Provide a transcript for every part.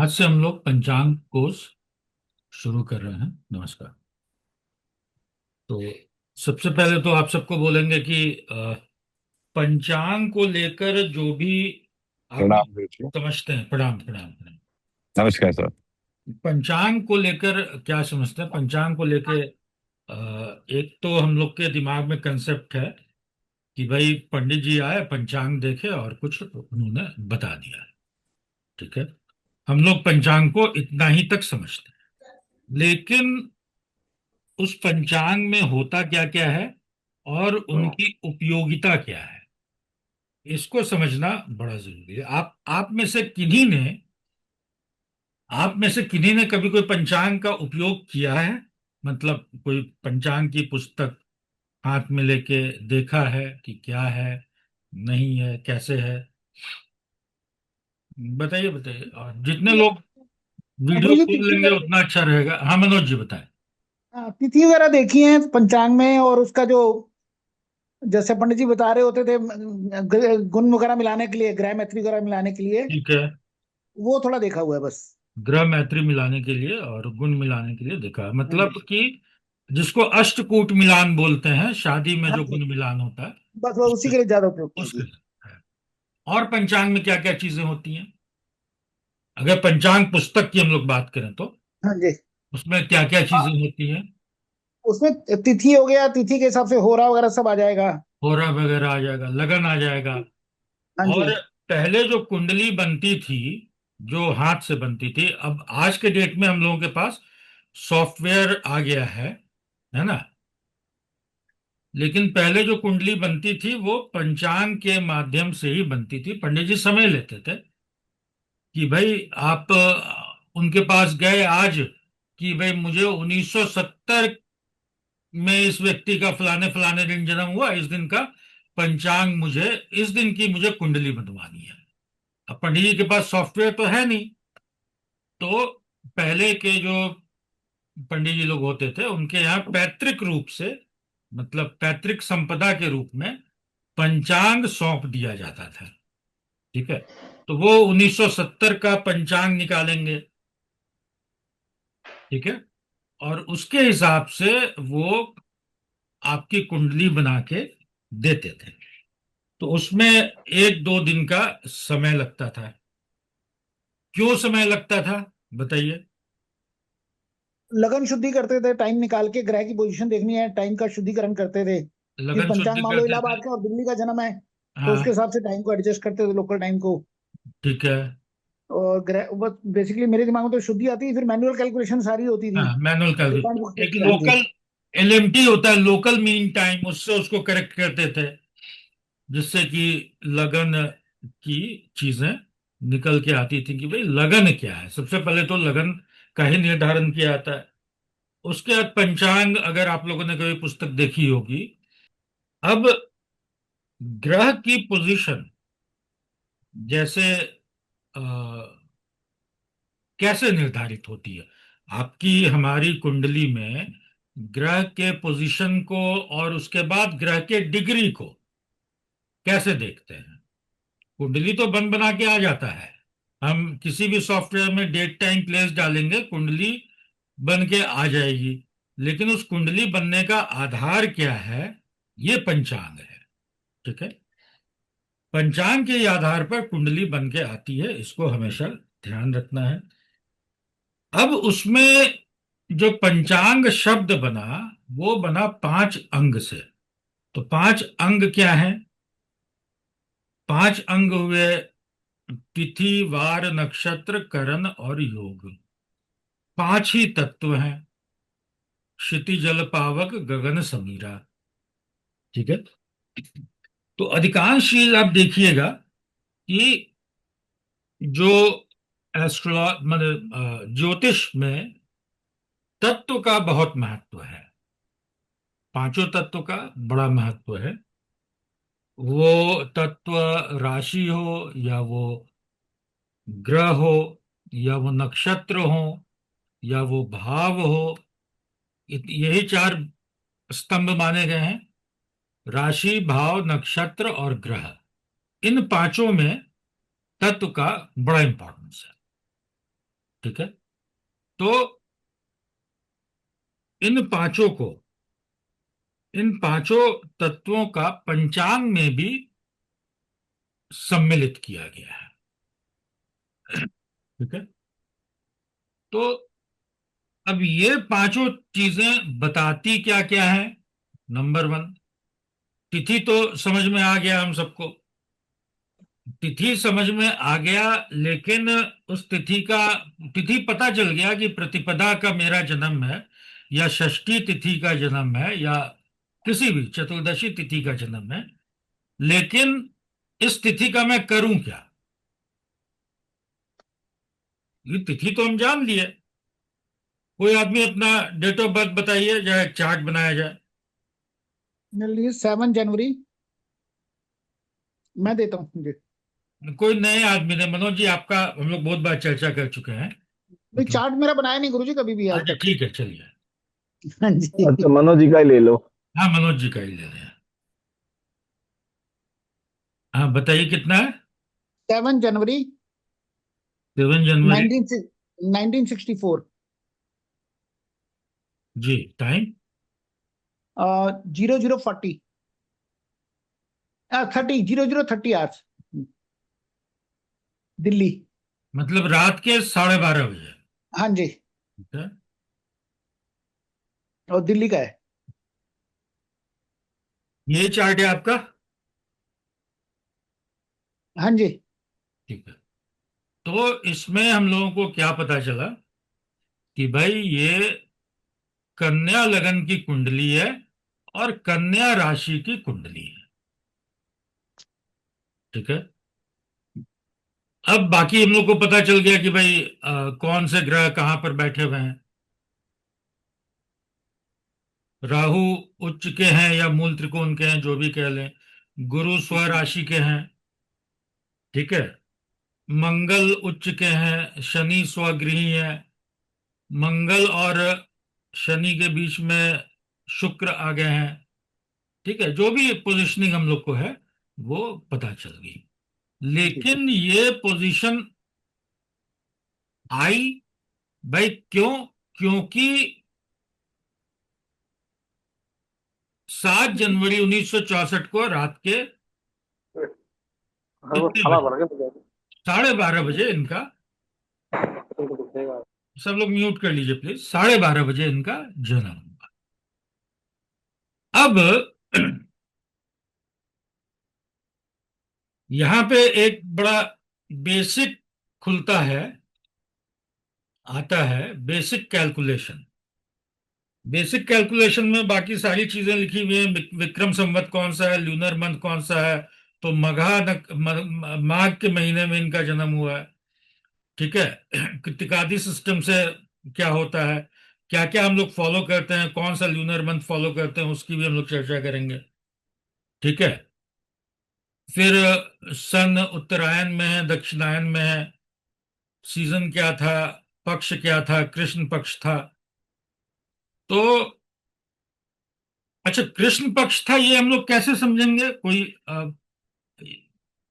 आज से हम लोग पंचांग कोर्स शुरू कर रहे हैं। नमस्कार। तो सबसे पहले तो आप सबको बोलेंगे कि पंचांग को लेकर जो भी आप प्रणाम लोग वीर जी। समझते हैं। प्रणाम प्रणाम प्रणाम। नमस्कार सर। पंचांग को लेकर क्या समझते हैं? पंचांग को लेकर एक तो हम लोग के दिमाग में कंसेप्ट है कि भाई पंडित जी आए, पंचांग देखे और कुछ उन्होंने बता दिया। ठीक है, हम लोग पंचांग को इतना ही तक समझते हैं। लेकिन उस पंचांग में होता क्या क्या है और उनकी उपयोगिता क्या है, इसको समझना बड़ा जरूरी है। आप में से किन्हीं ने कभी कोई पंचांग का उपयोग किया है? मतलब कोई पंचांग की पुस्तक हाथ में लेके देखा है कि क्या है, नहीं है, कैसे है? बताइए बताइए। और जितने लोग वीडियो गुरु जी खोल तिथि लेंगे वगैरह उतना अच्छा रहेगा। हाँ, मनोज जी बताएं। तिथि वगैरह देखी है पंचांग में, और उसका जो जैसे पंडित जी बता रहे होते थे गुण वगैरह मिलाने के लिए, ग्रह मैत्री वगैरह मिलाने के लिए, ठीक है। वो थोड़ा देखा हुआ है बस। ग्रह मैत्री मिलाने के लिए और गुण मिलाने के लिए देखा, हाँ जी। मतलब कि जिसको अष्टकूट मिलान बोलते हैं, शादी में हाँ जो जी, गुण मिलान होता है। बस वो उसी उसके के लिए ज्यादा उपयोग उसके होगी। और पंचांग में क्या क्या चीजें होती हैं? अगर पंचांग पुस्तक की हम लोग बात करें तो हाँ जी। उसमें क्या क्या चीजें हाँ, होती हैं? उसमें तिथि हो गया, तिथि के हिसाब से होरा वगैरह सब आ जाएगा। होरा वगैरह आ जाएगा, लगन आ जाएगा। हाँ जी। और पहले जो कुंडली बनती थी, जो हाथ से बनती थी, अब आज के डेट में हम लोगों के पास सॉफ्टवेयर आ गया है ना? लेकिन पहले जो कुंडली बनती थी वो पंचांग के माध्यम से ही बनती थी। पंडित जी समय लेते थे कि भाई आप उनके पास गए आज कि भाई मुझे 1970 में इस व्यक्ति का फलाने फलाने दिन जन्म हुआ, इस दिन का पंचांग मुझे, इस दिन की मुझे कुंडली बनवानी है। अब पंडित जी के पास सॉफ्टवेयर तो है नहीं। तो पहले के जो पंडित जी लोग होते थे उनके यहाँ पैतृक रूप से, मतलब पैतृक संपदा के रूप में पंचांग सौंप दिया जाता था। ठीक है, तो वो 1970 का पंचांग निकालेंगे। ठीक है, और उसके हिसाब से वो आपकी कुंडली बना के देते थे। तो उसमें एक दो दिन का समय लगता था। क्यों समय लगता था, बताइए। लगन शुद्धि करते थे, टाइम निकाल के ग्रह की पोजीशन देखनी है, टाइम का शुद्धिकरण करते थे कि लगन पंचांग शुद्धि मान लो करते थे। इलाहाबाद का और दिल्ली का जन्म है, तो उसके हाँ। हिसाब से टाइम को एडजस्ट करते थे, लोकल टाइम को। ठीक है। और ग्रह बस बेसिकली मेरे दिमाग में तो शुद्धि आती है, फिर मैनुअल कैलकुलेशन सारी होती थी। हाँ, मैनुअल डिपेंड बुक कैलकुलेशन, एक टेस्ट। हाँ जी। लोकल एलएमटी होता है, लोकल मीन टाइम, उससे उसको करेक्ट करते थे, जिससे कि लगन की चीजें निकल के आती थी कि भाई लगन क्या है। सबसे पहले तो लगन का ही निर्धारण किया जाता है। उसके बाद पंचांग, अगर आप लोगों ने कभी पुस्तक देखी होगी। अब ग्रह की पोजीशन, जैसे अ, कैसे निर्धारित होती है? आपकी हमारी कुंडली में ग्रह के पोजीशन को और उसके बाद ग्रह के डिग्री को कैसे देखते हैं? कुंडली तो बन बना के आ जाता है। हम किसी भी सॉफ्टवेयर में डेट टाइम प्लेस डालेंगे, कुंडली बन के आ जाएगी। लेकिन उस कुंडली बनने का आधार क्या है? ये पंचांग है। ठीक है, पंचांग के आधार पर कुंडली बन के आती है, इसको हमेशा ध्यान रखना है। अब उसमें जो पंचांग शब्द बना, वो बना 5 अंग से। तो 5 अंग क्या है? 5 अंग हुए तिथि, वार, नक्षत्र, करण और योग। 5 ही तत्व हैं। क्षिति, जल, पावक, गगन, समीरा। ठीक है, तो अधिकांश चीज आप देखिएगा कि जो एस्ट्रो मतलब ज्योतिष में तत्व का बहुत महत्व है। पांचों तत्व का बड़ा महत्व है। वो तत्व राशि हो, या वो ग्रह हो, या वो नक्षत्र हो, या वो भाव हो। यही 4 स्तंभ माने गए हैं: राशि, भाव, नक्षत्र और ग्रह। इन पांचों में तत्व का बड़ा इंपॉर्टेंस है। ठीक है। तो इन पांचों को, इन पांचों तत्वों का पंचांग में भी सम्मिलित किया गया है। ठीक है। तो अब ये पांचों चीजें बताती क्या क्या है? नंबर वन, तिथि तो समझ में आ गया हम सबको, तिथि समझ में आ गया। लेकिन उस तिथि का, तिथि पता चल गया कि प्रतिपदा का मेरा जन्म है, या षष्ठी तिथि का जन्म है, या किसी भी चतुर्दशी तिथि का जन्म है। लेकिन इस तिथि का मैं करूं क्या? ये तिथि तो हम जान लिए। कोई आदमी अपना डेट ऑफ बर्थ बताइए, या एक चार्ट बनाया जाए। मेरे लिए 7 जनवरी, मैं देता हूँ मुझे। कोई नए आदमी ने, मनोज जी आपका हम लोग बहुत बार चर्चा कर चुके हैं, नहीं, मतलब। चार्ट मेरा बनाया नहीं गुरुजी कभी भी आज अच्छा तक। ठीक है, चलिए। हाँ जी। अच्छा, मनोज जी का ही ले लो। हाँ, मनोज जी का ही ले रहे हैं। हाँ बताइए कितना है? 7 जनवरी 7 जनवरी। 1964। जी, टाइम? 0040, 0030 आवर्स, दिल्ली। मतलब रात के 12:30 बजे। हाँ जी। ठीक है। और दिल्ली का है। ये चार्ट है आपका? हाँ जी। ठीक है। तो इसमें हम लोगों को क्या पता चला कि भाई ये कन्या लगन की कुंडली है, और कन्या राशि की कुंडली है। ठीक है। अब बाकी हम लोग को पता चल गया कि भाई कौन से ग्रह कहाँ पर बैठे हुए हैं। राहु उच्च के हैं या मूल त्रिकोण के हैं, जो भी कह लें। गुरु स्व राशि के हैं। ठीक है। मंगल उच्च के हैं, शनि स्वगृही है। मंगल और शनि के बीच में शुक्र आ गए हैं। ठीक है, जो भी पोजीशनिंग हम लोग को है वो पता चल गई। जी। लेकिन ये पोजीशन आई, भाई क्यों? क्योंकि 7 जनवरी 1964 को रात के हाँ, वो कितने थाला बजे, भर के बजा 12:30 बजे इनका, देगा। सब लोग म्यूट कर लीजिए प्लीज, 12:30 बजे इनका जन्म हुआ। अब यहां पे एक बड़ा बेसिक खुलता है, आता है बेसिक कैलकुलेशन। बेसिक कैलकुलेशन में बाकी सारी चीजें लिखी हुई हैं, विक्रम संवत कौन सा है, ल्यूनर मंथ कौन सा है। तो माघ के महीने में इनका जन्म हुआ है। ठीक है। कृत्तिकादि सिस्टम से क्या होता है, क्या क्या हम लोग फॉलो करते हैं, कौन सा ल्यूनर मंथ फॉलो करते हैं, उसकी भी हम लोग चर्चा करेंगे। ठीक है। फिर सन उत्तरायण में है, दक्षिणायन में है, सीजन क्या था, पक्ष क्या था, कृष्ण पक्ष था। तो अच्छा, कृष्ण पक्ष था ये हम लोग कैसे समझेंगे? कोई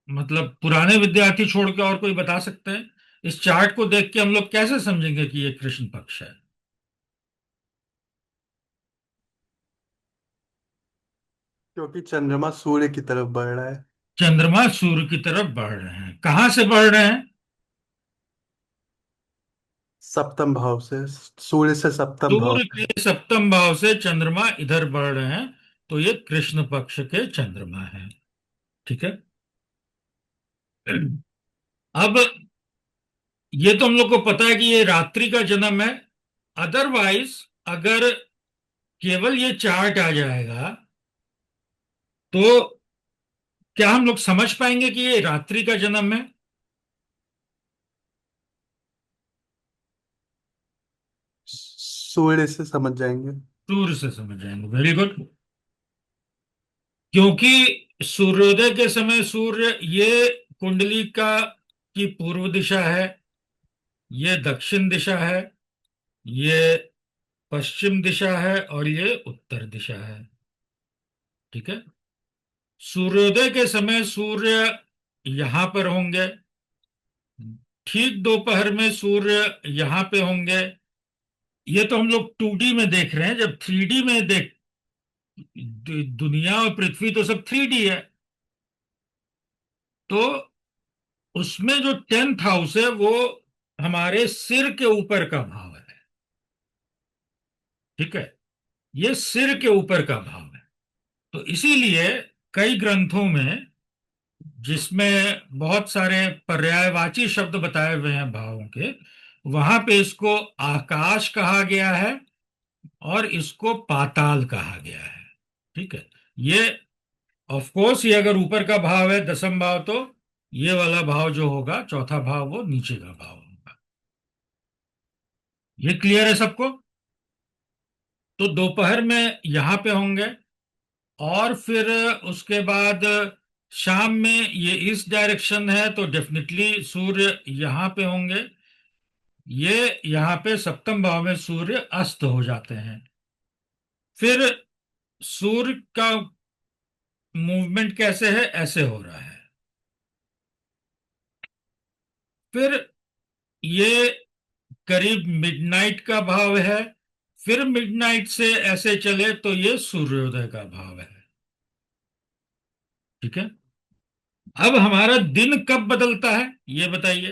मतलब पुराने विद्यार्थी छोड़ के और कोई बता सकते हैं? इस चार्ट को देख के हम लोग कैसे समझेंगे कि ये कृष्ण पक्ष है? क्योंकि चंद्रमा सूर्य की तरफ बढ़ रहा है। चंद्रमा सूर्य की तरफ बढ़ रहे हैं, कहां से बढ़ रहे हैं? सप्तम भाव से, सूर्य से सप्तम भाव सूर्य में। के सप्तम भाव से चंद्रमा इधर बढ़ रहे हैं, तो ये कृष्ण पक्ष के चंद्रमा है। ठीक है। अब ये तो हम लोग को पता है कि ये रात्रि का जन्म है। अदरवाइज अगर केवल ये चार्ट आ जाएगा, तो क्या हम लोग समझ पाएंगे कि ये रात्रि का जन्म है? सूर्य से समझ जाएंगे। सूर्य से समझ जाएंगे, वेरी गुड। क्योंकि सूर्योदय के समय सूर्य, ये कुंडली का की पूर्व दिशा है, ये दक्षिण दिशा है, ये पश्चिम दिशा है, और ये उत्तर दिशा है। ठीक है। सूर्योदय के समय सूर्य यहां पर होंगे, ठीक दोपहर में सूर्य यहाँ पे होंगे। ये तो हम लोग 2D में देख रहे हैं, जब 3D में देख, दुनिया और पृथ्वी तो सब 3D है, तो उसमें जो 10th हाउस है वो हमारे सिर के ऊपर का भाव है। ठीक है, ये सिर के ऊपर का भाव है। तो इसीलिए कई ग्रंथों में, जिसमें बहुत सारे पर्यायवाची शब्द बताए हुए हैं भावों के, वहां पे इसको आकाश कहा गया है और इसको पाताल कहा गया है। ठीक है, ये ऑफ कोर्स, ये अगर ऊपर का भाव है, दसम भाव, तो ये वाला भाव जो होगा, चौथा भाव, वो नीचे का भाव होगा। ये क्लियर है सबको? तो दोपहर में यहां पे होंगे, और फिर उसके बाद शाम में ये इस डायरेक्शन है, तो डेफिनेटली सूर्य यहां पे होंगे। ये यहां पे सप्तम भाव में सूर्य अस्त हो जाते हैं। फिर सूर्य का मूवमेंट कैसे है, ऐसे हो रहा है। फिर ये करीब मिडनाइट का भाव है। फिर मिडनाइट से ऐसे चले तो ये सूर्योदय का भाव है। ठीक है, अब हमारा दिन कब बदलता है ये बताइए।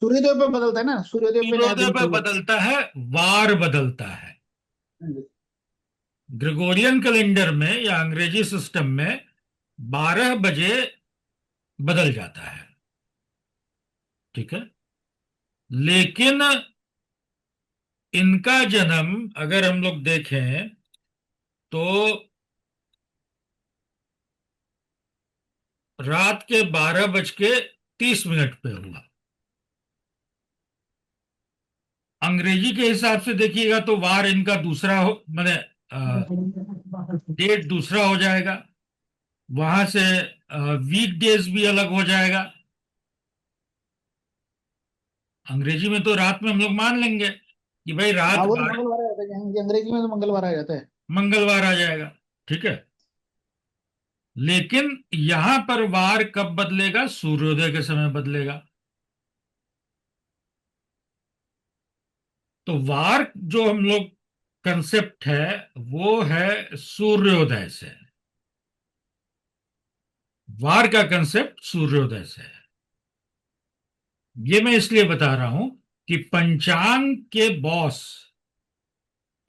सूर्योदय पे बदलता है ना, सूर्योदय पे नया सूर्योदय दिन पर शुरू होता बदलता है, वार बदलता है। है। ग्रेगोरियन कैलेंडर में या अंग्रेजी सिस्टम में 12 बजे बदल जाता है। ठीक है, लेकिन इनका जन्म अगर हम लोग देखें तो रात के 12 बज के 30 मिनट पे हुआ। अंग्रेजी के हिसाब से देखिएगा तो वार इनका दूसरा हो, मैंने डेट दूसरा हो जाएगा। वहां से वीक डेज भी अलग हो जाएगा। अंग्रेजी में तो रात में हम लोग मान लेंगे कि भाई हाँ, रात वो तो 12, मंगलवार आ जाता है, अंग्रेजी में तो मंगलवार आ जाता है। मंगलवार आ जाएगा। ठीक है, लेकिन यहां पर वार कब बदलेगा, सूर्योदय के समय बदलेगा। तो वार जो हम लोग कंसेप्ट है, वो है सूर्योदय से। वार का कंसेप्ट सूर्योदय से है। ये मैं इसलिए बता रहा हूं कि पंचांग के बॉस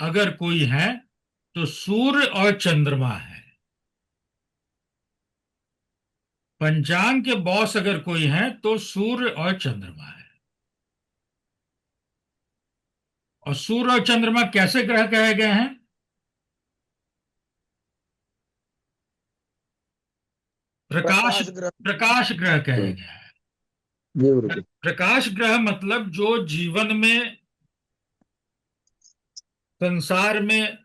अगर कोई है तो सूर्य और चंद्रमा है। पंचांग के बॉस अगर कोई है तो सूर्य और चंद्रमा है। और सूर्य और चंद्रमा कैसे ग्रह कहे गए हैं? प्रकाश, प्रकाश ग्रह। प्रकाश ग्रह कहे गए हैं। जी बिल्कुल। प्रकाश ग्रह मतलब जो जीवन में, संसार में,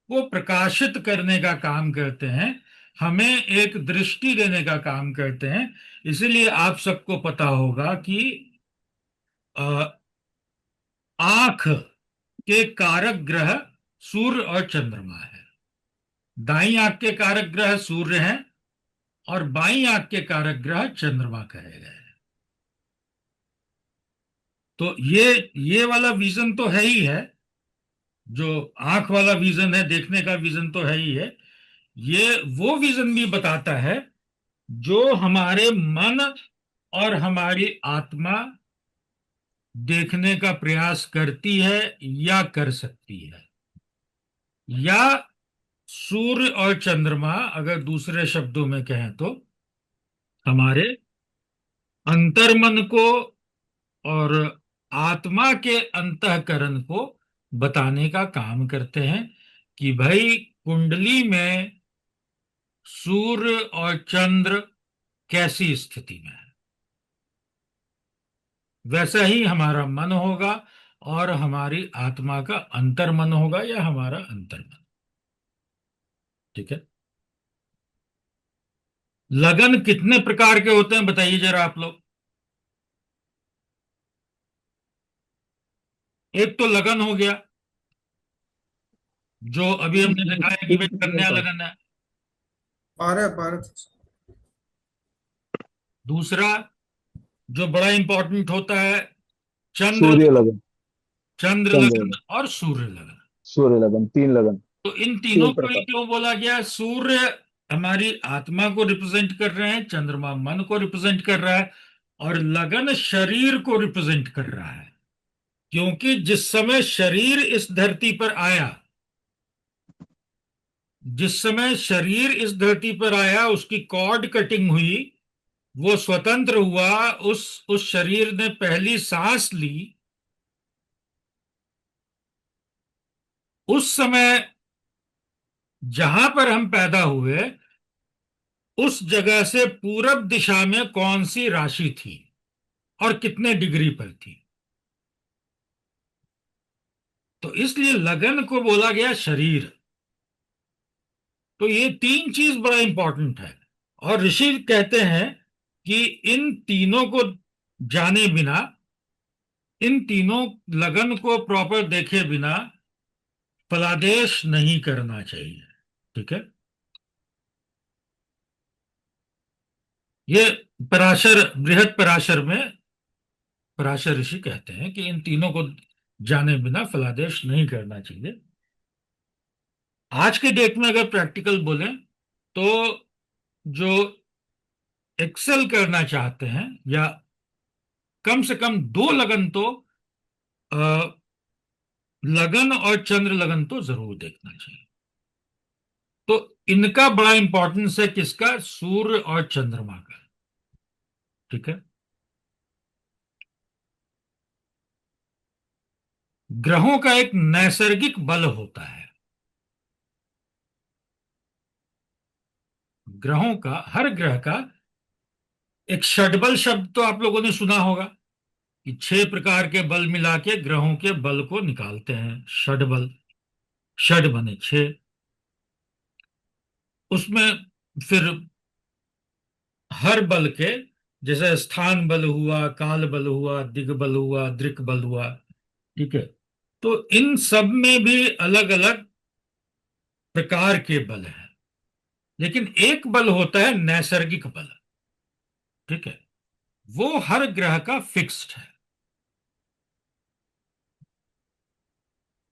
वो प्रकाशित करने का काम करते हैं, हमें एक दृष्टि देने का काम करते हैं। इसीलिए आप सबको पता होगा कि आंख के कारक ग्रह सूर्य और चंद्रमा है। दाई आंख के कारक ग्रह सूर्य हैं और बाई आंख के कारक ग्रह चंद्रमा कहे गए हैं। तो ये वाला विजन तो है ही है, जो आंख वाला विजन है, देखने का विजन तो है ही है। ये वो विजन भी बताता है जो हमारे मन और हमारी आत्मा देखने का प्रयास करती है या कर सकती है। या सूर्य और चंद्रमा, अगर दूसरे शब्दों में कहें तो, हमारे अंतर्मन को और आत्मा के अंतःकरण को बताने का काम करते हैं कि भाई कुंडली में सूर्य और चंद्र कैसी स्थिति में है। वैसा ही हमारा मन होगा और हमारी आत्मा का अंतर्मन होगा या हमारा अंतर्मन। ठीक है, लगन कितने प्रकार के होते हैं बताइए जरा आप लोग। एक तो लगन हो गया, जो अभी हमने देखा है कि भाई कन्या लगन है। बारह बारह। दूसरा जो बड़ा इंपॉर्टेंट होता है, चंद्र सूर्य लगन, लगन। चंद्र चंद्र लगन लगन। और सूर्य लगन। सूर्य लगन, 3 लगन। तो इन तीनों तीन को ही प्रकार। क्यों बोला गया? सूर्य हमारी आत्मा को रिप्रेजेंट कर रहे हैं, चंद्रमा मन को रिप्रेजेंट कर रहा है, और लगन शरीर को रिप्रेजेंट कर रहा है। क्योंकि जिस समय शरीर इस धरती पर आया, जिस समय शरीर इस धरती पर आया, उसकी कॉर्ड कटिंग हुई, वो स्वतंत्र हुआ, उस शरीर ने पहली सांस ली, उस समय जहां पर हम पैदा हुए, उस जगह से पूरब दिशा में कौन सी राशि थी और कितने डिग्री पर थी। तो इसलिए लगन को बोला गया शरीर। तो ये तीन चीज बड़ा इंपॉर्टेंट है। और ऋषि कहते हैं कि इन तीनों को जाने बिना, इन तीनों लगन को प्रॉपर देखे बिना फलादेश नहीं करना चाहिए। ठीक है। ये पराशर, बृहद पराशर में पराशर ऋषि कहते हैं कि इन तीनों को जाने बिना फलादेश नहीं करना चाहिए। आज के डेट में अगर प्रैक्टिकल बोलें तो जो एक्सेल करना चाहते हैं, या कम से कम दो लगन तो, अ, लगन और चंद्र लगन तो जरूर देखना चाहिए। तो इनका बड़ा इंपॉर्टेंस है, किसका? सूर्य और चंद्रमा का। ठीक है। ग्रहों का एक नैसर्गिक बल होता है। ग्रहों का, हर ग्रह का एक षडबल शब्द तो आप लोगों ने सुना होगा, कि 6 प्रकार के बल मिला के ग्रहों के बल को निकालते हैं, षडबल। षड बने 6। उसमें फिर हर बल के, जैसे स्थान बल हुआ, काल बल हुआ, दिग्बल हुआ, दृक बल हुआ। ठीक है। तो इन सब में भी अलग अलग प्रकार के बल हैं, लेकिन एक बल होता है नैसर्गिक बल। ठीक है। वो हर ग्रह का फिक्स्ड है।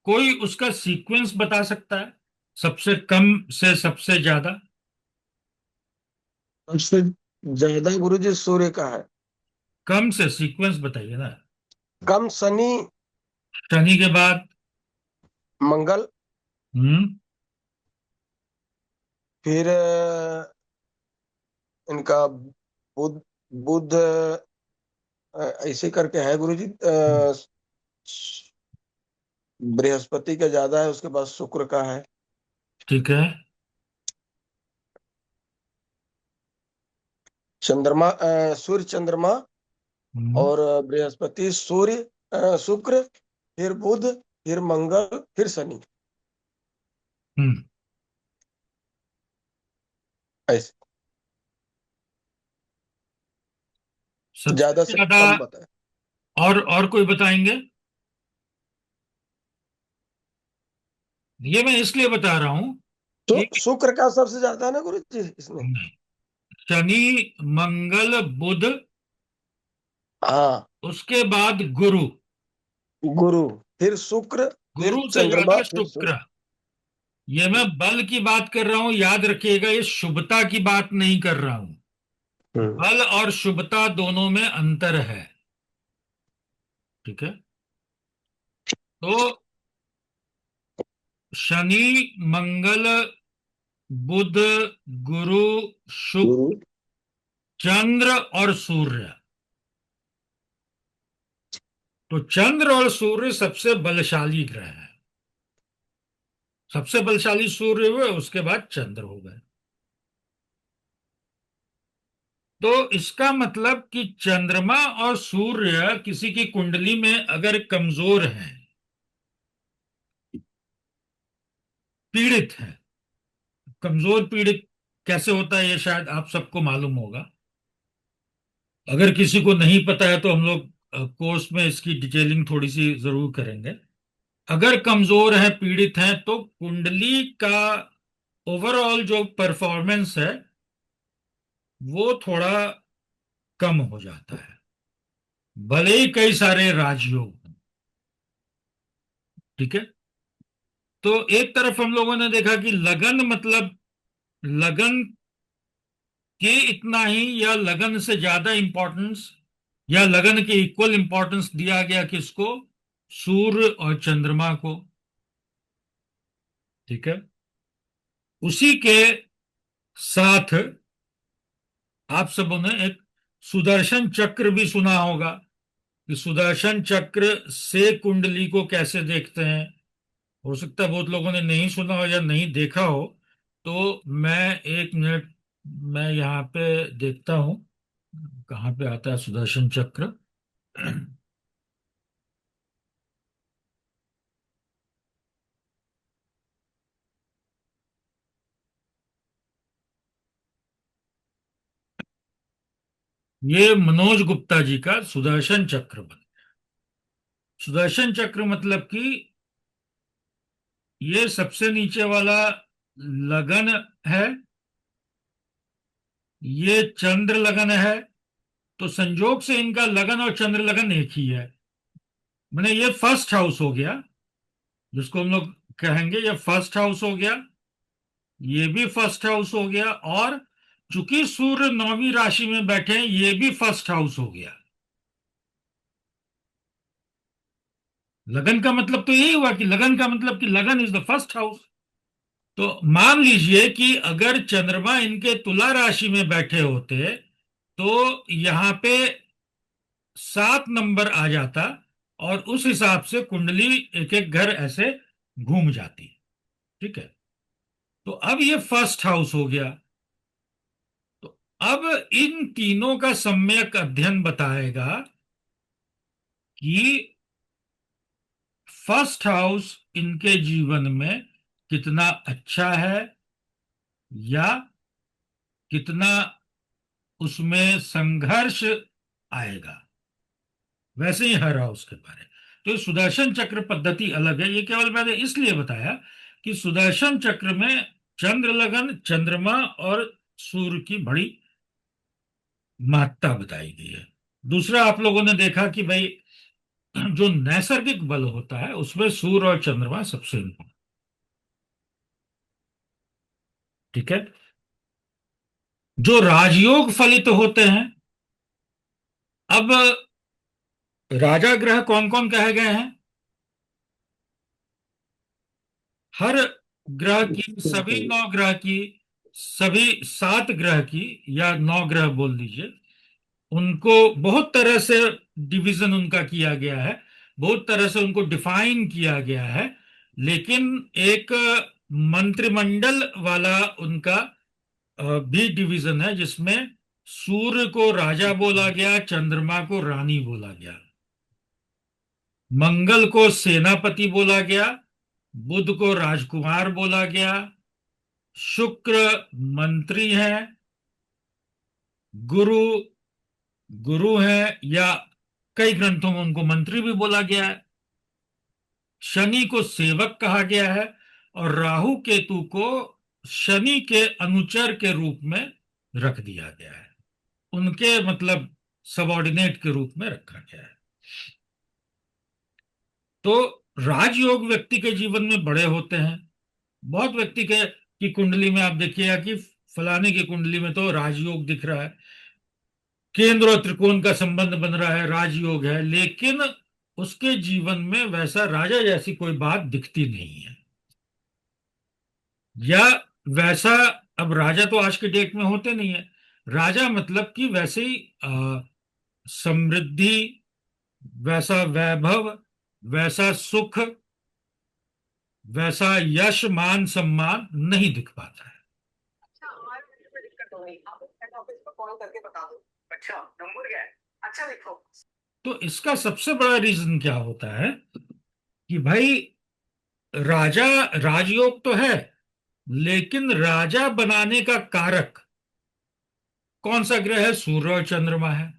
कोई उसका सीक्वेंस बता सकता है, सबसे कम से सबसे ज्यादा? सबसे ज्यादा गुरुजी सूर्य का है। कम से सीक्वेंस बताइए ना। कम शनि, शनि के बाद? मंगल, हम्म। फिर इनका बुध। बुध ऐसे करके है गुरुजी। बृहस्पति का ज्यादा है, उसके बाद शुक्र का है। ठीक है। चंद्रमा, सूर्य चंद्रमा, हम्म। और बृहस्पति, सूर्य, शुक्र, फिर बुध, फिर मंगल, फिर शनि। हम्म। ऐसे सबसे ज्यादा से ज्यादा? कम बताए। और कोई बताएंगे? ये मैं इसलिए बता रहा हूं तो कि शुक्र का सबसे ज्यादा है ना गुरुजी इसमें। शनि, मंगल, बुध, हाँ, उसके बाद गुरु। गुरु, फिर शुक्र, फिर गुरु से चंद्रमा, ज्यादा फिर सूर्य। शुक्र। ये मैं बल की बात कर रहा हूं, याद रखिएगा, ये शुभता की बात नहीं कर रहा हूं। हम्म। बल और शुभता दोनों में अंतर है। ठीक है। तो शनि, मंगल, बुध, गुरु, शुक्र, गुरु। चंद्र और सूर्य। तो चंद्र और सूर्य सबसे बलशाली ग्रह है। सबसे बलशाली सूर्य हुए, उसके बाद चंद्र हो गए। तो इसका मतलब कि चंद्रमा और सूर्य किसी की कुंडली में अगर कमजोर है, पीड़ित है। कमजोर पीड़ित कैसे होता है, ये शायद आप सबको मालूम होगा। अगर किसी को नहीं पता है तो हम लोग कोर्स में इसकी डिटेलिंग थोड़ी सी जरूर करेंगे। अगर कमजोर है, पीड़ित है, तो कुंडली का ओवरऑल जो परफॉर्मेंस है वो थोड़ा कम हो जाता है, भले ही कई सारे राजयोग हों। ठीक है। तो एक तरफ हम लोगों ने देखा कि लगन मतलब लगन के इतना ही या लगन से ज्यादा इंपॉर्टेंस या लगन के इक्वल इंपॉर्टेंस दिया गया किसको? सूर्य और चंद्रमा को। ठीक है। उसी के साथ आप सबों ने एक सुदर्शन चक्र भी सुना होगा कि सुदर्शन चक्र से कुंडली को कैसे देखते हैं। हो सकता है बहुत लोगों ने नहीं सुना हो या नहीं देखा हो। तो मैं एक मिनट, मैं यहाँ पे देखता हूं कहाँ पे आता है सुदर्शन चक्र। ये मनोज गुप्ता जी का सुदर्शन चक्र बन। सुदर्शन चक्र मतलब कि ये सबसे नीचे वाला लगन है, ये चंद्र लगन है। तो संजोग से इनका लगन और चंद्र लगन एक ही है। मैंने ये फर्स्ट हाउस हो गया, जिसको हम लोग कहेंगे ये फर्स्ट हाउस हो गया, ये भी फर्स्ट हाउस हो गया, और चूंकि सूर्य 9वीं राशि में बैठे हैं ये भी फर्स्ट हाउस हो गया। लगन का मतलब तो यही हुआ कि लगन का मतलब कि लगन इज द फर्स्ट हाउस। तो मान लीजिए कि अगर चंद्रमा इनके तुला राशि में बैठे होते तो यहां पे 7 नंबर आ जाता, और उस हिसाब से कुंडली एक एक घर ऐसे घूम जाती। ठीक है। तो अब ये फर्स्ट हाउस हो गया। तो अब इन तीनों का सम्यक अध्ययन बताएगा कि फर्स्ट हाउस इनके जीवन में कितना अच्छा है या कितना उसमें संघर्ष आएगा। वैसे ही हर हाउस के बारे। तो ये सुदर्शन चक्र पद्धति अलग है। ये केवल मैंने इसलिए बताया कि सुदर्शन चक्र में चंद्र लगन, चंद्रमा और सूर्य की बड़ी महत्ता बताई गई है। दूसरा, आप लोगों ने देखा कि भाई जो नैसर्गिक बल होता है उसमें सूर्य और चंद्रमा सबसे important। ठीक है। जो राजयोग फलित होते हैं, अब राजा ग्रह कौन कौन कहे गए हैं? हर ग्रह की, सभी 9 ग्रह की, सभी 7 ग्रह की या 9 ग्रह बोल दीजिए, उनको बहुत तरह से डिवीजन उनका किया गया है, बहुत तरह से उनको डिफाइन किया गया है। लेकिन एक मंत्रिमंडल वाला उनका भी डिवीजन है, जिसमें सूर्य को राजा बोला गया, चंद्रमा को रानी बोला गया, मंगल को सेनापति बोला गया, बुध को राजकुमार बोला गया, शुक्र मंत्री है, गुरु गुरु है या कई ग्रंथों में उनको मंत्री भी बोला गया है, शनि को सेवक कहा गया है, और राहु केतु को शनि के अनुचर के रूप में रख दिया गया है, उनके मतलब सबॉर्डिनेट के रूप में रखा गया है। तो राजयोग व्यक्ति के जीवन में बड़े होते हैं। बहुत व्यक्ति के की कुंडली में आप देखिएगा कि फलाने की कुंडली में तो राजयोग दिख रहा है, केंद्र और त्रिकोण का संबंध बन रहा है, राजयोग है, लेकिन उसके जीवन में वैसा राजा जैसी कोई बात दिखती नहीं है। या वैसा, अब राजा तो आज के डेट में होते नहीं है। राजा मतलब कि वैसे ही समृद्धि, वैसा वैभव, वैसा सुख, वैसा यश मान सम्मान नहीं दिख पाता है। अच्छा, हमारे ऑफिस में दिक्कत हो रही, आप हेड ऑफिस को कॉल करके बता दो। अच्छा, नंबर क्या है? अच्छा देखो। तो इसका सबसे बड़ा रीजन क्या होता है कि भाई राजा, राजयोग तो है, लेकिन राजा बनाने का कारक कौन सा ग्रह है? सूर्य और चंद्रमा है।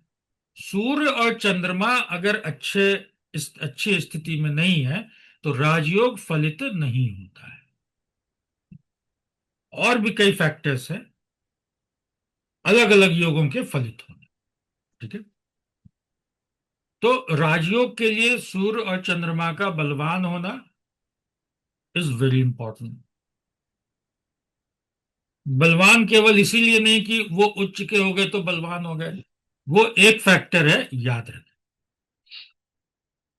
सूर्य और चंद्रमा अगर अच्छी स्थिति में नहीं है तो राजयोग फलित नहीं होता है। और भी कई फैक्टर्स हैं अलग अलग योगों के फलित होने। ठीक है। तो राजयोग के लिए सूर्य और चंद्रमा का बलवान होना इज वेरी इंपॉर्टेंट। बलवान केवल इसीलिए नहीं कि वो उच्च के हो गए तो बलवान हो गए, वो एक फैक्टर है, याद रखें।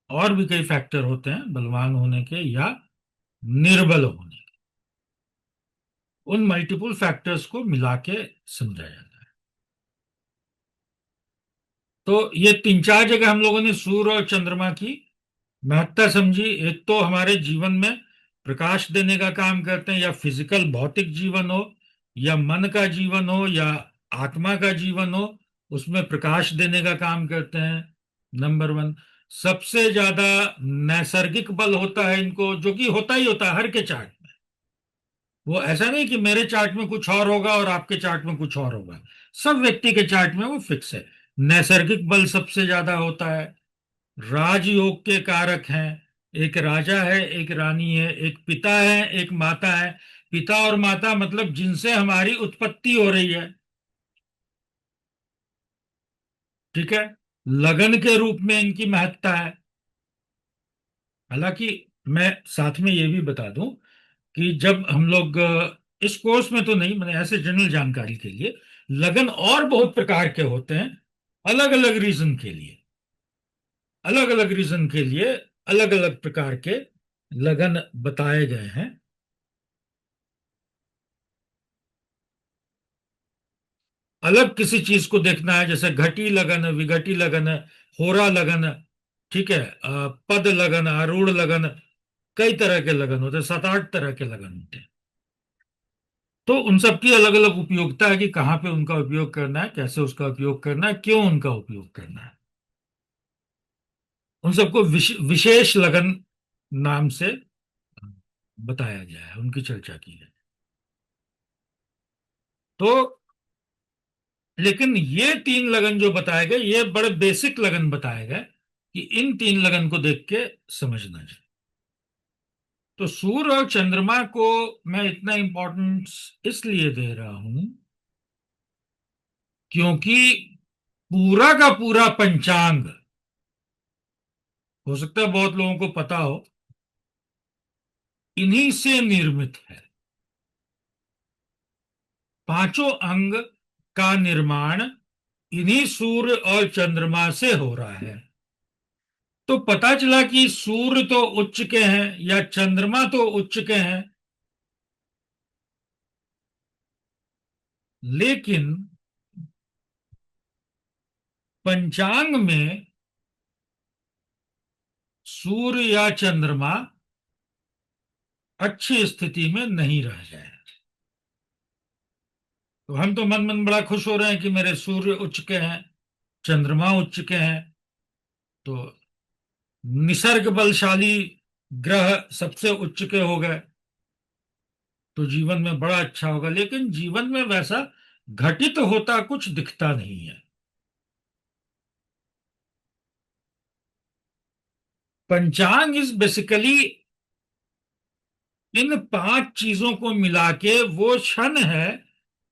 और भी कई फैक्टर होते हैं बलवान होने के या निर्बल होने के। उन मल्टीपल फैक्टर्स को मिला के समझा जाता है। तो ये तीन चार जगह हम लोगों ने सूर्य और चंद्रमा की महत्ता समझी। एक तो हमारे जीवन में प्रकाश देने का काम करते हैं, या फिजिकल भौतिक जीवन हो, या मन का जीवन हो, या आत्मा का जीवन हो, उसमें प्रकाश देने का काम करते हैं। Number one. सबसे ज्यादा नैसर्गिक बल होता है इनको, जो कि होता ही होता है हर के चार्ट में। वो ऐसा नहीं कि मेरे चार्ट में कुछ और होगा और आपके चार्ट में कुछ और होगा, सब व्यक्ति के चार्ट में वो फिक्स है। नैसर्गिक बल सबसे ज्यादा होता है। राजयोग के कारक हैं, एक राजा है, एक रानी है, एक पिता है, एक माता है। पिता और माता मतलब जिनसे हमारी उत्पत्ति हो रही है, ठीक है। लगन के रूप में इनकी महत्ता है। हालांकि मैं साथ में ये भी बता दूं कि जब हम लोग इस कोर्स में तो नहीं, मैंने ऐसे जनरल जानकारी के लिए, लगन और बहुत प्रकार के होते हैं, अलग अलग रीजन के लिए, अलग अलग रीजन के लिए अलग अलग प्रकार के लगन बताए गए हैं। अलग किसी चीज को देखना है, जैसे घटी लगन, विघटी लगन, होरा लगन, ठीक है, पद लगन, आरूढ़ लगन, कई तरह के लगन होते हैं, 7-8 तरह के लगन होते हैं। तो उन सबकी अलग अलग उपयोगिता है कि कहाँ पे उनका उपयोग करना है, कैसे उसका उपयोग करना है, क्यों उनका उपयोग करना है। उन सबको विशेष लगन नाम से बताया गया है, उनकी चर्चा की है। तो लेकिन ये 3 लगन जो बताए गए, ये बड़े बेसिक लगन बताए गए कि इन 3 लगन को देख के समझना चाहिए। तो सूर्य और चंद्रमा को मैं इतना इंपॉर्टेंस इसलिए दे रहा हूं क्योंकि पूरा का पूरा पंचांग, हो सकता है बहुत लोगों को पता हो, इन्हीं से निर्मित है। पांचों अंग का निर्माण इन्हीं सूर्य और चंद्रमा से हो रहा है। तो पता चला कि सूर्य तो उच्च के हैं या चंद्रमा तो उच्च के हैं, लेकिन पंचांग में सूर्य या चंद्रमा अच्छी स्थिति में नहीं रह जाए। तो हम तो मन मन बड़ा खुश हो रहे हैं कि मेरे सूर्य उच्च के हैं, चंद्रमा उच्च के हैं, तो निसर्ग बलशाली ग्रह सबसे उच्च के हो गए, तो जीवन में बड़ा अच्छा होगा। लेकिन जीवन में वैसा घटित होता कुछ दिखता नहीं है। पंचांग इज बेसिकली इन 5 चीजों को मिला के वो क्षण है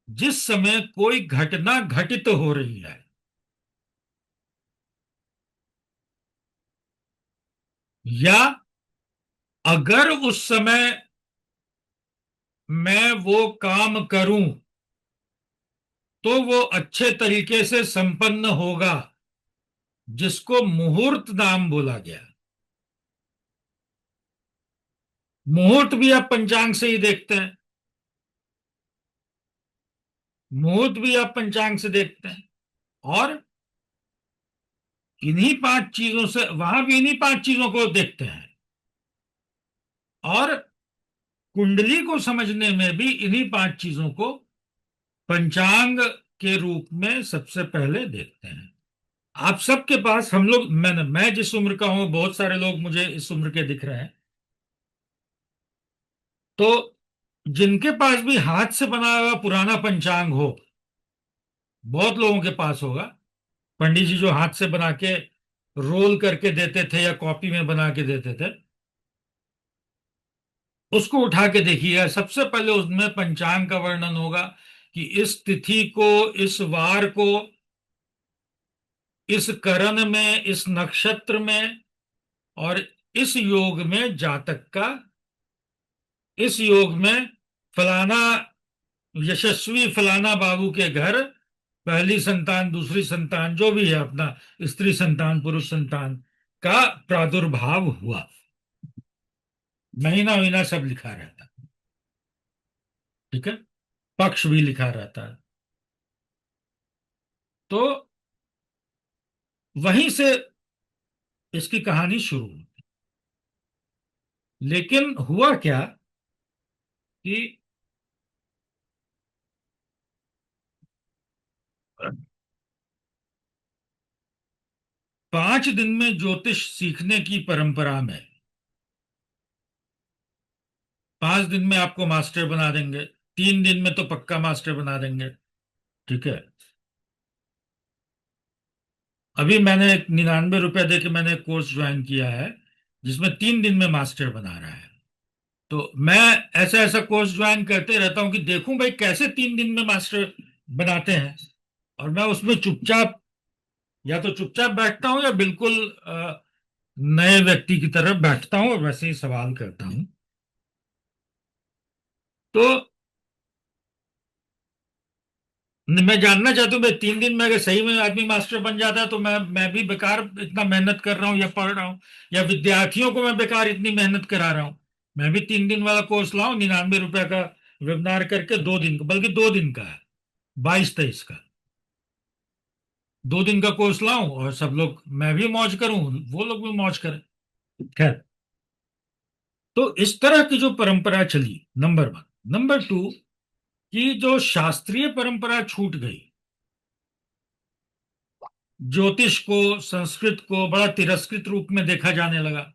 जिस समय कोई घटना घटित हो रही है, या अगर उस समय मैं वो काम करूं तो वो अच्छे तरीके से संपन्न होगा, जिसको मुहूर्त नाम बोला गया। मुहूर्त भी आप पंचांग से ही देखते हैं, मुहूर्त भी आप पंचांग से देखते हैं। और इन्हीं 5 चीजों से, वहां भी इन्हीं 5 चीजों को देखते हैं, और कुंडली को समझने में भी इन्हीं 5 चीजों को पंचांग के रूप में सबसे पहले देखते हैं। आप सबके पास, हम लोग, मैं जिस उम्र का हूं, बहुत सारे लोग मुझे इस उम्र के दिख रहे हैं, तो जिनके पास भी हाथ से बना हुआ पुराना पंचांग हो, बहुत लोगों के पास होगा। पंडित जी जो हाथ से बना के रोल करके देते थे या कॉपी में बना के देते थे, उसको उठा के देखिएगा। सबसे पहले उसमें पंचांग का वर्णन होगा कि इस तिथि को, इस वार को इस करण में, इस नक्षत्र में और इस योग में जातक का, इस योग में फलाना यशस्वी फलाना बाबू के घर पहली संतान, दूसरी संतान, जो भी है अपना, स्त्री संतान, पुरुष संतान का प्रादुर्भाव हुआ। महीना महीना सब लिखा रहता है, ठीक है, पक्ष भी लिखा रहता है। तो वहीं से इसकी कहानी शुरू हुई। लेकिन हुआ क्या कि 5 दिन में ज्योतिष सीखने की परंपरा में 5 दिन में आपको मास्टर बना देंगे, 3 दिन में तो पक्का मास्टर बना देंगे, ठीक है। अभी मैंने 99 रुपए दे के मैंने कोर्स ज्वाइन किया है जिसमें 3 दिन में मास्टर बना रहा है। तो मैं ऐसा ऐसा कोर्स ज्वाइन करते रहता हूं कि देखूं भाई कैसे 3 दिन में मास्टर बनाते हैं। और मैं उसमें चुपचाप, या तो चुपचाप बैठता हूं या बिल्कुल नए व्यक्ति की तरह बैठता हूं और वैसे ही सवाल करता हूं। तो मैं जानना चाहता हूँ भाई 3 दिन में अगर सही में आदमी मास्टर बन जाता है तो मैं भी बेकार इतना मेहनत कर रहा हूँ या पढ़ रहा हूँ, या विद्यार्थियों को मैं बेकार इतनी मेहनत करा रहा हूँ। मैं भी 3 दिन वाला कोर्स लाऊं, 99 रुपए का वेबिनार करके, 2 दिन का, बल्कि 2 दिन का है, 22-23 का, 2 दिन का कोर्स लाऊं और सब लोग, मैं भी मौज करूं, वो लोग भी मौज करें। खैर, तो इस तरह की जो परंपरा चली, नंबर 1। नंबर 2, कि जो शास्त्रीय परंपरा छूट गई, ज्योतिष को, संस्कृत को बड़ा तिरस्कृत रूप में देखा जाने लगा।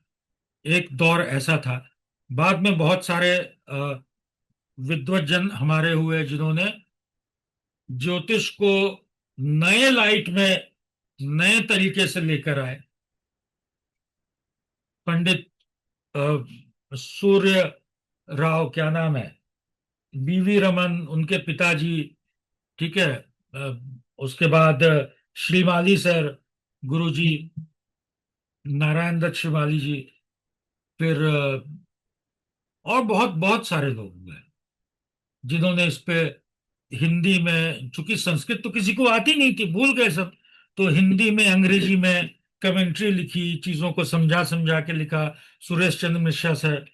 एक दौर ऐसा था। बाद में बहुत सारे विद्वज्जन हमारे हुए जिन्होंने ज्योतिष को नए लाइट में, नए तरीके से लेकर आए। पंडित सूर्य राव, क्या नाम है, बीवी रमन, उनके पिताजी, ठीक है। उसके बाद श्रीमाली सर, गुरुजी नारायण दत्त श्रीमाली जी, फिर और बहुत बहुत सारे लोग हुए जिन्होंने इस पे हिंदी में, चूंकि संस्कृत तो किसी को आती नहीं थी, भूल गए सब, तो हिंदी में, अंग्रेजी में कमेंट्री लिखी, चीजों को समझा समझा के लिखा, सुरेश चंद्र मिश्रा सर।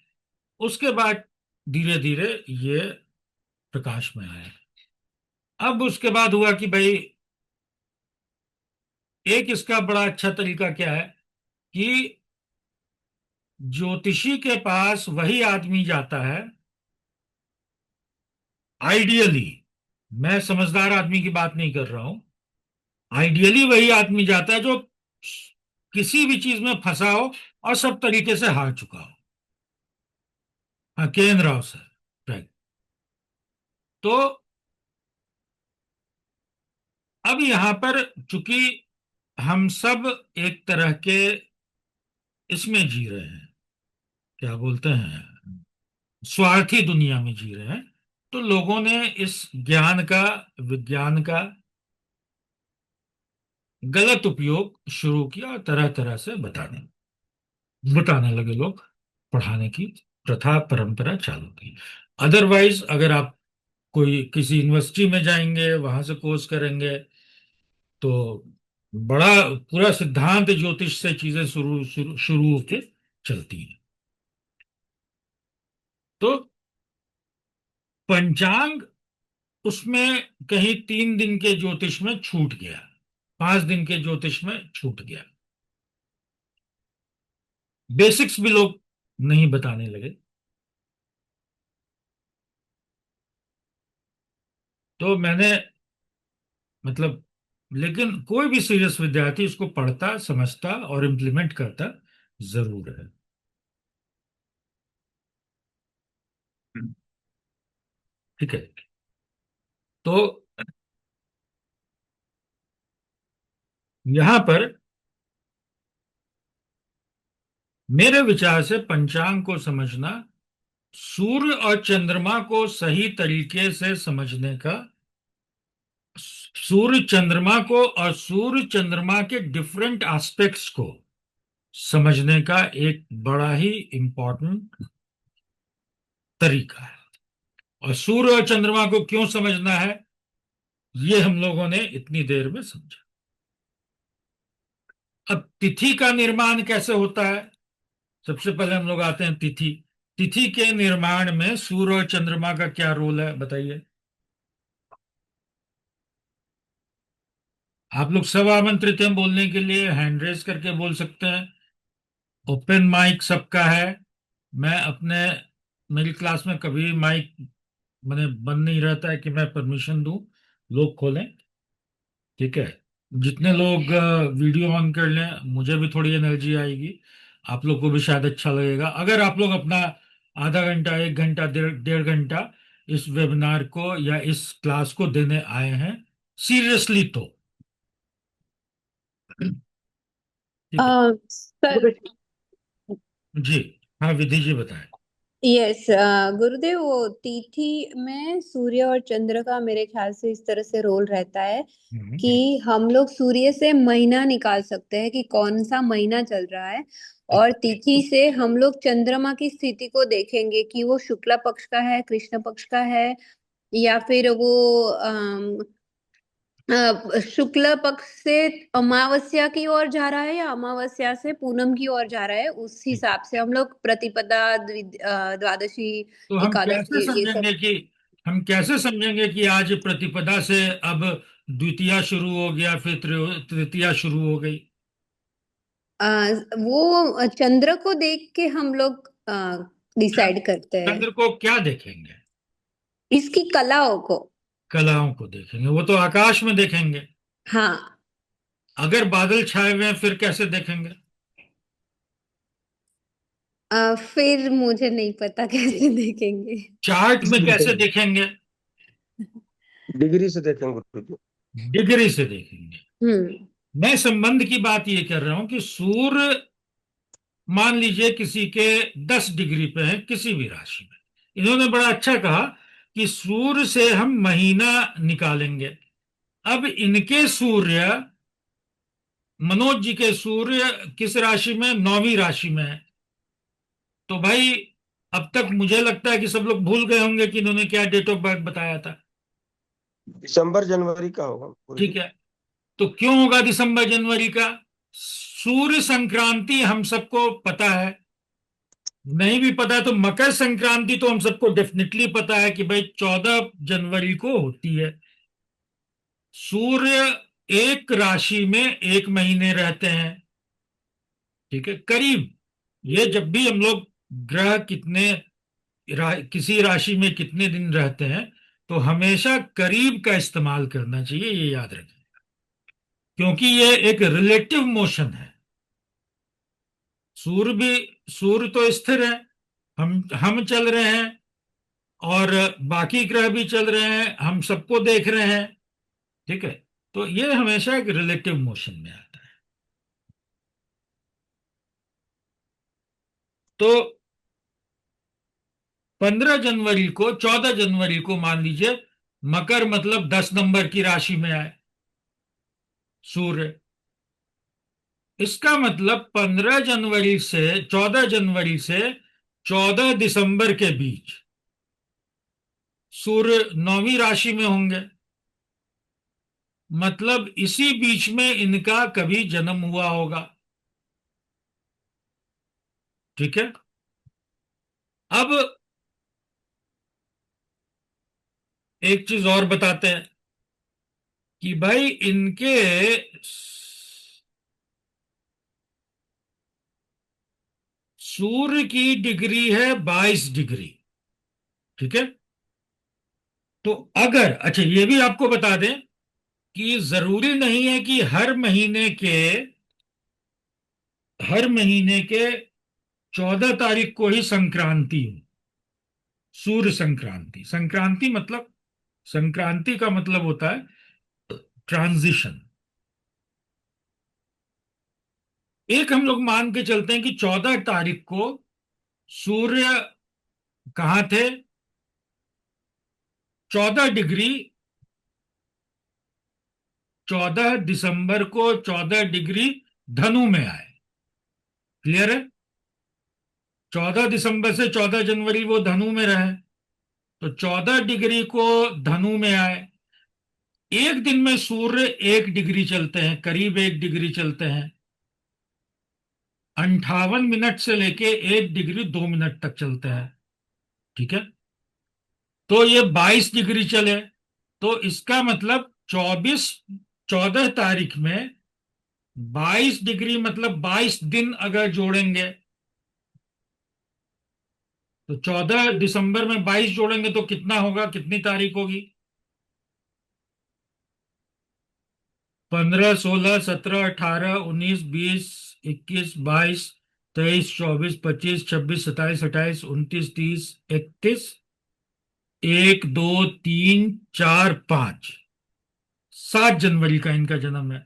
उसके बाद धीरे धीरे ये प्रकाश में आया। अब उसके बाद हुआ कि भाई, एक इसका बड़ा अच्छा तरीका क्या है कि ज्योतिषी के पास वही आदमी जाता है, आइडियली, मैं समझदार आदमी की बात नहीं कर रहा हूं, आइडियली वही आदमी जाता है जो किसी भी चीज में फंसा हो और सब तरीके से हार चुका हो। हाँ, के एन राव सर, राइट। तो अब यहां पर चूंकि हम सब एक तरह के इसमें जी रहे हैं, क्या बोलते हैं, स्वार्थी दुनिया में जी रहे हैं, तो लोगों ने इस ज्ञान का, विज्ञान का गलत उपयोग शुरू किया और तरह तरह से बताने लगे लोग, पढ़ाने की प्रथा, परंपरा चालू की। अदरवाइज अगर आप कोई किसी यूनिवर्सिटी में जाएंगे, वहां से कोर्स करेंगे, तो बड़ा पूरा सिद्धांत ज्योतिष से चीजें शुरू शुरू शुरू होके चलती हैं। तो पंचांग उसमें कहीं 3 दिन के ज्योतिष में छूट गया, 5 दिन के ज्योतिष में छूट गया। बेसिक्स भी लोग नहीं बताने लगे। तो मैंने, मतलब, लेकिन कोई भी सीरियस विद्यार्थी इसको पढ़ता, समझता और इम्प्लीमेंट करता जरूर है। ठीक है। तो यहां पर मेरे विचार से पंचांग को समझना सूर्य और चंद्रमा को सही तरीके से समझने का सूर्य चंद्रमा को और सूर्य चंद्रमा के डिफरेंट एस्पेक्ट्स को समझने का एक बड़ा ही इंपॉर्टेंट तरीका है। और सूर्य और चंद्रमा को क्यों समझना है, ये हम लोगों ने इतनी देर में समझा। अब तिथि का निर्माण कैसे होता है, सबसे पहले हम लोग आते हैं तिथि। तिथि के निर्माण में सूर्य और चंद्रमा का क्या रोल है, बताइए। आप लोग सब आमंत्रित हैं बोलने के लिए, हैंड रेज करके बोल सकते हैं। ओपन माइक सबका है। मैं अपने मेरी क्लास में कभी माइक मैंने बंद नहीं रहता है कि मैं परमिशन दूं लोग खोलें, ठीक है। जितने लोग वीडियो ऑन कर लें, मुझे भी थोड़ी एनर्जी आएगी, आप लोग को भी शायद अच्छा लगेगा। अगर आप लोग अपना आधा घंटा, एक घंटा, डेढ़ घंटा इस वेबिनार को या इस क्लास को देने आए हैं सीरियसली, तो ठीक है। सर, जी हाँ, विधि जी बताएं। यस गुरुदेव, वो तिथि में सूर्य और चंद्र का मेरे ख्याल से इस तरह से रोल रहता है हम्म, कि हम लोग सूर्य से महीना निकाल सकते हैं कि कौन सा महीना चल रहा है, और तिथि से हम लोग चंद्रमा की स्थिति को देखेंगे कि वो शुक्ला पक्ष का है, कृष्ण पक्ष का है, या फिर वो शुक्ल पक्ष से अमावस्या की ओर जा रहा है या अमावस्या से पूनम की ओर जा रहा है। उस हिसाब से हम लोग प्रतिपदा, द्वादशी, तो हम कैसे एकादशी, ये सब। समझेंगे कि आज प्रतिपदा से अब द्वितीया शुरू हो गया, फिर तृतीया शुरू हो गई। आ, वो चंद्र को देख के हम लोग डिसाइड करते हैं, चंद्र को क्या देखेंगे? इसकी कलाओं को। कलाओं को देखेंगे, वो तो आकाश में देखेंगे। हाँ। अगर बादल छाए हुए हैं फिर कैसे देखेंगे? फिर मुझे नहीं पता कैसे देखेंगे। चार्ट में कैसे देखेंगे? डिग्री से देखेंगे गुरु जी। डिग्री से देखेंगे। हम्म। मैं संबंध की बात ये कर रहा हूं कि सूर्य मान लीजिए किसी के 10 डिग्री पे है किसी भी राशि में। इन्होंने बड़ा अच्छा कहा कि सूर्य से हम महीना निकालेंगे। अब इनके सूर्य, मनोज जी के सूर्य किस राशि में? 9वीं राशि में है। तो भाई अब तक मुझे लगता है कि सब लोग भूल गए होंगे कि इन्होंने क्या डेट ऑफ बर्थ बताया था। दिसंबर जनवरी का होगा गुरु ठीक जी। है, तो क्यों होगा दिसंबर जनवरी का? सूर्य संक्रांति हम सबको पता है। नहीं भी पता है तो मकर संक्रांति तो हम सबको डेफिनेटली पता है कि भाई 14 जनवरी को होती है। सूर्य एक राशि में एक महीने रहते हैं, ठीक है, करीब। ये जब भी हम लोग ग्रह किसी राशि में कितने दिन रहते हैं, तो हमेशा करीब का इस्तेमाल करना चाहिए, ये याद रखें, क्योंकि ये एक रिलेटिव मोशन है। सूर्य भी सूर्य तो स्थिर है, हम चल रहे हैं, और बाकी ग्रह भी चल रहे हैं, हम सबको देख रहे हैं, ठीक है। तो ये हमेशा एक रिलेटिव मोशन में आता है। तो 15 जनवरी को, 14 जनवरी को मान लीजिए मकर मतलब 10 नंबर की राशि में आए सूर्य। इसका मतलब 15 जनवरी से 14 जनवरी से 14 दिसंबर के बीच सूर्य 9वीं राशि में होंगे। मतलब इसी बीच में इनका कभी जन्म हुआ होगा, ठीक है। अब एक चीज और बताते हैं कि भाई इनके सूर्य की डिग्री है 22 डिग्री, ठीक है। तो अगर, अच्छा ये भी आपको बता दें कि जरूरी नहीं है कि हर महीने के 14 तारीख को ही संक्रांति हो। सूर्य संक्रांति, संक्रांति का मतलब होता है ट्रांजिशन। एक हम लोग मान के चलते हैं कि 14 तारीख को सूर्य कहाँ थे? 14 डिग्री 14 दिसंबर को 14 डिग्री धनु में आए। क्लियर है? 14 दिसंबर से 14 जनवरी वो धनु में रहे, तो 14 डिग्री को धनु में आए। एक दिन में सूर्य 1 डिग्री चलते हैं, करीब 1 डिग्री चलते हैं। 58 मिनट से लेके 1 डिग्री 2 मिनट तक चलते हैं। ठीक है, तो ये 22 डिग्री चले, तो इसका मतलब 14 तारीख में 22 डिग्री मतलब 22 दिन अगर जोड़ेंगे, तो 14 दिसंबर में 22 जोड़ेंगे तो कितना होगा, कितनी तारीख होगी? 15, 16, 17, 18, 19, 20, 21, 22, 23, 24, 25, 26, 27, 28, 29, 30, 31, 1, 2, 3, 4, 5, 7 जनवरी का इनका जन्म है।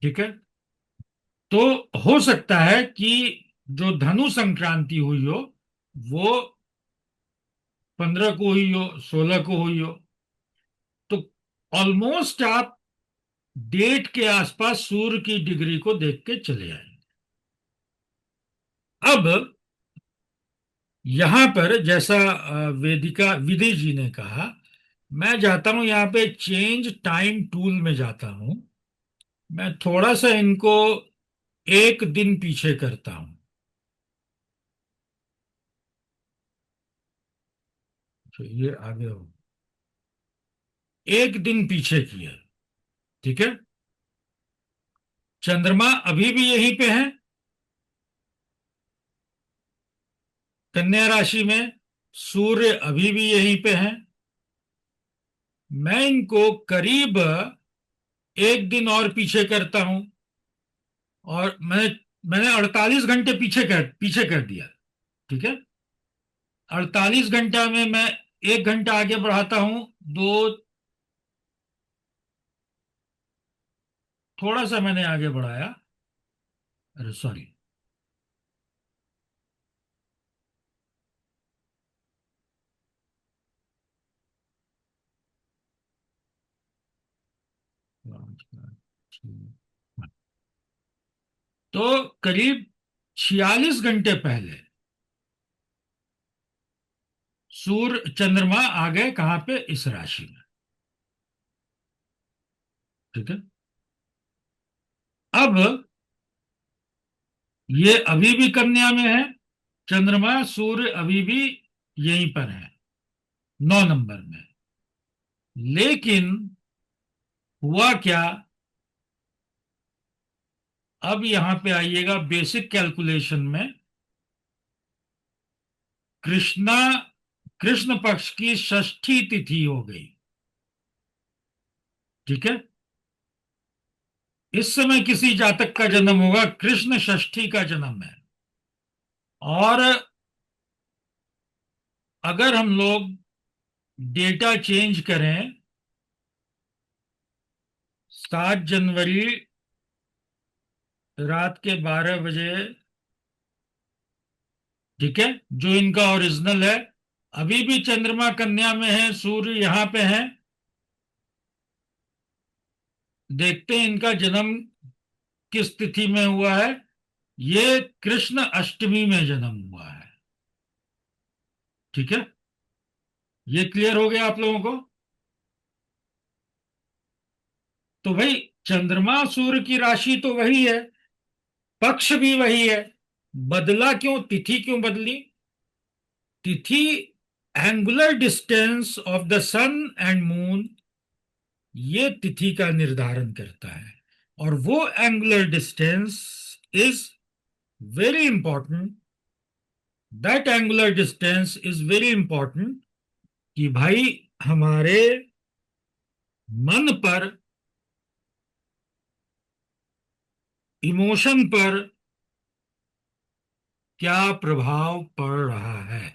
ठीक है, तो हो सकता है कि जो धनु संक्रांति हुई हो वो 15 को हुई हो, 16 को हुई हो, तो ऑलमोस्ट आप डेट के आसपास सूर्य की डिग्री को देख के चले आएंगे। अब यहां पर जैसा वेदिका विधि जी ने कहा, मैं जाता हूं यहां पे चेंज टाइम टूल में जाता हूं, मैं थोड़ा सा इनको 1 दिन पीछे करता हूं। तो ये आगे हो 1 दिन पीछे किया। ठीक है, चंद्रमा अभी भी यहीं पे है कन्या राशि में, सूर्य अभी भी यहीं पे है। मैं इनको करीब 1 दिन और पीछे करता हूं, और मैंने 48 घंटे पीछे कर दिया। ठीक है, 48 घंटा में मैं 1 घंटा आगे बढ़ाता हूं, दो, थोड़ा सा मैंने आगे बढ़ाया, अरे सॉरी, तो करीब 46 घंटे पहले सूर्य चंद्रमा आ गए कहां पे, इस राशि में। ठीक है, अब ये अभी भी कन्या में है, चंद्रमा सूर्य अभी भी यहीं पर है 9 नंबर में। लेकिन हुआ क्या, अब यहां पे आइएगा बेसिक कैलकुलेशन में, कृष्णा कृष्ण पक्ष की षष्ठी तिथि हो गई। ठीक है, इस समय किसी जातक का जन्म होगा, कृष्ण षष्ठी का जन्म है। और अगर हम लोग डेटा चेंज करें, 7 जनवरी रात के 12 बजे, ठीक है, जो इनका ओरिजिनल है, अभी भी चंद्रमा कन्या में है, सूर्य यहां पे है। देखते हैं इनका जन्म किस तिथि में हुआ है। ये कृष्ण अष्टमी में जन्म हुआ है। ठीक है, ये क्लियर हो गया आप लोगों को? तो भाई चंद्रमा सूर्य की राशि तो वही है, पक्ष भी वही है, बदला क्यों, तिथि क्यों बदली? तिथि angular distance of the sun and moon, ये तिथि का निर्धारण करता है, और वो angular distance is very important. That angular distance is very important, कि भाई हमारे मन पर, इमोशन पर क्या प्रभाव पड़ रहा है।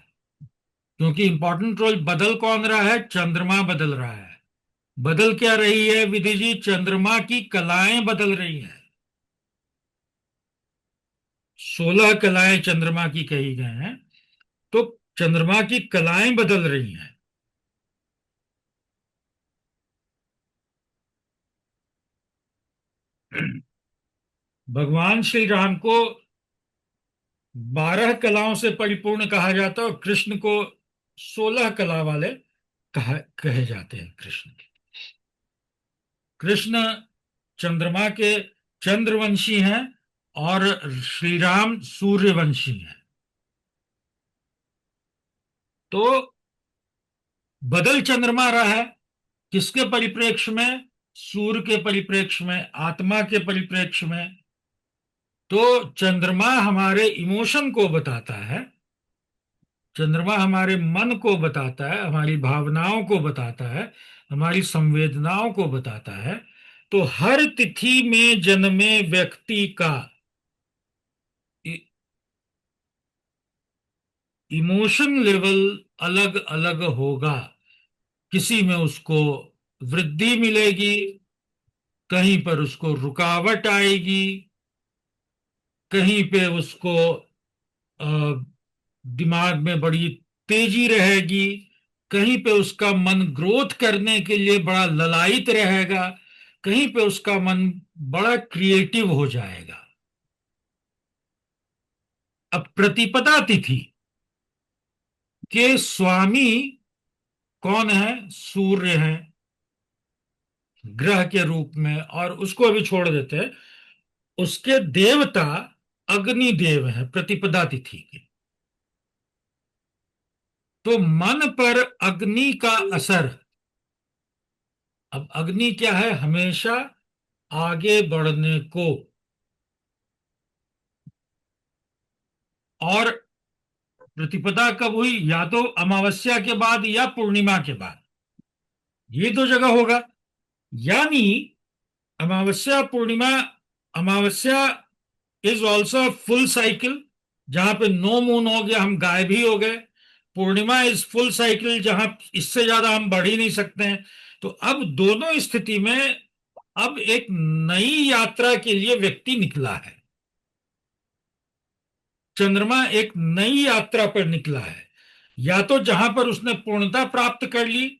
क्योंकि इंपॉर्टेंट रोल बदल कौन रहा है, चंद्रमा बदल रहा है। बदल क्या रही है विधि जी, चंद्रमा की कलाएं बदल रही हैं। 16 कलाएं चंद्रमा की कही गए हैं, तो चंद्रमा की कलाएं बदल रही हैं। भगवान श्री राम को 12 कलाओं से परिपूर्ण कहा जाता है और कृष्ण को 16 कला वाले कहे जाते हैं। कृष्ण चंद्रमा के चंद्रवंशी हैं और श्री राम सूर्यवंशी हैं। तो बदल चंद्रमा रहा है किसके परिप्रेक्ष्य में? सूर्य के परिप्रेक्ष्य में, आत्मा के परिप्रेक्ष्य में। तो चंद्रमा हमारे इमोशन को बताता है, चंद्रमा हमारे मन को बताता है, हमारी भावनाओं को बताता है, हमारी संवेदनाओं को बताता है। तो हर तिथि में जन्मे व्यक्ति का इमोशन लेवल अलग अलग होगा। किसी में उसको वृद्धि मिलेगी, कहीं पर उसको रुकावट आएगी, कहीं पे उसको अ, दिमाग में बड़ी तेजी रहेगी, कहीं पे उसका मन ग्रोथ करने के लिए बड़ा ललायित रहेगा, कहीं पे उसका मन बड़ा क्रिएटिव हो जाएगा। अब प्रतिपदा तिथि के स्वामी कौन है? सूर्य है ग्रह के रूप में, और उसको अभी छोड़ देते हैं। उसके देवता अग्निदेव है प्रतिपदा तिथि के। तो मन पर अग्नि का असर, अब अग्नि क्या है? हमेशा आगे बढ़ने को, और प्रतिपदा कब हुई? या तो अमावस्या के बाद या पूर्णिमा के बाद, ये दो जगह होगा। यानी अमावस्या पूर्णिमा, अमावस्या इज ऑल्सो फुल साइकिल जहां पे नो मून हो गया, हम गायब ही हो गए। पूर्णिमा इज फुल साइकिल जहां इससे ज्यादा हम बढ़ ही नहीं सकते हैं। तो अब दोनों स्थिति में अब एक नई यात्रा के लिए व्यक्ति निकला है। चंद्रमा एक नई यात्रा पर निकला है। या तो जहां पर उसने पूर्णता प्राप्त कर ली,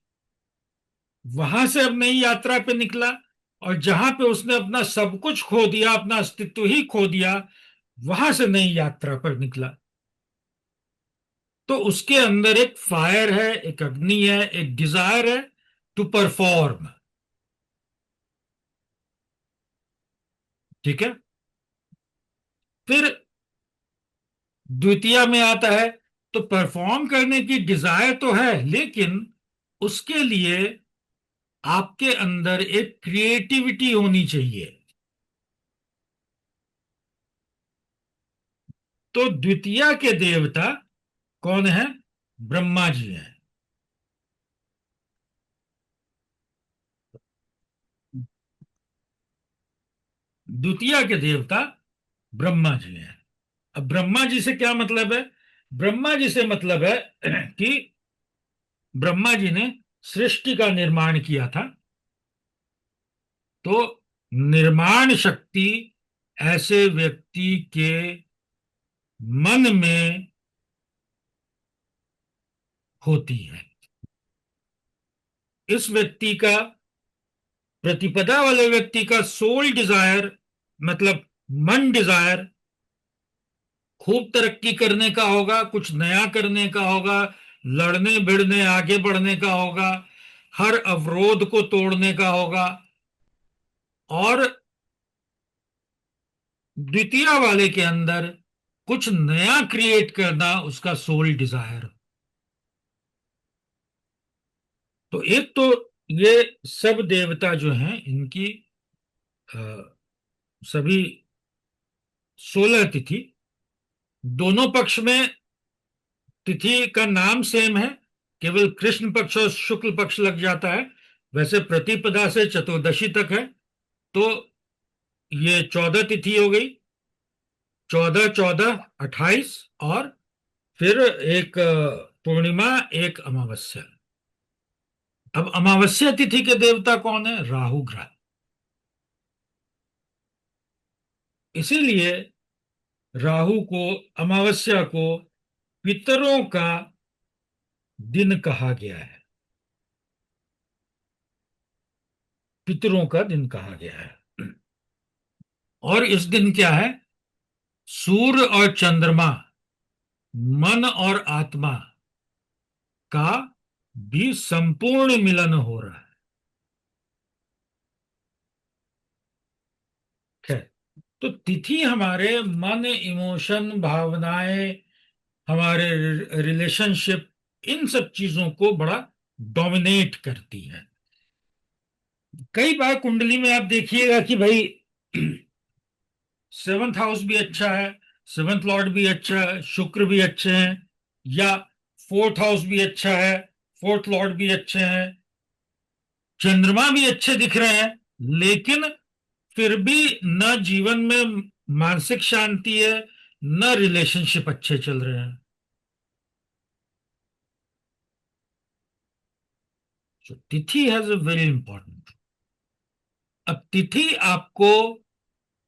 वहां से अब नई यात्रा पे निकला, और जहां पे उसने अपना सब कुछ खो दिया, अपना अस्तित्व ही खो दिया, वहां से नई यात्रा पर निकला। तो उसके अंदर एक फायर है, एक अग्नि है, एक डिजायर है टू परफॉर्म। ठीक है। फिर द्वितीय में आता है, तो परफॉर्म करने की डिजायर तो है, लेकिन उसके लिए आपके अंदर एक क्रिएटिविटी होनी चाहिए। तो द्वितीय के देवता कौन है? ब्रह्मा जी हैं। द्वितीय के देवता ब्रह्मा जी हैं। अब ब्रह्मा जी से क्या मतलब है? ब्रह्मा जी से मतलब है कि ब्रह्मा जी ने सृष्टि का निर्माण किया था। तो निर्माण शक्ति ऐसे व्यक्ति के मन में होती है। इस व्यक्ति का, प्रतिपदा वाले व्यक्ति का सोल डिजायर, मतलब मन डिजायर खूब तरक्की करने का होगा, कुछ नया करने का होगा, लड़ने भिड़ने आगे बढ़ने का होगा, हर अवरोध को तोड़ने का होगा। और द्वितीय वाले के अंदर कुछ नया क्रिएट करना उसका सोल डिजायर। तो एक तो ये सब देवता जो हैं इनकी अ, सभी 16 तिथि, दोनों पक्ष में तिथि का नाम सेम है, केवल कृष्ण पक्ष और शुक्ल पक्ष लग जाता है। वैसे प्रतिपदा से चतुर्दशी तक है। तो ये 14 तिथि हो गई, 14 14 28, और फिर एक पूर्णिमा, एक अमावस्या। अब अमावस्या तिथि के देवता कौन है? राहु ग्रह। इसीलिए राहु को, अमावस्या को पितरों का दिन कहा गया है, पितरों का दिन कहा गया है। और इस दिन क्या है, सूर्य और चंद्रमा, मन और आत्मा का भी संपूर्ण मिलन हो रहा है। खैर, तो तिथि हमारे मन, इमोशन, भावनाएं, हमारे रिलेशनशिप, इन सब चीजों को बड़ा डोमिनेट करती है। कई बार कुंडली में आप देखिएगा कि भाई सेवंथ हाउस भी अच्छा है, सेवंथ लॉर्ड भी अच्छा है, शुक्र भी अच्छे हैं, या फोर्थ हाउस भी अच्छा है, फोर्थ लॉर्ड भी अच्छे हैं, चंद्रमा भी अच्छे दिख रहे हैं, लेकिन फिर भी न जीवन में मानसिक शांति है, न रिलेशनशिप अच्छे चल रहे हैं। So, तिथि हैज अ वेरी इंपॉर्टेंट। अब तिथि आपको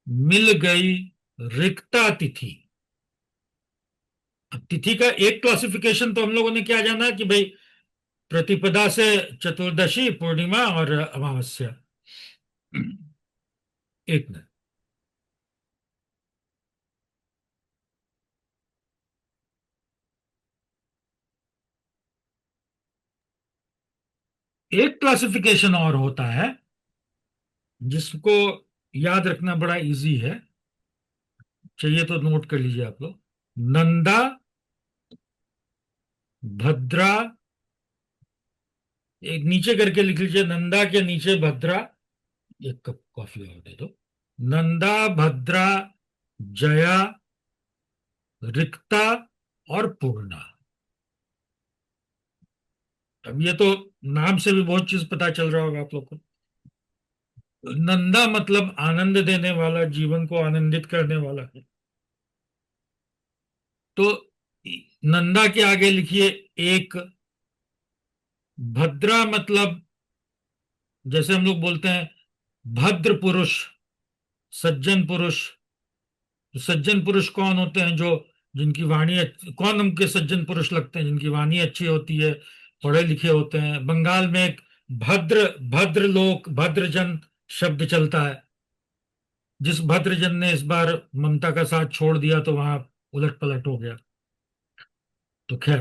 मिल गई रिक्ता तिथि। अब तिथि का एक क्लासिफिकेशन तो हम लोगों ने क्या जाना कि भाई प्रतिपदा से चतुर्दशी, पूर्णिमा और अमावस्या। एक मिनट, एक क्लासिफिकेशन और होता है जिसको याद रखना बड़ा इजी है, चाहिए तो नोट कर लीजिए आप लोग। नंदा, भद्रा, एक नीचे करके लिख लीजिए, नंदा के नीचे भद्रा। एक कप कॉफी और दे दो। नंदा, भद्रा, जया, रिक्ता और पूर्णा। अब ये तो नाम से भी बहुत चीज पता चल रहा होगा आप लोग को। नंदा मतलब आनंद देने वाला, जीवन को आनंदित करने वाला है। तो नंदा के आगे लिखिए एक। भद्रा मतलब जैसे हम लोग बोलते हैं भद्र पुरुष, सज्जन पुरुष। तो सज्जन पुरुष कौन होते हैं? जो जिनकी वाणी कौन हमके सज्जन पुरुष लगते हैं? जिनकी वाणी अच्छी होती है, पढ़े लिखे होते हैं। बंगाल में एक भद्र, भद्र लोक, भद्रजन शब्द चलता है। जिस भद्रजन ने इस बार ममता का साथ छोड़ दिया तो वहां उलट पलट हो गया। तो खैर,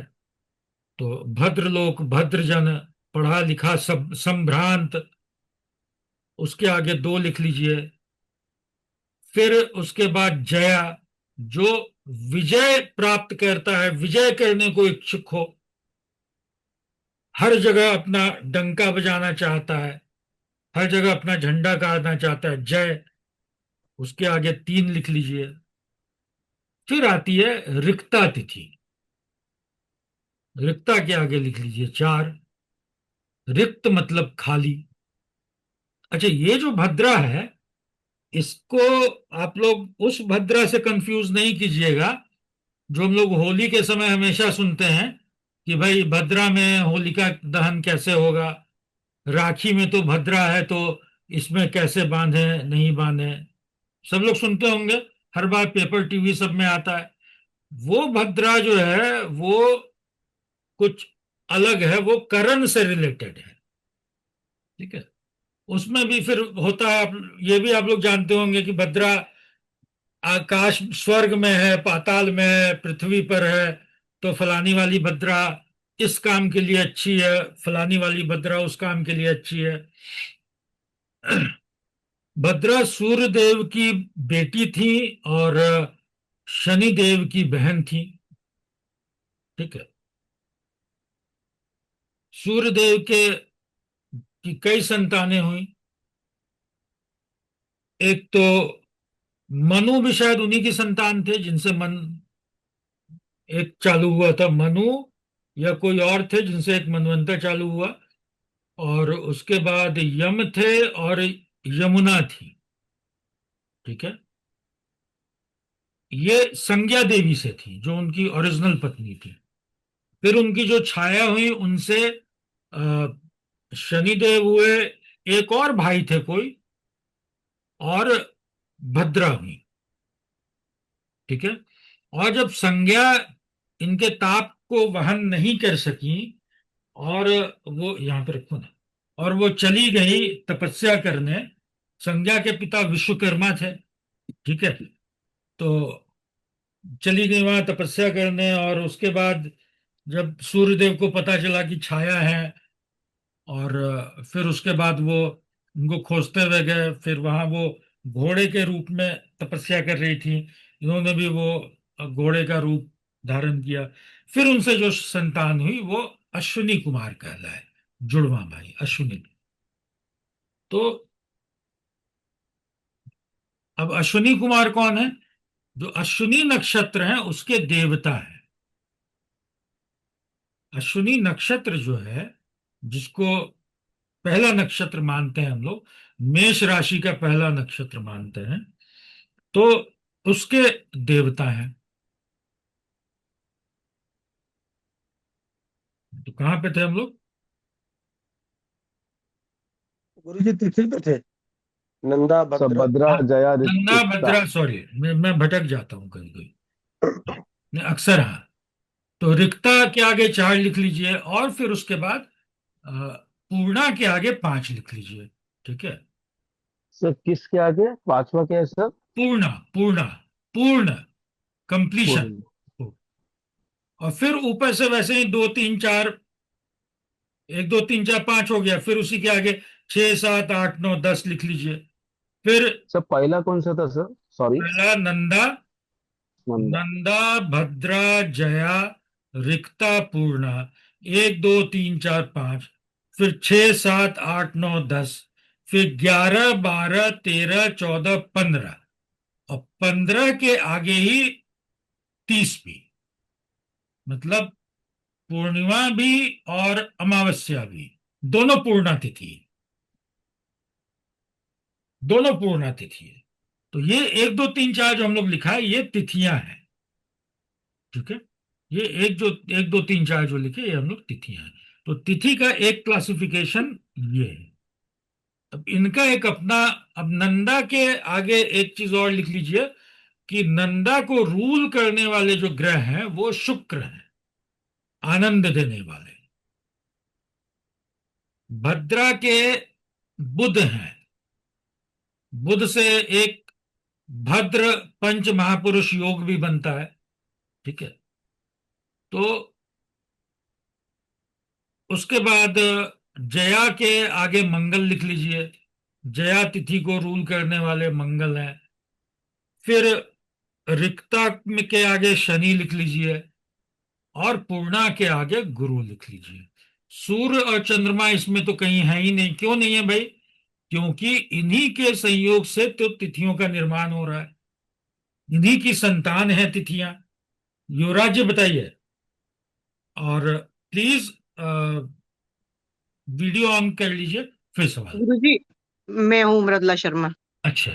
तो भद्रलोक, भद्रजन, पढ़ा लिखा, सब संभ्रांत। उसके आगे दो लिख लीजिए। फिर उसके बाद जया, जो विजय प्राप्त करता है, विजय करने को इच्छुक हो, हर जगह अपना डंका बजाना चाहता है, हर जगह अपना झंडा गाड़ना चाहता है, जय। उसके आगे तीन लिख लीजिए। फिर आती है रिक्ता तिथि। रिक्ता के आगे लिख लीजिए चार। रिक्त मतलब खाली। अच्छा, ये जो भद्रा है, इसको आप लोग उस भद्रा से कंफ्यूज नहीं कीजिएगा जो हम लोग होली के समय हमेशा सुनते हैं कि भाई भद्रा में होलिका दहन कैसे होगा, राखी में तो भद्रा है तो इसमें कैसे बांधे नहीं बांधे। सब लोग सुनते होंगे, हर बार पेपर टीवी सब में आता है। वो भद्रा जो है वो कुछ अलग है, वो करण से रिलेटेड है। ठीक है, उसमें भी फिर होता है, आप ये भी आप लोग जानते होंगे कि भद्रा आकाश स्वर्ग में है, पाताल में है, पृथ्वी पर है। तो फलानी वाली भद्रा इस काम के लिए अच्छी है, फलानी वाली भद्रा उस काम के लिए अच्छी है। भद्रा सूर्य देव की बेटी थी और शनि देव की बहन थी। ठीक है, सूर्य देव के की कई संतानें हुई। एक तो मनु भी शायद उन्हीं की संतान थे, जिनसे मन एक चालू हुआ था, मनु, या कोई और थे जिनसे एक मनवंतर चालू हुआ। और उसके बाद यम थे और यमुना थी। ठीक है, ये संज्ञा देवी से थी जो उनकी ओरिजिनल पत्नी थी। फिर उनकी जो छाया हुई उनसे शनिदेव हुए, एक और भाई थे कोई, और भद्रा हुई। ठीक है, और जब संज्ञा इनके ताप को वहन नहीं कर सकी, और वो यहां पे रखो ना, और वो चली गई तपस्या करने। संज्ञा के पिता विश्वकर्मा थे। ठीक है। तो चली गई वहां तपस्या करने, और उसके बाद जब सूर्यदेव को पता चला कि छाया है, और फिर उसके बाद वो उनको खोजते हुए गए। फिर वहां वो घोड़े के रूप में तपस्या कर रही थी, इन्होंने भी वो घोड़े का रूप धारण किया। फिर उनसे जो संतान हुई वो अश्विनी कुमार कहलाए, जुड़वा भाई अश्विनी। तो अब अश्विनी कुमार कौन है? जो अश्विनी नक्षत्र है उसके देवता है। अश्विनी नक्षत्र जो है, जिसको पहला नक्षत्र मानते हैं हम लोग, मेष राशि का पहला नक्षत्र मानते हैं, तो उसके देवता हैं। तो कहाँ पे थे हम लोग? गुरुजी तिथि पे थे। नंदा भद्र। सुभद्रा हाँ, जया नंदा रिक्ता। भद्रा, सॉरी मैं भटक जाता हूँ कहीं कहीं, मैं अक्सर। हाँ, तो रिक्ता के आगे 4 लिख लीजिए, और फिर उसके बाद पूर्णा के आगे 5 लिख लीजिए। ठीक है। सर किसके आगे पांचवा क्या है सर? पूर्णा, पूर्णा, पूर्ण, कंप्लीशन। पूर्ण। और फिर ऊपर से वैसे ही 2 3 4, 1 2 3 4 5 हो गया, फिर उसी के आगे 6 7 8 9 10 लिख लीजिए। फिर सर पहला कौन सा था सर? सॉरी। पहला नंदा, नंदा। नंदा भद्रा जया रिक्ता पूर्णा, 1 2 3 4 5, फिर 6 7 8 9 10, फिर 11 12 13 14 15, और 15 के आगे ही 30 भी, मतलब पूर्णिमा भी और अमावस्या भी, दोनों पूर्णा तिथि है, दोनों पूर्णा तिथि है। तो ये 1 2 3 4 जो हम लोग लिखा है ये तिथियां हैं। ठीक है। ये 1 2 3 4 जो लिखे ये हम लोग तिथियां हैं। तो तिथि का एक क्लासिफिकेशन ये है। अब इनका एक अपना, अब नंदा के आगे एक चीज और लिख लीजिए कि नंदा को रूल करने वाले जो ग्रह हैं वो शुक्र हैं, आनंद देने वाले। भद्रा के बुध हैं, बुध से एक भद्र पंच महापुरुष योग भी बनता है। ठीक है। तो उसके बाद जया के आगे मंगल लिख लीजिए, जया तिथि को रूल करने वाले मंगल हैं। फिर रिक्ता के आगे शनि लिख लीजिए, और पूर्णा के आगे गुरु लिख लीजिए। सूर्य और चंद्रमा इसमें तो कहीं है ही नहीं। क्यों नहीं है भाई? क्योंकि इन्हीं के संयोग से तो तिथियों का निर्माण हो रहा है, इन्हीं की संतान है तिथियां। युवराज जी बताइए। और प्लीज वीडियो ऑन कर लीजिए, फिर सवाल। गुरुजी, मैं हूँ मृदुला शर्मा। अच्छा,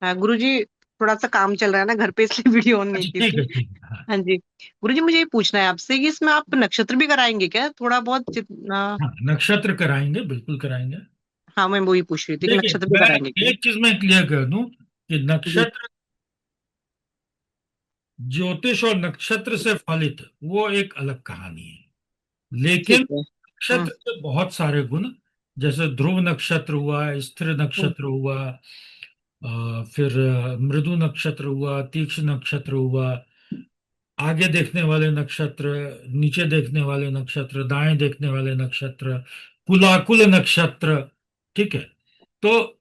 हाँ गुरुजी, थोड़ा सा काम चल रहा है ना घर पे, इसलिए वीडियो ऑन नहीं अच्छा, की ठीक थी। है, ठीक है। हाँ, हाँ जी। गुरुजी, मुझे ये पूछना है आपसे कि इसमें आप नक्षत्र भी कराएंगे क्या, थोड़ा बहुत जितना? हाँ, नक्षत्र कराएंगे, बिल्कुल कराएंगे। हाँ, मैं वही पूछ रही थी कि देखिए, नक्षत्र भी मैं कराएंगे क्या? एक चीज मैं क्लियर कर दूं कि जी। नक्षत्र, ज्योतिष और नक्षत्र से फलित वो एक अलग कहानी है। लेकिन ठीक है। नक्षत्र के बहुत सारे गुण, जैसे ध्रुव नक्षत्र हुआ, स्थिर हम्म, नक्षत्र हुआ, फिर मृदु नक्षत्र हुआ, तीक्ष्ण नक्षत्र हुआ, आगे देखने वाले नक्षत्र, नीचे देखने वाले नक्षत्र, दाएं देखने वाले नक्षत्र, कुलाकुल नक्षत्र। ठीक है। तो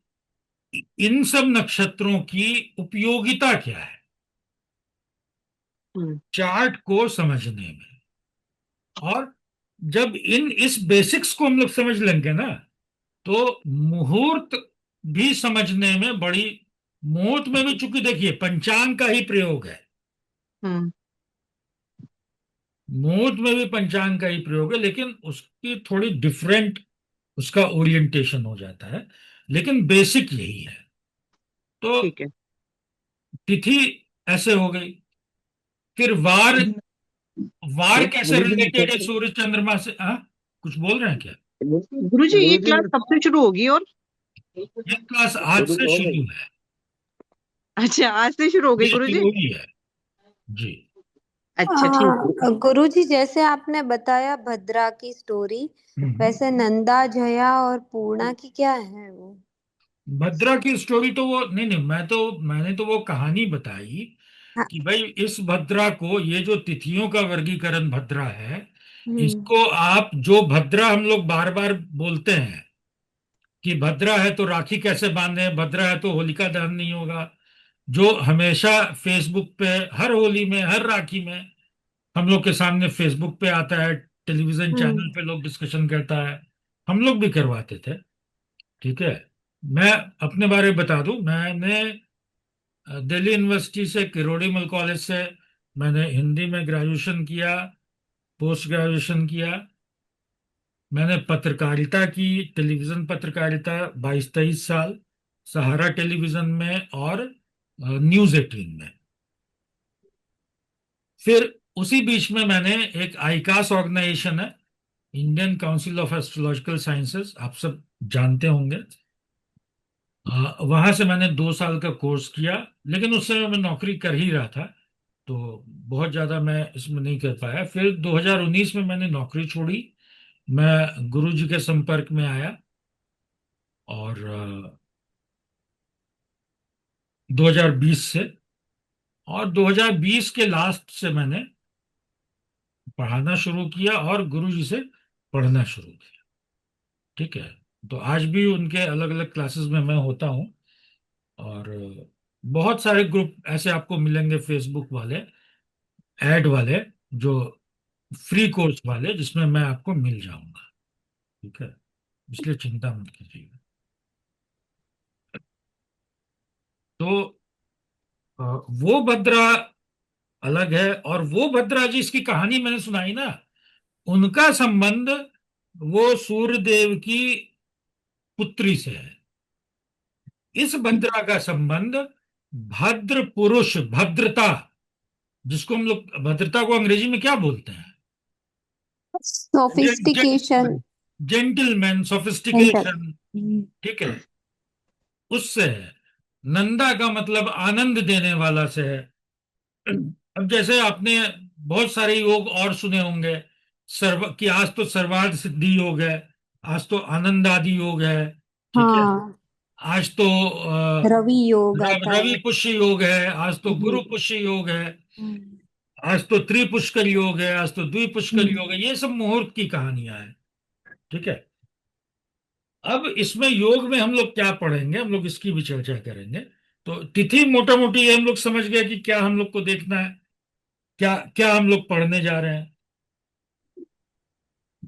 इन सब नक्षत्रों की उपयोगिता क्या है हम्म, चार्ट को समझने में? और जब इस बेसिक्स को हम लोग समझ लेंगे ना, तो मुहूर्त भी समझने में बड़ी, मुहूर्त में भी चूंकि देखिए पंचांग का ही प्रयोग है, हम्म, मुहूर्त में भी पंचांग का ही प्रयोग है, लेकिन उसकी थोड़ी डिफरेंट उसका ओरिएंटेशन हो जाता है, लेकिन बेसिक यही है। तो ठीक है। तिथि ऐसे हो गई। फिर वार, वार कैसे गुरुजी रिलेटेड है सूर्य चंद्रमा से? हाँ, कुछ बोल रहे हैं क्या? गुरुजी, ये गुरुजी क्लास कब से शुरू होगी? और ये क्लास आज शुरू से हो शुरू गई। है, अच्छा, आज से शुरू हो गई ये गुरुजी? शुरू ही है जी। अच्छा, ठीक है। गुरुजी, जैसे आपने बताया भद्रा की स्टोरी, हम्म। वैसे नंदा, जया और पूर्णा की क्या है वो? भद्रा की स्टोरी तो वो नहीं नहीं, मैंने तो वो कहानी बताई हाँ। कि भाई इस भद्रा को, ये जो तिथियों का वर्गीकरण भद्रा है, हम्म। इसको आप जो भद्रा हम लोग बार बार बोलते हैं कि भद्रा है तो राखी कैसे बांधे, भद्रा है तो होलिका दहन नहीं होगा, जो हमेशा फेसबुक पे हर होली में हर राखी में हम लोग के सामने फेसबुक पे आता है, टेलीविजन चैनल हम्म। पे लोग डिस्कशन करता है, हम लोग भी करवाते थे। ठीक है। मैं अपने बारे में बता दूं, मैंने दिल्ली यूनिवर्सिटी से, किरोड़ीमल कॉलेज से मैंने हिंदी में ग्रेजुएशन किया, पोस्ट ग्रेजुएशन किया। मैंने पत्रकारिता की, टेलीविजन पत्रकारिता 22-23 साल, सहारा टेलीविजन में और न्यूज 18 में। फिर उसी बीच में मैंने एक आईकास ऑर्गेनाइजेशन है, Indian council of astrological sciences, आप सब जानते होंगे, वहां से मैंने 2 साल का कोर्स किया। लेकिन उस समय मैं नौकरी कर ही रहा था, तो बहुत ज्यादा मैं इसमें नहीं कर पाया। फिर 2019 में मैंने नौकरी छोड़ी, मैं गुरु जी के संपर्क में आया, और 2020 से, और 2020 के लास्ट से मैंने पढ़ाना शुरू किया और गुरु जी से पढ़ना शुरू किया। ठीक है। तो आज भी उनके अलग अलग क्लासेस में मैं होता हूँ, और बहुत सारे ग्रुप ऐसे आपको मिलेंगे फेसबुक वाले, ऐड वाले, जो फ्री कोर्स वाले, जिसमें मैं आपको मिल जाऊंगा। ठीक है। इसलिए चिंता मत कीजिए। तो अ, वो भद्रा अलग है, और वो भद्रा जिसकी कहानी मैंने सुनाई ना, उनका संबंध वो सूर्य देव की पुत्री से है। इस भद्रा का संबंध भद्र पुरुष, भद्रता, जिसको हम लोग भद्रता को अंग्रेजी में क्या बोलते हैं? सोफिस्टिकेशन। Gentleman, mental. सोफिस्टिकेशन। ठीक है, उससे है। नंदा का मतलब आनंद देने वाला से है। अब जैसे आपने बहुत सारे योग और सुने होंगे, सर्व कि आज तो सर्वार्थ सिद्धि योग है, आज तो आनंद आदि योग है। ठीक है। हाँ। आज तो रवि योग आता रवि है। पुष्य योग है, आज तो हम्म। गुरु पुष्य योग है, हम्म। आज तो त्रिपुष्कर योग है, आज तो द्विपुष्कर योग है। हम्म। ये सब मुहूर्त की कहानियां हैं। ठीक है। अब इसमें योग में हम लोग क्या पढ़ेंगे, हम लोग इसकी भी चर्चा करेंगे। तो तिथि मोटा मोटी हम लोग समझ गए कि क्या हम लोग को देखना है, क्या क्या हम लोग पढ़ने जा रहे हैं।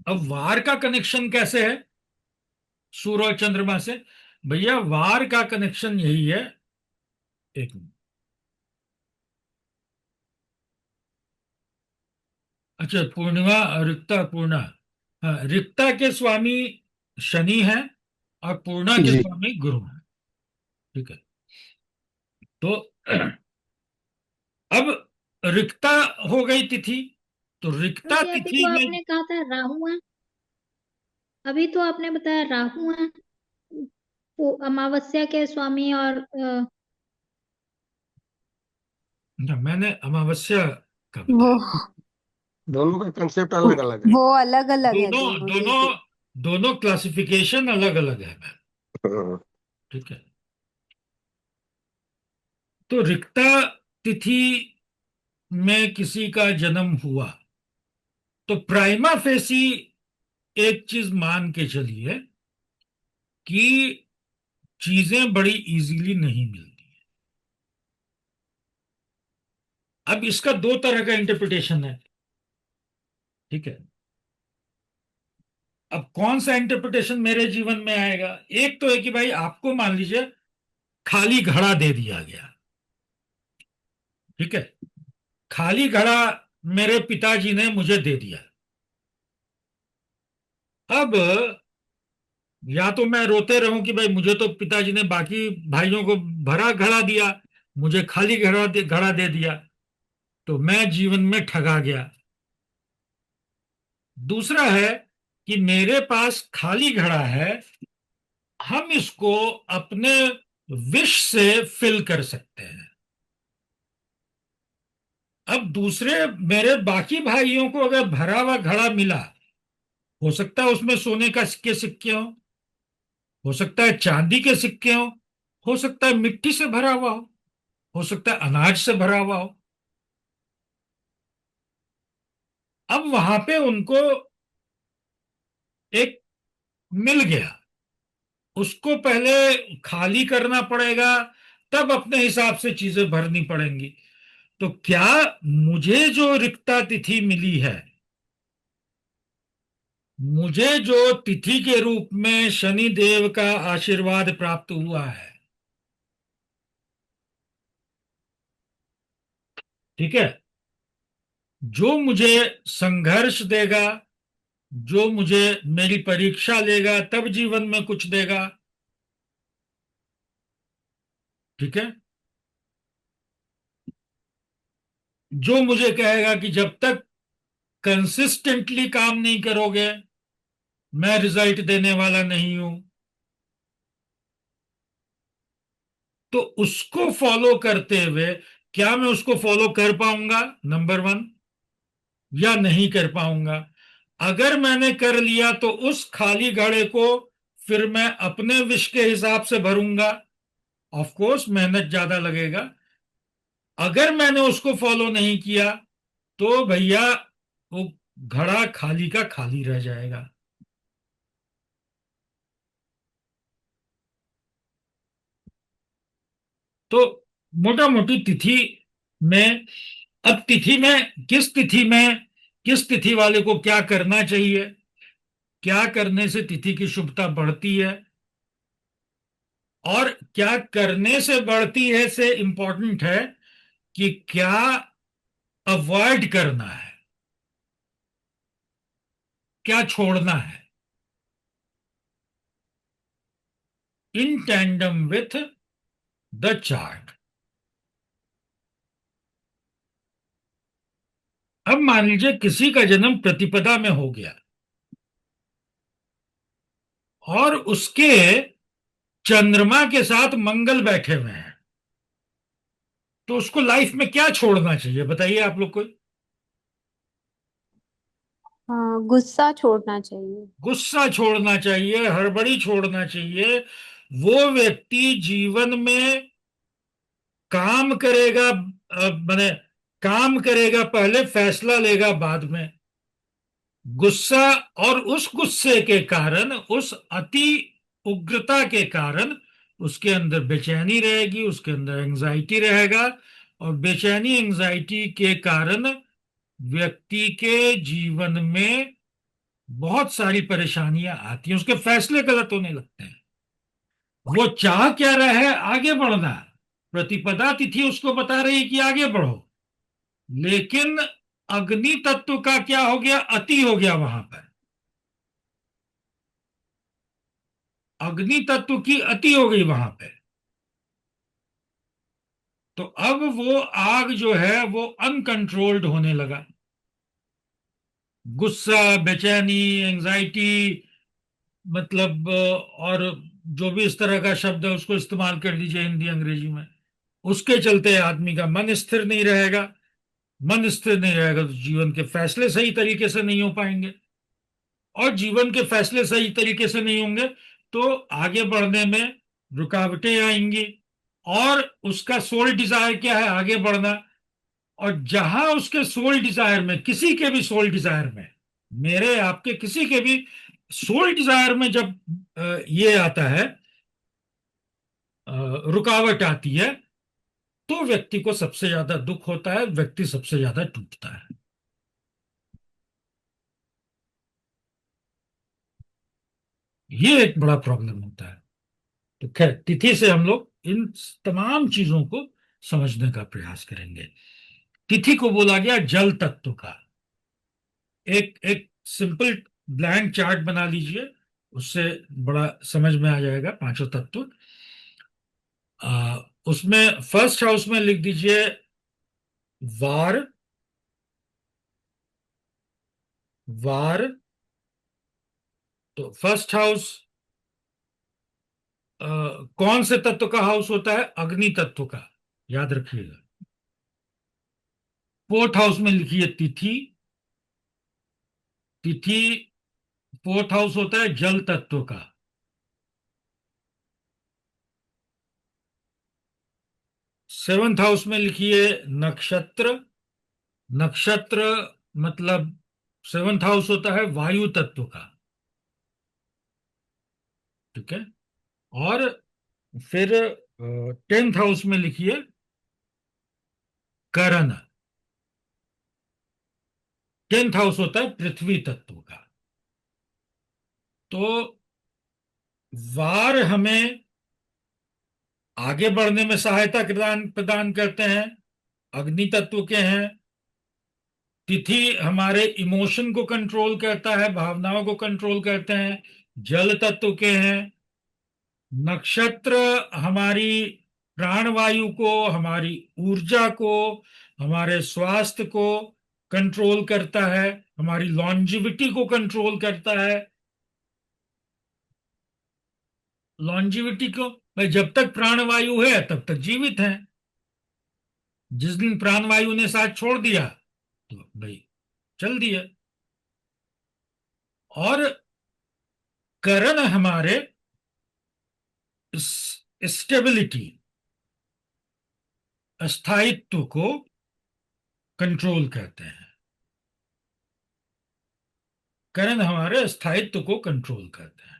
अब वार का कनेक्शन कैसे है सूर्य और चंद्रमा से? भैया वार का कनेक्शन यही है, एक मिनट। अच्छा, पूर्णिमा, रिक्ता, पूर्णा। हाँ, रिक्ता के स्वामी शनि है, और पूर्णा के जी। स्वामी गुरु है। ठीक है। तो अब रिक्ता हो गई तिथि, तो रिक्ता वैसे अभी तिथि तो में, आपने कहा था राहु है। अभी तो आपने बताया राहु है, वो अमावस्या के स्वामी और मैंने अमावस्या का वो बताया। दोनों का कंसेप्ट अलग अलग है। वो अलग अलग है दोनों दोनों, जी दोनों जी। दोनों क्लासिफिकेशन अलग अलग है मैम। हाँ। ठीक है। तो रिक्ता तिथि में किसी का जन्म हुआ, तो प्राइमा फेसी एक चीज मान के चलिए कि चीजें बड़ी इजीली नहीं मिलती। अब इसका दो तरह का इंटरप्रिटेशन है। ठीक है। अब कौन सा इंटरप्रिटेशन मेरे जीवन में आएगा? एक तो है कि भाई आपको मान लीजिए खाली घड़ा दे दिया गया। ठीक है। खाली घड़ा मेरे पिताजी ने मुझे दे दिया। अब या तो मैं रोते रहूं कि भाई मुझे तो पिताजी ने बाकी भाइयों को भरा घड़ा दिया, मुझे खाली घड़ा दे दिया, तो मैं जीवन में ठगा गया। दूसरा है कि मेरे पास खाली घड़ा है, हम इसको अपने विश से फिल कर सकते हैं। अब दूसरे मेरे बाकी भाइयों को अगर भरा हुआ घड़ा मिला, हो सकता है उसमें सोने का के सिक्के हों, हो सकता है चांदी के सिक्के हो सकता है मिट्टी से भरा हुआ हो सकता है अनाज से भरा हुआ हो। अब वहां पे उनको एक मिल गया, उसको पहले खाली करना पड़ेगा, तब अपने हिसाब से चीजें भरनी पड़ेंगी। तो क्या मुझे जो रिक्ता तिथि मिली है, मुझे जो तिथि के रूप में शनि देव का आशीर्वाद प्राप्त हुआ है, ठीक है, जो मुझे संघर्ष देगा, जो मुझे मेरी परीक्षा लेगा, तब जीवन में कुछ देगा, ठीक है, जो मुझे कहेगा कि जब तक कंसिस्टेंटली काम नहीं करोगे मैं रिजल्ट देने वाला नहीं हूं, तो उसको फॉलो करते हुए क्या मैं उसको फॉलो कर पाऊंगा, नंबर वन, या नहीं कर पाऊंगा। अगर मैंने कर लिया तो उस खाली घड़े को फिर मैं अपने विश के हिसाब से भरूंगा, ऑफ कोर्स मेहनत ज्यादा लगेगा। अगर मैंने उसको फॉलो नहीं किया तो भैया वो घड़ा खाली का खाली रह जाएगा। तो मोटा मोटी तिथि में, अब तिथि में किस तिथि वाले को क्या करना चाहिए, क्या करने से तिथि की शुभता बढ़ती है, और क्या करने से बढ़ती है से इंपॉर्टेंट है कि क्या अवॉइड करना है, क्या छोड़ना है, in tandem with the chart. अब मान लीजिए किसी का जन्म प्रतिपदा में हो गया और उसके चंद्रमा के साथ मंगल बैठे हुए हैं, तो उसको लाइफ में क्या छोड़ना चाहिए, बताइए आप लोग को। हाँ, गुस्सा छोड़ना चाहिए। गुस्सा छोड़ना चाहिए, हड़बड़ी छोड़ना चाहिए। वो व्यक्ति जीवन में काम करेगा, माने काम करेगा पहले, फैसला लेगा बाद में। गुस्सा, और उस गुस्से के कारण, उस अति उग्रता के कारण उसके अंदर बेचैनी रहेगी, उसके अंदर एंजाइटी रहेगा, और बेचैनी एंजाइटी के कारण व्यक्ति के जीवन में बहुत सारी परेशानियां आती हैं, उसके फैसले गलत होने लगते हैं। वो चाह क्या रहा है, आगे बढ़ना। प्रतिपदा तिथि उसको बता रही है कि आगे बढ़ो, लेकिन अग्नि तत्व का क्या हो गया, अति हो गया वहां पर, अग्नि तत्व की अति हो गई वहां पे। तो अब वो आग जो है वो अनकंट्रोल्ड होने लगा। गुस्सा, बेचैनी, एंजाइटी, मतलब और जो भी इस तरह का शब्द है उसको इस्तेमाल कर लीजिए हिंदी अंग्रेजी में, उसके चलते आदमी का मन स्थिर नहीं रहेगा। मन स्थिर नहीं रहेगा तो जीवन के फैसले सही तरीके से नहीं हो पाएंगे, और जीवन के फैसले सही तरीके से नहीं होंगे तो आगे बढ़ने में रुकावटें आएंगी। और उसका सोल डिजायर क्या है, आगे बढ़ना। और जहां उसके सोल डिजायर में, किसी के भी सोल डिजायर में, मेरे आपके किसी के भी सोल डिजायर में जब ये आता है, रुकावट आती है, तो व्यक्ति को सबसे ज्यादा दुख होता है, व्यक्ति सबसे ज्यादा टूटता है। ये एक बड़ा प्रॉब्लम होता है। तो खैर, तिथि से हम लोग इन तमाम चीजों को समझने का प्रयास करेंगे। तिथि को बोला गया जल तत्व का। एक एक सिंपल ब्लैंक चार्ट बना लीजिए, उससे बड़ा समझ में आ जाएगा पांचों तत्व। उसमें फर्स्ट हाउस में लिख दीजिए वार। वार, तो फर्स्ट हाउस कौन से तत्व का हाउस होता है, अग्नि तत्व का, याद रखिएगा। फोर्थ हाउस में लिखिए तिथि। तिथि फोर्थ हाउस होता है जल तत्व का। सेवंथ हाउस में लिखिए नक्षत्र। नक्षत्र मतलब सेवंथ हाउस होता है वायु तत्व का, ठीक है। और फिर 10th हाउस में लिखिए करण। 10th हाउस होता है पृथ्वी तत्व का। तो वार हमें आगे बढ़ने में सहायता प्रदान प्रदान करते हैं, अग्नि तत्व के हैं। तिथि हमारे इमोशन को कंट्रोल करता है, भावनाओं को कंट्रोल करते हैं, जल तत्व के हैं। नक्षत्र हमारी प्राणवायु को, हमारी ऊर्जा को, हमारे स्वास्थ्य को कंट्रोल करता है, हमारी लॉन्जिविटी को कंट्रोल करता है। लॉन्जिविटी को भाई, जब तक प्राणवायु है तब तक जीवित है। जिस दिन प्राणवायु ने साथ छोड़ दिया तो भाई चल दिया। और करण हमारे स्टेबिलिटी, अस्थायित्व को कंट्रोल करते हैं। करण हमारे स्थायित्व को कंट्रोल करते हैं।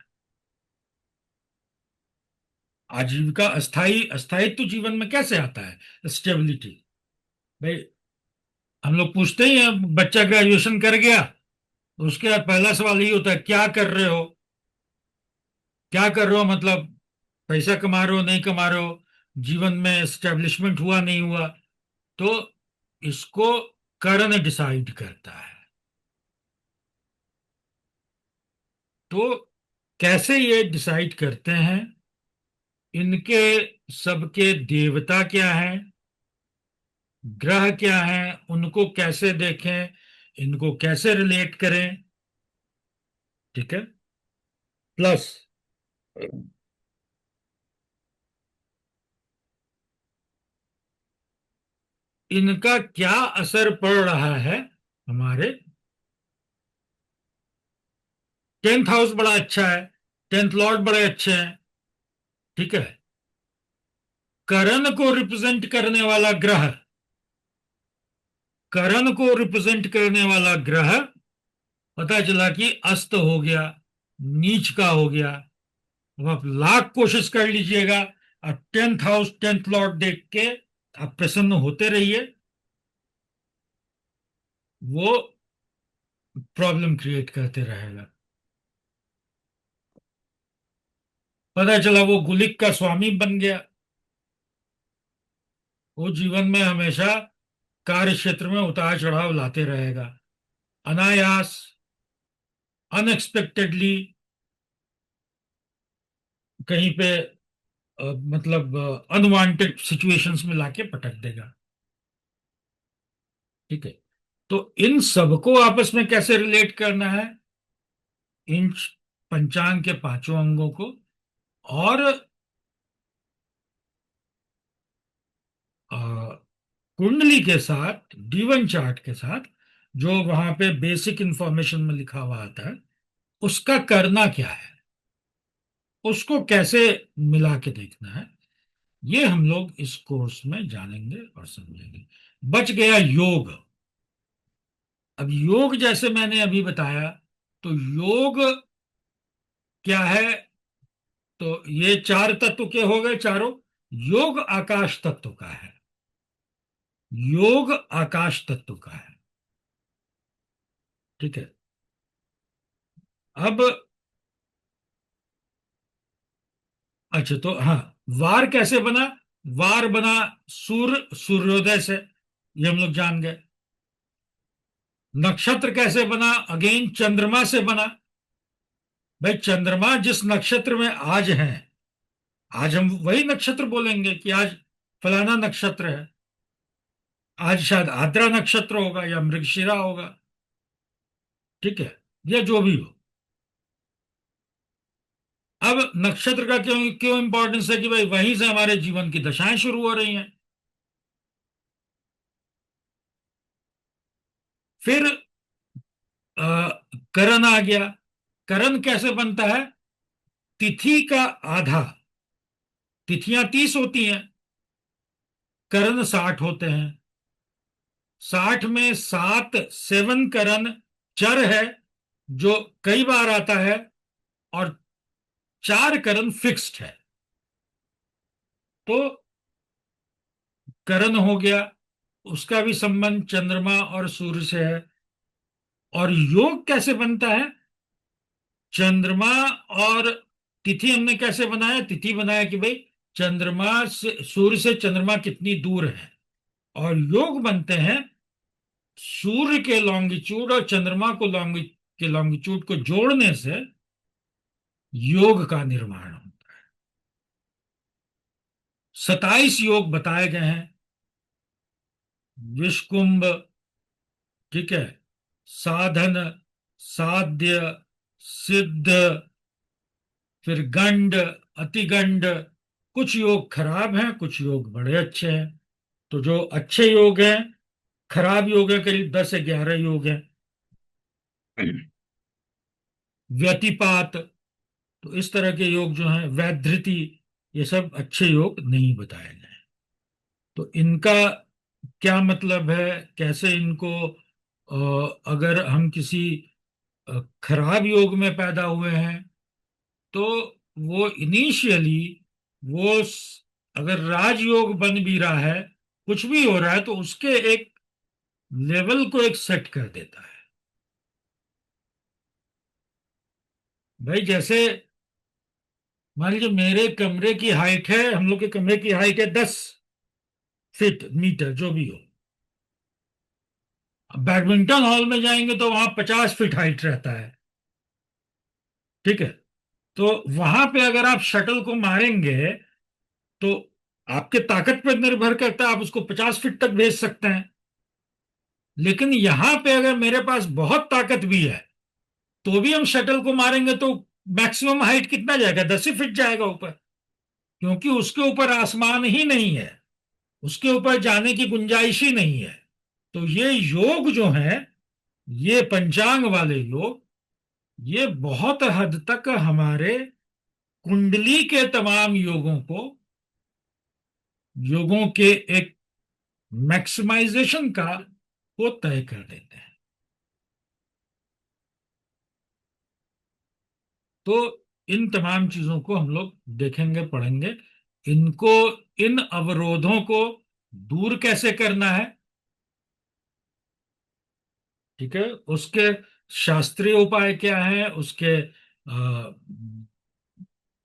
आजीविका, अस्थायित्व जीवन में कैसे आता है? स्टेबिलिटी। भाई हम लोग पूछते ही हैं, बच्चा ग्रेजुएशन कर गया तो उसके बाद पहला सवाल यही होता है, क्या कर रहे हो? क्या कर रहे हो मतलब पैसा कमा रहे हो, नहीं कमा रहे हो, जीवन में एस्टेब्लिशमेंट हुआ नहीं हुआ? तो इसको करण डिसाइड करता है। तो कैसे ये डिसाइड करते हैं? इनके सबके देवता क्या हैं, ग्रह क्या हैं, उनको कैसे देखें, इनको कैसे रिलेट करें, ठीक है। प्लस इनका क्या असर पड़ रहा है हमारे 10th हाउस बड़ा अच्छा है, 10th लॉर्ड बड़े अच्छे हैं, ठीक है। करण को रिप्रेजेंट करने वाला ग्रह, करण को रिप्रेजेंट करने वाला ग्रह पता चला कि अस्त हो गया, नीच का हो गया। अब आप लाख कोशिश कर लीजिएगा, अब 10th हाउस 10th लॉर्ड देख के आप प्रसन्न होते रहिए, वो प्रॉब्लम क्रिएट करते रहेगा। पता चला वो गुलिक का स्वामी बन गया, वो जीवन में हमेशा कार्य क्षेत्र में उतार चढ़ाव लाते रहेगा, अनायास, अनएक्सपेक्टेडली कहीं पे मतलब अनवांटेड सिचुएशंस में लाके पटक देगा, ठीक है। तो इन सबको आपस में कैसे रिलेट करना है? इन पंचांग के पांचों अंगों को और कुंडली के साथ, D1 चार्ट के साथ, जो वहां पे बेसिक इंफॉर्मेशन में लिखा हुआ आता है, उसका करना क्या है, उसको कैसे मिला के देखना है, ये हम लोग इस कोर्स में जानेंगे और समझेंगे। बच गया योग। अब योग जैसे मैंने अभी बताया, तो योग क्या है? तो ये चार तत्व के हो गए चारों। योग आकाश तत्व का है, योग आकाश तत्व का है, ठीक है। अब अच्छा, तो हाँ, वार कैसे बना? वार बना सूर्योदय से, ये हम लोग जान गए। नक्षत्र कैसे बना? अगेन चंद्रमा से बना। भाई चंद्रमा जिस नक्षत्र में आज है, आज हम वही नक्षत्र बोलेंगे कि आज फलाना नक्षत्र है, आज शायद आद्रा नक्षत्र होगा या मृगशिरा होगा, ठीक है, या जो भी हो। अब नक्षत्र का क्यों क्यों इंपॉर्टेंस है? कि भाई वहीं से हमारे जीवन की दशाएं शुरू हो रही हैं। फिर करण आ गया। करण कैसे बनता है? तिथि का आधा, तिथियां 30 होती हैं, करण 60 होते हैं। 60 में 7 7 करण चर है जो कई बार आता है, और 4 करण फिक्स्ड है। तो करण हो गया, उसका भी संबंध चंद्रमा और सूर्य से है। और योग कैसे बनता है? चंद्रमा और तिथि हमने कैसे बनाया? तिथि बनाया कि भाई चंद्रमा से, सूर्य से चंद्रमा कितनी दूर है। और योग बनते हैं सूर्य के लॉन्गिट्यूड और चंद्रमा को के लॉन्गिट्यूड को जोड़ने से योग का निर्माण होता है। 27 योग बताए गए हैं। विषकुंभ, ठीक है, साधन, साध्य, सिद्ध, फिर गंड, अतिगंड। कुछ योग खराब हैं, कुछ योग बड़े अच्छे हैं। तो जो अच्छे योग हैं, खराब योग है करीब 10 से 11 योग हैं। व्यतिपात, तो इस तरह के योग जो हैं, वैधृति, ये सब अच्छे योग नहीं बताए गए। तो इनका क्या मतलब है, कैसे इनको अगर हम किसी खराब योग में पैदा हुए हैं तो वो इनिशियली वो अगर राजयोग बन भी रहा है, कुछ भी हो रहा है, तो उसके एक लेवल को एक सेट कर देता है। भाई जैसे मान लीजिए मेरे कमरे की हाइट है, हम लोग के कमरे की हाइट है 10 फीट मीटर जो भी हो। अब बैडमिंटन हॉल में जाएंगे तो वहां 50 फीट हाइट रहता है, ठीक है। तो वहां पे अगर आप शटल को मारेंगे तो आपके ताकत पर निर्भर करता है, आप उसको 50 फीट तक भेज सकते हैं। लेकिन यहां पे अगर मेरे पास बहुत ताकत भी है तो भी हम शटल को मारेंगे तो मैक्सिमम हाइट कितना जाएगा? 10 ही फीट जाएगा ऊपर, क्योंकि उसके ऊपर आसमान ही नहीं है, उसके ऊपर जाने की गुंजाइश ही नहीं है। तो ये योग जो है, ये पंचांग वाले योग, ये बहुत हद तक हमारे कुंडली के तमाम योगों के एक मैक्सिमाइजेशन का को तय कर देते हैं। तो इन तमाम चीजों को हम लोग देखेंगे, पढ़ेंगे। इनको, इन अवरोधों को दूर कैसे करना है, ठीक है, उसके शास्त्रीय उपाय क्या है, उसके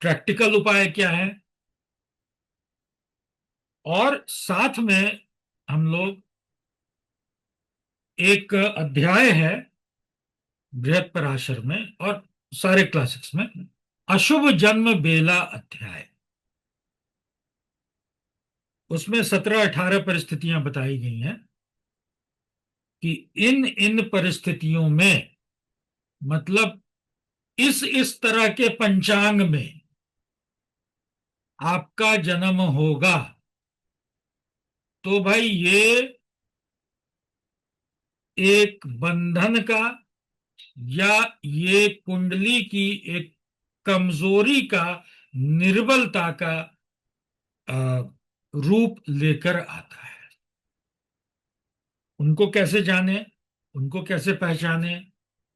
प्रैक्टिकल उपाय क्या है, और साथ में हम लोग एक अध्याय है बृहत पराशर में और सारे क्लासिक्स में, अशुभ जन्म बेला अध्याय। उसमें 17-18 परिस्थितियां बताई गई हैं कि इन इन परिस्थितियों में, मतलब इस तरह के पंचांग में आपका जन्म होगा, तो भाई ये एक बंधन का या ये कुंडली की एक कमजोरी का, निर्बलता का रूप लेकर आता है। उनको कैसे जाने, उनको कैसे पहचाने?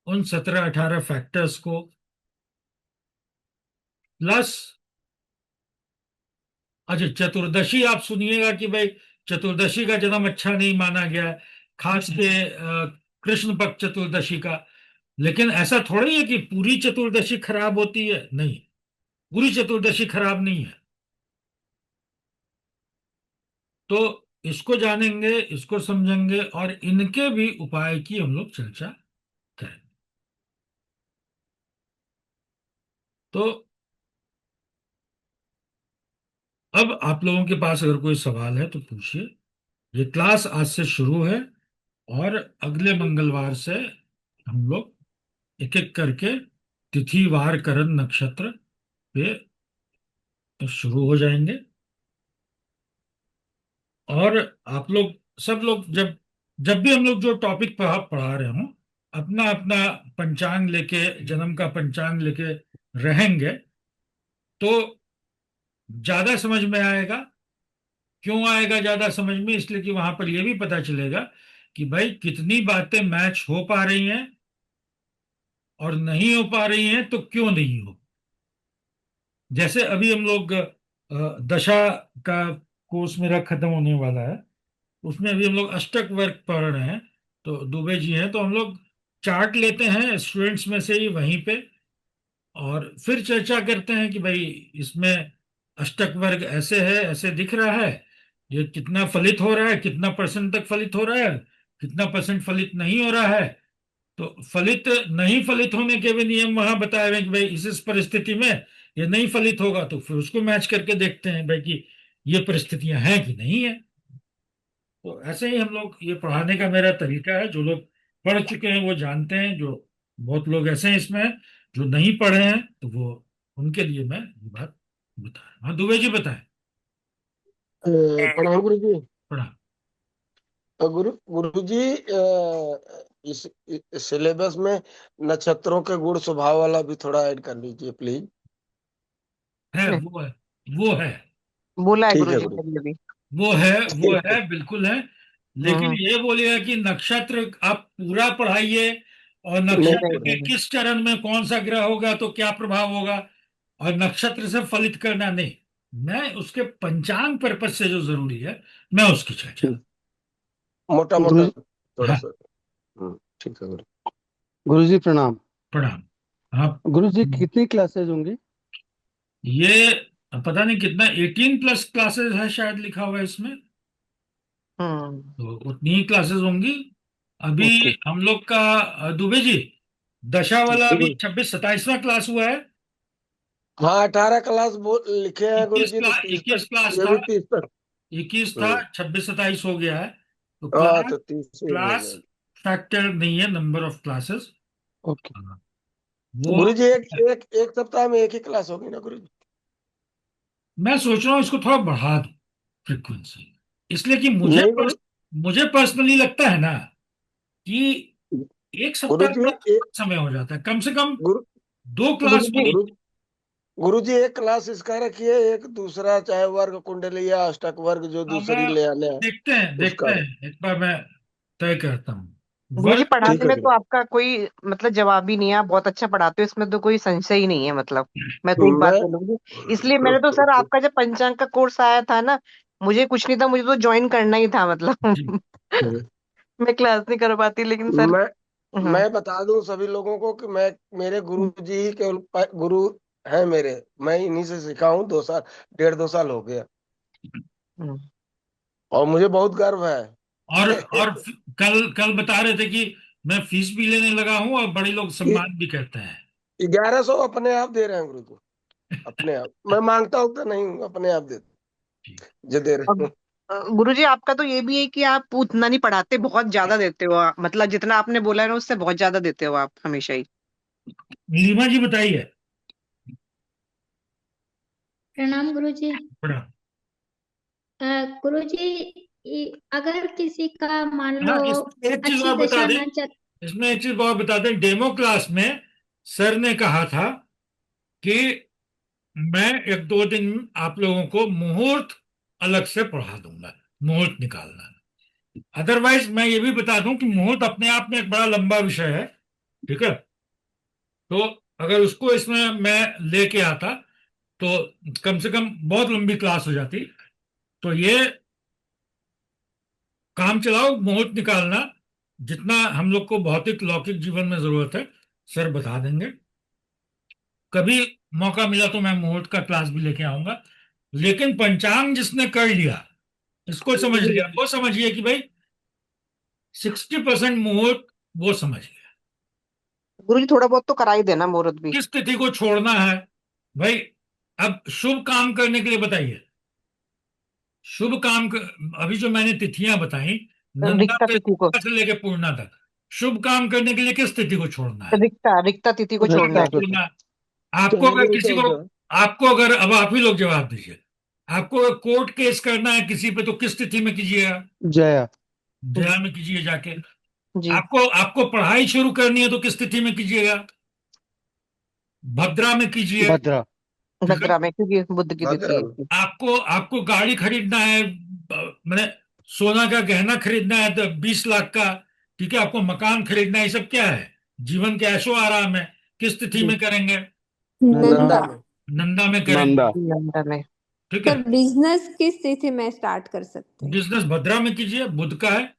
उन 17-18 फैक्टर्स को, प्लस अच्छा चतुर्दशी आप सुनिएगा कि भाई चतुर्दशी का जन्म अच्छा नहीं माना गया है, खास के कृष्ण पक्ष चतुर्दशी का। लेकिन ऐसा थोड़ी है कि पूरी चतुर्दशी खराब होती है, नहीं, पूरी चतुर्दशी खराब नहीं है। तो इसको जानेंगे, इसको समझेंगे, और इनके भी उपाय की हम लोग चर्चा करेंगे। तो अब आप लोगों के पास अगर कोई सवाल है तो पूछिए। ये क्लास आज से शुरू है और अगले मंगलवार से हम लोग एक एक करके तिथि वार करण नक्षत्र पे शुरू हो जाएंगे। और आप लोग सब लोग जब जब भी हम लोग जो टॉपिक पढ़ा रहे हो, अपना अपना पंचांग लेके, जन्म का पंचांग लेके रहेंगे तो ज्यादा समझ में आएगा। क्यों आएगा ज्यादा समझ में? इसलिए कि वहां पर यह भी पता चलेगा कि भाई कितनी बातें मैच हो पा रही हैं और नहीं हो पा रही हैं, तो क्यों नहीं हो। जैसे अभी हम लोग दशा का कोर्स मेरा खत्म होने वाला है, उसमें अभी हम लोग अष्टक वर्ग पढ़ रहे हैं। तो दुबे जी हैं, तो हम लोग चार्ट लेते हैं स्टूडेंट्स में से ही वहीं पे, और फिर चर्चा करते हैं कि भाई इसमें अष्टक वर्ग ऐसे है, ऐसे दिख रहा है, ये कितना फलित हो रहा है, कितना परसेंट तक फलित हो रहा है, कितना परसेंट फलित नहीं हो रहा है। तो फलित नहीं फलित होने के भी नियम वहां बताए हुए हैं कि भाई इस परिस्थिति में ये नहीं फलित होगा, तो फिर उसको मैच करके देखते हैं भाई कि ये परिस्थितियां हैं कि नहीं है। तो ऐसे ही हम लोग, ये पढ़ाने का मेरा तरीका है। जो लोग पढ़ चुके हैं वो जानते हैं, जो बहुत लोग ऐसे हैं इसमें जो नहीं पढ़े हैं, तो वो उनके लिए मैं ये बात बता रहा हूँ। हाँ दुबे जी बताएं। प्रणाम गुरु जी। पढ़ा। गुरु जी, इस सिलेबस में नक्षत्रों के गुण स्वभाव वाला भी थोड़ा ऐड कर लीजिए प्लीज। है वो है, वो है, बोला है ठीक है गुरुजी गुरु। ने भी। वो है, वो ठीक है। है, बिल्कुल है। लेकिन हम्म। ये बोलिएगा कि नक्षत्र आप पूरा पढ़ाइए और नहीं नक्षत्र नहीं के नहीं। किस चरण में कौन सा ग्रह होगा तो क्या प्रभाव होगा, और नक्षत्र से फलित करना नहीं। मैं उसके पंचांग पर्पज से जो जरूरी है, मैं उसकी चर्चा। मोटा मोटा गुरु थोड़ा हाँ, सा। ठीक है गुरु। गुरुजी प्रणाम। प्रणाम। हाँ, गुरुजी कितनी क्लासेज होंगी? ये पता नहीं कितना, 18+ क्लासेस है शायद लिखा हुआ है इसमें, हम्म। तो उतनी ही क्लासेस होंगी। अभी ओके। हम लोग का दुबे जी, दशा वाला जी अभी गुरु। 26-27वां क्लास हुआ है। हाँ 18 क्लास लिखे हैं गुरु जी, तो 30 तक। 21 क्लास ये था, भी 30 तक। 21 था, हम्म। 26-27 हो गया है। तो हाँ क्लास तो 30 से हो क्लास जाएगा। फैक्टर नहीं है, नंबर ऑफ क्लासेस। ओके। वो गुरु जी एक सप्ताह में एक ही क्लास होगी ना गुरु जी? मैं सोच रहा हूँ इसको थोड़ा बढ़ा दूं फ्रिक्वेंसी, इसलिए कि नहीं गुरु। मुझे पर्सनली लगता है ना कि एक गुरु सप्ताह जी में समय हो जाता है, कम से कम गुरु 2 क्लास गुरुजी होनी। गुरु गुरु जी एक क्लास इसका रखिए, एक दूसरा चाहे वर्ग कुंडली या अष्टक वर्ग जो हाँ, दूसरी मैं ले आने हैं देखते उसका। हैं एक बार मैं तय करता हूँ गुरुजी वर्क। ठीक पढ़ाने है में गुरु। तो आपका कोई मतलब जवाब ही नहीं है, आप बहुत अच्छा पढ़ाते हो, इसमें तो कोई संशय ही नहीं है। मतलब मैं तो एक बात मैं बोलूंगी, इसलिए मैंने तो सर आपका जब पंचांग का कोर्स आया था ना, मुझे कुछ नहीं था, मुझे तो ज्वाइन करना ही था मतलब। जी, मैं क्लास नहीं कर पाती लेकिन सर। मैं हम्म। मैं बता दूं सभी लोगों को कि मैं मेरे गुरु जी ही केवल गुरु हैं मेरे। मैं इन्हीं से सीखा हूँ 2 साल, 1.5-2 साल हो गया, हम्म। और मुझे बहुत गर्व है। और कल कल बता रहे थे कि मैं फीस भी लेने लगा हूँ और बड़े लोग कि सम्मान भी करते हैं। 1100 अपने आप दे रहे हैं गुरु जी। अपने आप मैं मांगता हूँ तो नहीं हूँ, अपने आप दे जी। जो दे रहे और हैं। गुरुजी आपका तो ये भी है कि आप उतना नहीं पढ़ाते, बहुत ज्यादा देते हो आप। मतलब जितना आपने बोला है ना, उससे बहुत ज्यादा देते हो आप हमेशा ही। नीलिमा जी बताइए। प्रणाम गुरुजी। बड़ा। गुरुजी, अगर किसी का मान लो हाँ, इसमें एक चीज अच्छी और बता दशा दें, न चल। इसमें एक चीज और बता दें, डेमो क्लास में सर ने कहा था कि मैं 1-2 दिन आप लोगों को मुहूर्त अलग से पढ़ा दूंगा, मुहूर्त निकालना। अदरवाइज मैं ये भी बता दूं कि मुहूर्त अपने आप में एक बड़ा लंबा विषय है, ठीक है। तो अगर उसको इसमें मैं लेके आता तो कम से कम बहुत लंबी क्लास हो जाती। तो ये काम चलाओ मुहूर्त निकालना, जितना हम लोग को भौतिक लौकिक जीवन में जरूरत है सर बता देंगे। कभी मौका मिला तो मैं मुहूर्त का क्लास भी लेके आऊंगा। लेकिन पंचांग जिसने कर लिया, इसको समझ लिया, वो समझिए कि भाई 60% मुहूर्त वो समझ गया। गुरुजी थोड़ा बहुत तो करा ही देना मुहूर्त भी। किस तिथि को छोड़ना है भाई। अब शुभ काम करने के लिए बताइए, शुभ काम अभी जो मैंने तिथियां बताई, नंदा रिक्ता तिथि को, से लेके पूर्णा तक, शुभ काम करने के लिए किस तिथि को छोड़ना है? रिक्ता तिथि को छोड़ना रिक्ता है। तिथि। छोड़ना है। आपको चाहे अगर गुरु किसी चाहे को, जो। आपको अगर, अब आप ही लोग जवाब दीजिए, आपको अगर कोर्ट केस करना है किसी पे तो किस तिथि में कीजिएगा? जया। जया में कीजिए जाके। जी। आपको आपको पढ़ाई शुरू करनी है तो किस तिथि में कीजिएगा? भद्रा में कीजिए, भद्रा। ठीक है। भद्रा में, क्योंकि बुद्ध की तिथि भद्रा है में। इसकी। आपको आपको गाड़ी खरीदना है मैंने सोना का गहना खरीदना है तो 20 लाख का, ठीक है, आपको मकान खरीदना है, ये सब क्या है? जीवन के ऐशो आराम है। किस तिथि में करेंगे? नंदा। नंदा में। नंदा में करेंगे, नंदा। नंदा में। ठीक सर है। बिजनेस किस तिथि में स्टार्ट कर सकते हैं? बिजनेस भद्रा में कीजिए, बुध का है,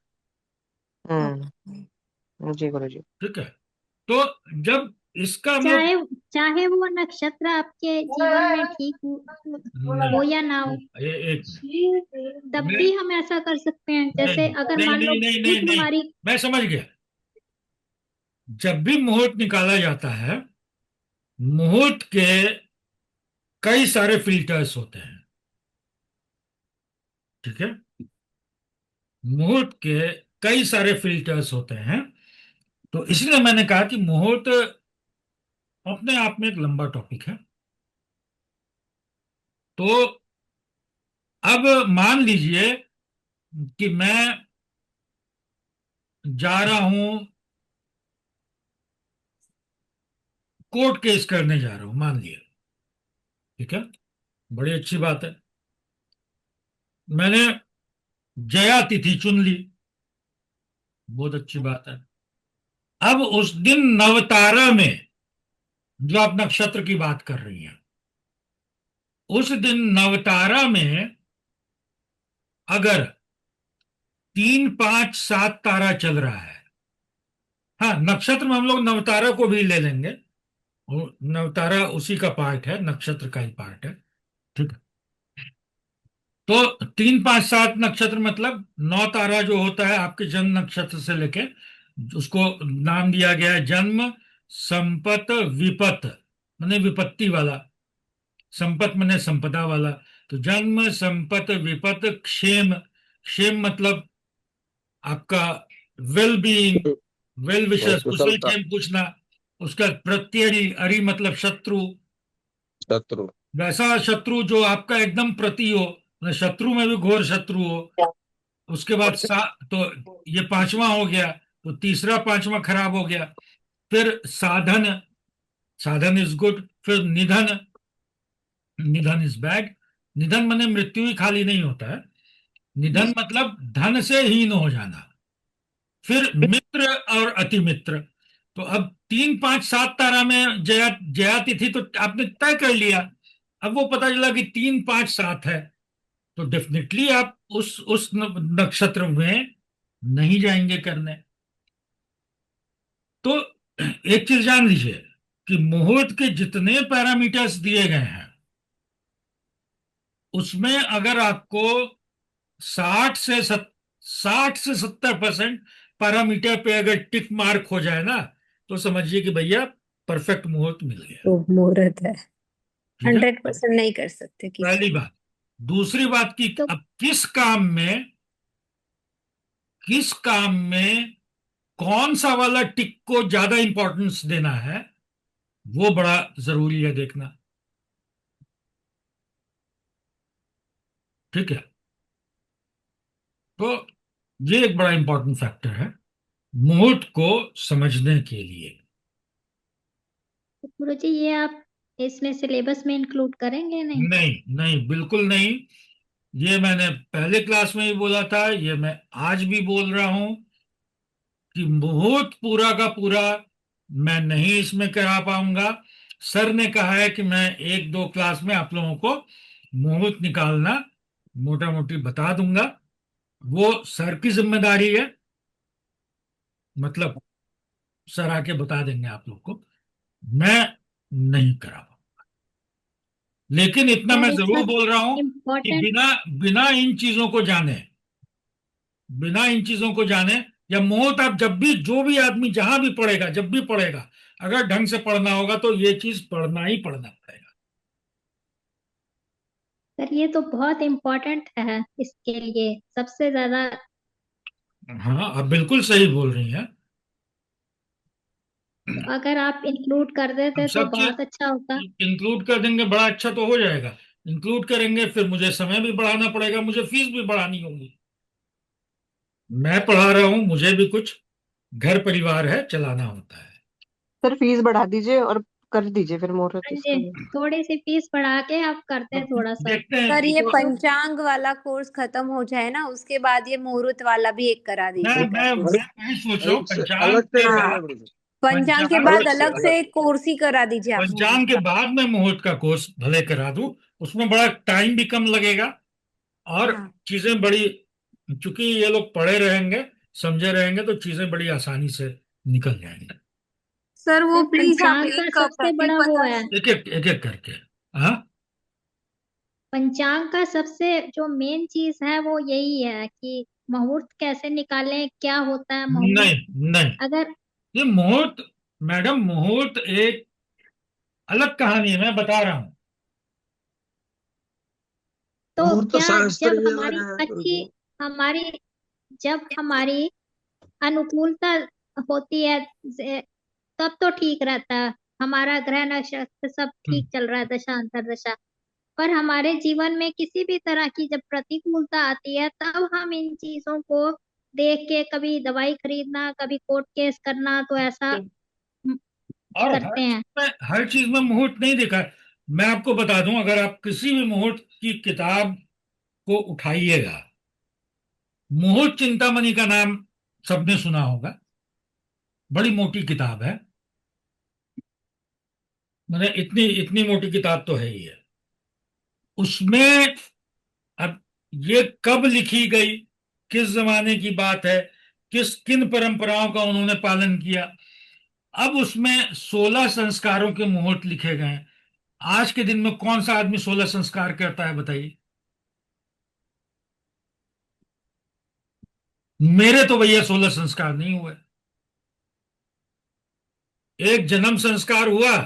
जी गुरु जी। ठीक है। तो जब इसका हम लोग चाहे चाहे वो नक्षत्र आपके जीवन में ठीक हो या ना हो, एक मिनट, तब मैं भी हम ऐसा कर सकते हैं। जैसे नहीं अगर नहीं मान लो नहीं नहीं नहीं बुध नहीं, हमारी, मैं समझ गया। जब भी मुहूर्त निकाला जाता है, मुहूर्त के कई सारे फिल्टर्स होते हैं, ठीक है। मुहूर्त के कई सारे फिल्टर्स होते हैं, तो इसलिए मैंने कहा कि मुहूर्त अपने आप में एक लंबा टॉपिक है। तो अब मान लीजिए कि मैं जा रहा हूं, कोर्ट केस करने जा रहा हूं, मान लिया, ठीक है, बड़ी अच्छी बात है। मैंने जया तिथि चुन ली, बहुत अच्छी बात है। अब उस दिन नवतारा में, जो आप नक्षत्र की बात कर रही हैं, उस दिन नवतारा में अगर 3 5 7 तारा चल रहा है, हाँ, नक्षत्र में हम लोग नवतारा को भी ले लेंगे, नवतारा उसी का पार्ट है, नक्षत्र का ही पार्ट है, ठीक है। तो 3 5 7 नक्षत्र मतलब 9 तारा जो होता है आपके जन्म नक्षत्र से लेके, उसको नाम दिया गया है जन्म, संपत, विपत, माने विपत्ति वाला, संपत माने संपदा वाला। तो जन्म, संपत, विपत, क्षेम, क्षेम मतलब आपका वेल बीइंग, वेल और विशेस, कुशल कुशलता। क्षेम पूछना। उसका प्रत्ययी, अरि मतलब शत्रु, शत्रु। वैसा शत्रु जो आपका एकदम प्रति हो, मतलब शत्रु में भी घोर शत्रु हो। उसके बाद तो ये पांचवा हो गया, तो तीसरा पांचवा खराब हो गया। फिर साधन, साधन इज गुड। फिर निधन, निधन इज बैड। निधन माने मृत्यु ही खाली नहीं होता है, निधन मतलब धन से हीन हो जाना। फिर मित्र और अति मित्र। तो अब 3 5 7 तारा में जया, जया तिथि तो आपने तय कर लिया। अब वो पता चला कि 3 5 7 है, तो डेफिनेटली आप उस नक्षत्र में नहीं जाएंगे करने। तो एक चीज जान लीजिए कि मुहूर्त के जितने पैरामीटर्स दिए गए हैं, उसमें अगर आपको 60 से 70% पैरामीटर पे अगर टिक मार्क हो जाए ना, तो समझिए कि भैया परफेक्ट मुहूर्त मिल गया, तो मुहूर्त है। ठीक है। 100% नहीं कर सकते किसी पहली बात। दूसरी बात की तो अब किस काम में कौन सा वाला टिक को ज्यादा इंपॉर्टेंस देना है, वो बड़ा जरूरी है देखना, ठीक है। तो ये एक बड़ा इंपॉर्टेंट फैक्टर है मुहूर्त को समझने के लिए। गुरु जी, ये आप इसमें सिलेबस में इंक्लूड करेंगे नहीं? नहीं नहीं, बिल्कुल नहीं। ये मैंने पहले क्लास में भी बोला था, ये मैं आज भी बोल रहा हूं कि मुहूर्त पूरा का पूरा मैं नहीं इसमें करा पाऊंगा। सर ने कहा है कि मैं 1 2 क्लास में आप लोगों को मुहूर्त निकालना मोटा मोटी बता दूंगा। वो सर की जिम्मेदारी है, मतलब सर आके बता देंगे आप लोग को, मैं नहीं करा पाऊंगा। लेकिन इतना सर मैं एक जरूर सब बोल रहा हूं कि इम्पोर्टेंट, बिना बिना इन चीजों को जाने, बिना इन चीजों को जाने, या मुहूर्त आप जब भी, जो भी आदमी जहां भी पढ़ेगा, जब भी पढ़ेगा, अगर ढंग से पढ़ना होगा तो ये चीज पढ़ना ही पढ़ना पड़ेगा। सर ये तो बहुत इम्पोर्टेंट है इसके लिए सबसे ज्यादा। हाँ, आप बिल्कुल सही बोल रही हैं। तो अगर आप इंक्लूड कर हम देते तो सब चीज बहुत अच्छा होता। इंक्लूड कर देंगे, बड़ा अच्छा तो हो जाएगा। इंक्लूड करेंगे फिर मुझे समय भी बढ़ाना पड़ेगा, मुझे फीस भी बढ़ानी होगी। मैं पढ़ा रहा हूं, मुझे भी कुछ घर परिवार है, चलाना होता है। सर फीस बढ़ा दीजिए और कर दीजिए फिर मुहूर्त हाँ इसका जी, भी। थोड़ी सी फीस बढ़ा के आप करते हैं अब थोड़ा सा। देखते हैं सर ये देखो, पंचांग वाला कोर्स खत्म हो जाए ना, उसके बाद ये मुहूर्त वाला भी एक करा मैं दीजिएगा मैं कोर्स। मैं वही सोच रहा हूँ, अलग से कराना हाँ, गुरुजी, पंचांग के पंचांग बाद अलग से अलग से एक कोर्स ही करा दीजिए आप मुहूर्त पंचांग के का। बाद मैं मुहूर्त का कोर्स भले करा दूं, उसमें बड़ा टाइम भी कम लगेगा और हाँ चीजें बड़ी, चूंकि ये लोग पढ़े रहेंगे, समझे रहेंगे, तो चीजें बड़ी आसानी से निकल जाएंगी। सर, वो सर प्लीज आप पंचांग का एक सबसे बड़ा वो है, एक एक करके। हाँ, पंचांग का सबसे जो मेन चीज है वो यही है कि मुहूर्त कैसे निकालें, क्या होता है मुहूर्त। नहीं नहीं, अगर ये मुहूर्त, मैडम मुहूर्त एक अलग कहानी है, मैं बता रहा हूँ। तो मुहूर्त तो क्या शास्त्र जब ही अलग हमारी है अच्छी गुरुजी। हमारी जब हमारी अनुकूलता होती है तब तो ठीक रहता है, हमारा ग्रह नक्षत्र सब हम्म, ठीक चल रहा है, दशा अंतर दशा। पर हमारे जीवन में किसी भी तरह की जब प्रतिकूलता आती है तब हम इन चीजों को देख के कभी दवाई खरीदना, कभी कोर्ट केस करना, तो ऐसा और करते हैं। हर चीज में मुहूर्त नहीं देखा है। मैं आपको बता दूं, अगर आप किसी भी मुहूर्त की किताब को उठाइएगा, मुहूर्त चिंतामणि का नाम सबने सुना होगा, बड़ी मोटी किताब है, मतलब इतनी इतनी मोटी किताब तो है ही है। उसमें अब ये कब लिखी गई, किस जमाने की बात है, किन परंपराओं का उन्होंने पालन किया, अब उसमें 16 संस्कारों के मुहूर्त लिखे गए हैं। आज के दिन में कौन सा आदमी 16 संस्कार करता है, बताइए। मेरे तो भैया 16 संस्कार नहीं हुए। एक जन्म संस्कार हुआ,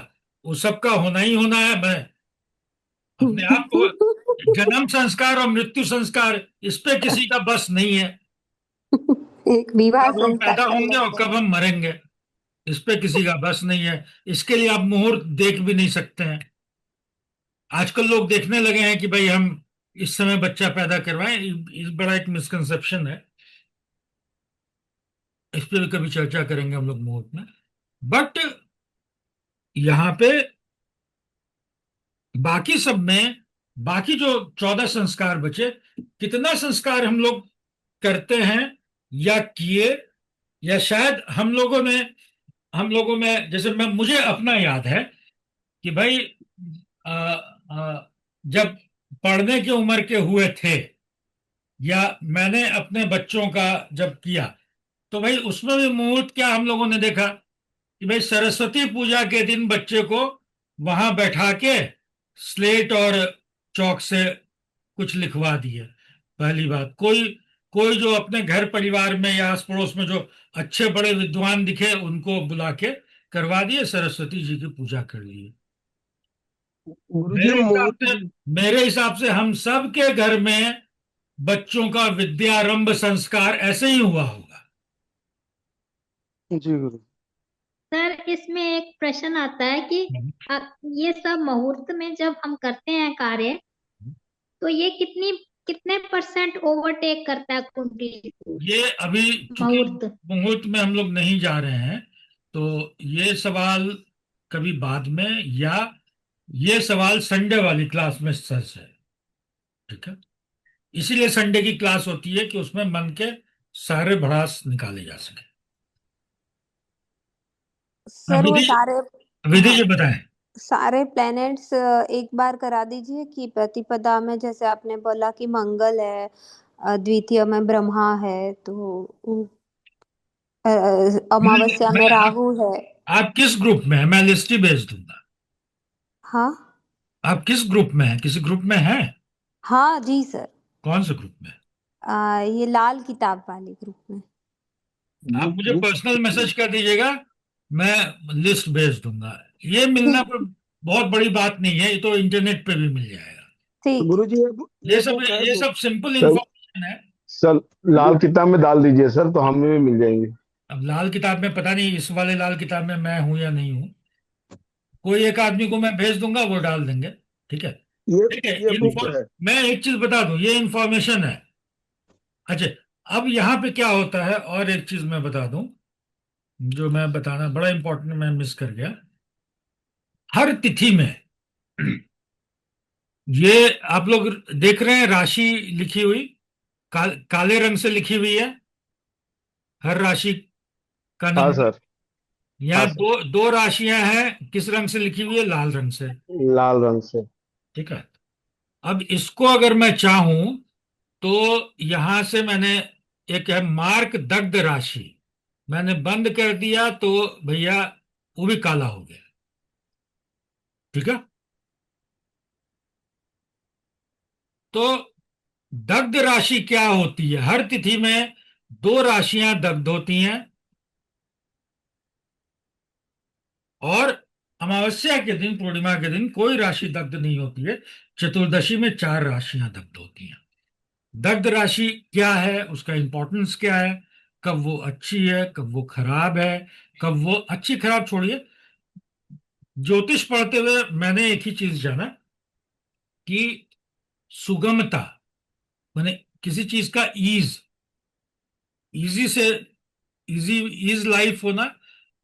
वो सबका होना ही होना है। मैं अपने आप को, जन्म संस्कार और मृत्यु संस्कार, इस पे किसी का बस नहीं है। एक विवाह कब हम संस्कार पैदा कर होंगे और लेते कब हैं। हम मरेंगे, इस पे किसी का बस नहीं है। इसके लिए आप मुहूर्त देख भी नहीं सकते हैं। आजकल लोग देखने लगे हैं कि भाई हम इस समय बच्चा पैदा करवाएं, इस बड़ा एक मिसकंसेप्शन है। इस पे भी कभी चर्चा करेंगे हम लोग मुहूर्त में। बट यहाँ पे बाकी सब में, बाकी जो 14 संस्कार बचे, कितना संस्कार हम लोग करते हैं या किए, या शायद हम लोगों में जैसे मैं, मुझे अपना याद है कि भाई आ, जब पढ़ने की उम्र के हुए थे, या मैंने अपने बच्चों का जब किया, तो भाई उसमें भी मुहूर्त क्या हम लोगों ने देखा कि भाई सरस्वती पूजा के दिन बच्चे को वहां बैठा के स्लेट और चौक से कुछ लिखवा दिए। पहली बात, कोई कोई जो अपने घर परिवार में या आस पड़ोस में जो अच्छे बड़े विद्वान दिखे, उनको बुला के करवा दिए, सरस्वती जी की पूजा कर ली। गुरुजी मेरे हिसाब मुहूर्त से मेरे हिसाब से हम सब के घर में बच्चों का विद्यारंभ संस्कार ऐसे ही हुआ होगा। जी गुरु। सर इसमें एक प्रश्न आता है कि अ, ये सब मुहूर्त में जब हम करते हैं कार्य, तो ये कितने परसेंट ओवरटेक करता है कुंडली को, ये अभी चूंकि मुहूर्त। मुहूर्त में हम लोग नहीं जा रहे हैं, तो ये सवाल कभी बाद में, या ये सवाल संडे वाली क्लास में सर से, ठीक है। इसीलिए संडे की क्लास होती है कि उसमें मन के सारे भड़ास निकाले जा सके। हाँ, सर वो विधि सारे, विधि हाँ, जी बताएं। सारे प्लैनेट्स एक बार करा दीजिए कि प्रतिपदा में जैसे आपने बोला कि मंगल है, द्वितीय में ब्रह्मा है, तो अमावस्या में आप राहु है। आप किस ग्रुप में है, मैं लिस्ट ही भेज दूंगा। हाँ आप किस ग्रुप में हैं, किसी ग्रुप में हैं? हाँ जी सर। कौन से ग्रुप में? ये लाल किताब वाले ग्रुप में। आप ग्रुप मुझे ग्रुप पर्सनल मैसेज कर दीजिएगा, मैं लिस्ट भेज दूंगा। ये मिलना ठीक, कोई बहुत बड़ी बात नहीं है, ये तो इंटरनेट पे भी मिल जाएगा। ठीक। गुरुजी ये ये सब बुक है ये बुक। सब सिंपल सर इंफॉर्मेशन है। सर लाल किताब में डाल दीजिए सर, तो हमें भी मिल जाएंगे। अब लाल किताब में पता नहीं, इस वाले लाल किताब में मैं हूं या नहीं हूं, कोई एक आदमी को मैं भेज दूंगा, वो डाल देंगे। ठीक है, ये ठीक है। ये ठीक बुक है। है। मैं एक चीज बता दूं, ये इंफॉर्मेशन है। अच्छा, अब यहाँ पे क्या होता है, और एक चीज मैं बता दूं, जो मैं बताना बड़ा इंपॉर्टेंट, मैं मिस कर गया। हर तिथि में ये आप लोग देख रहे हैं राशि लिखी हुई, काले रंग से लिखी हुई है हर राशि का हाँ नंबर। सर। हाँ यहाँ सर। दो दो राशियां हैं, किस रंग से लिखी हुई है? लाल रंग से। लाल रंग से। ठीक है। अब इसको अगर मैं चाहूं तो यहां से मैंने, एक है मार्क दग्ध राशि, मैंने बंद कर दिया तो भैया वो भी काला हो गया। ठीक है। तो दग्ध राशि क्या होती है? हर तिथि में दो राशियां दग्ध होती हैं, और अमावस्या के दिन, पूर्णिमा के दिन कोई राशि दग्ध नहीं होती है। चतुर्दशी में चार राशियां दग्ध होती हैं। दग्ध राशि क्या है, उसका इंपॉर्टेंस क्या है, कब वो अच्छी है, कब वो खराब है, कब वो अच्छी खराब छोड़िए, ज्योतिष पढ़ते हुए मैंने एक ही चीज जाना कि सुगमता, माने किसी चीज का ईज, इजी से इजी, इज लाइफ होना,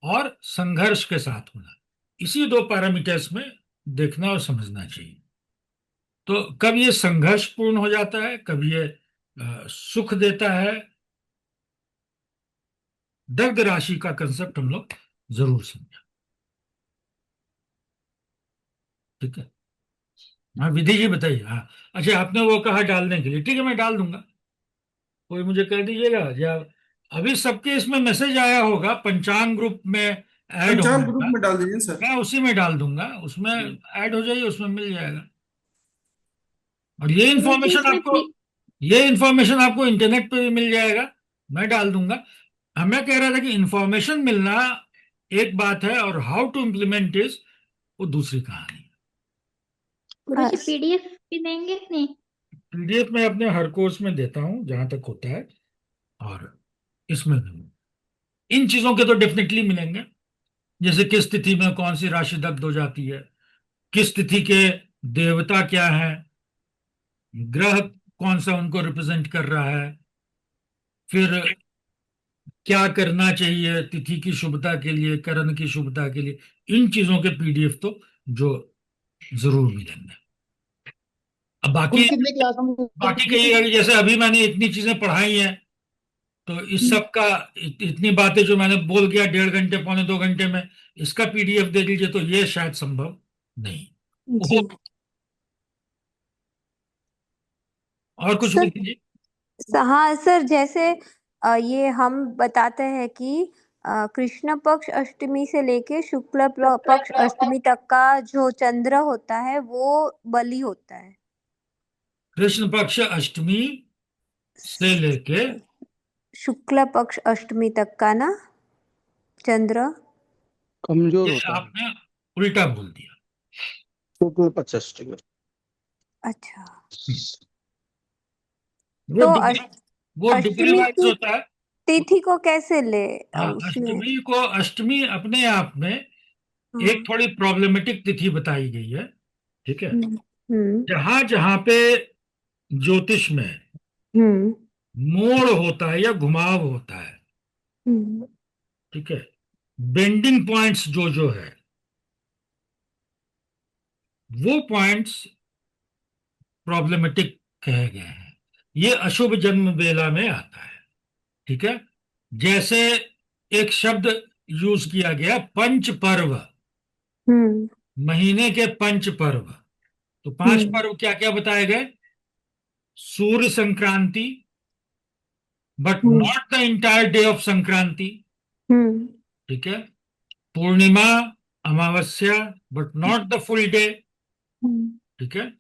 और संघर्ष के साथ होना, इसी दो पैरामीटर्स में देखना और समझना चाहिए। तो कब ये संघर्षपूर्ण हो जाता है, कब ये सुख देता है, दग्ध राशि का कंसेप्ट हम लोग जरूर समझें। ठीक है। हाँ विधि जी बताइए। हाँ अच्छा, आपने वो कहा डालने के लिए, ठीक है मैं डाल दूंगा, कोई मुझे कह दीजिएगा। या अभी सबके इसमें मैसेज आया होगा पंचांग ग्रुप में ऐड पंचांग होने ग्रुप का, में डाल दीजिए सर। मैं उसी में डाल दूंगा, उसमें ऐड हो जाइए, उसमें मिल जाएगा। और गुरु जी इसमें ये इंफॉर्मेशन आपको इंटरनेट पे भी मिल जाएगा, मैं डाल दूंगा। मैं कह रहा था कि इंफॉर्मेशन मिलना एक बात है, और हाउ टू इम्प्लीमेंट इज वो दूसरी कहानी। गुरु जी पीडीएफ भी देंगे कि नहीं? पीडीएफ में अपने हर कोर्स में देता हूं जहां तक होता है, और इसमें भी इन चीजों के तो डेफिनेटली मिलेंगे, जैसे किस तिथि में कौन सी राशि दग्ध हो जाती है, किस तिथि के देवता क्या है, ग्रह कौन सा उनको रिप्रेजेंट कर रहा है, फिर क्या करना चाहिए तिथि की शुभता के लिए, करण की शुभता के लिए, इन चीजों के पीडीएफ तो जो जरूर मिलेंगे। अब बाकी कुल कितने क्लासों में बाकी कई, जैसे अभी मैंने इतनी चीजें पढ़ाई हैं, तो इस सब का इतनी बातें जो मैंने बोल गया 1.5 घंटे, पौने 2 घंटे में, इसका पीडीएफ दे दीजिए तो ये शायद संभव नहीं जी हो। और कुछ सर। बोल दीजिए। हाँ सर, जैसे ये हम बताते हैं कि कृष्ण पक्ष अष्टमी से लेके शुक्ल पक्ष अष्टमी तक का जो चंद्र होता है वो बलि होता है। कृष्ण पक्ष अष्टमी से लेके शुक्ल पक्ष अष्टमी तक का ना चंद्र कमजोर ये होता है। आपने उल्टा बोल दिया। शुक्ल पक्ष अष्टमी। अच्छा, वो तो डिग्री वो डिग्री अष्टमी वाइज की होता है। तिथि को कैसे ले हाँ, उसमें? अष्टमी अपने आप में एक हाँ। थोड़ी प्रॉब्लमेटिक तिथि बताई गई है। ठीक है। हम्म हम्म जहां जहां पे ज्योतिष में हम्म मोड़ होता है या घुमाव होता है, हम्म ठीक है, बेंडिंग पॉइंट्स जो जो है, वो पॉइंट्स प्रॉब्लमेटिक कहे गए हैं। ये अशुभ जन्म वेला में आता है। ठीक है। जैसे एक शब्द यूज किया गया, पंच पर्व, हम्म महीने के पंच पर्व। तो 5 हम्म पर्व क्या क्या बताए गए? सूर्य संक्रांति, but hmm not the entire day of Sankranti. Hmm ठीक है। पूर्णिमा, अमावस्या, but not the full day. Hmm ठीक है।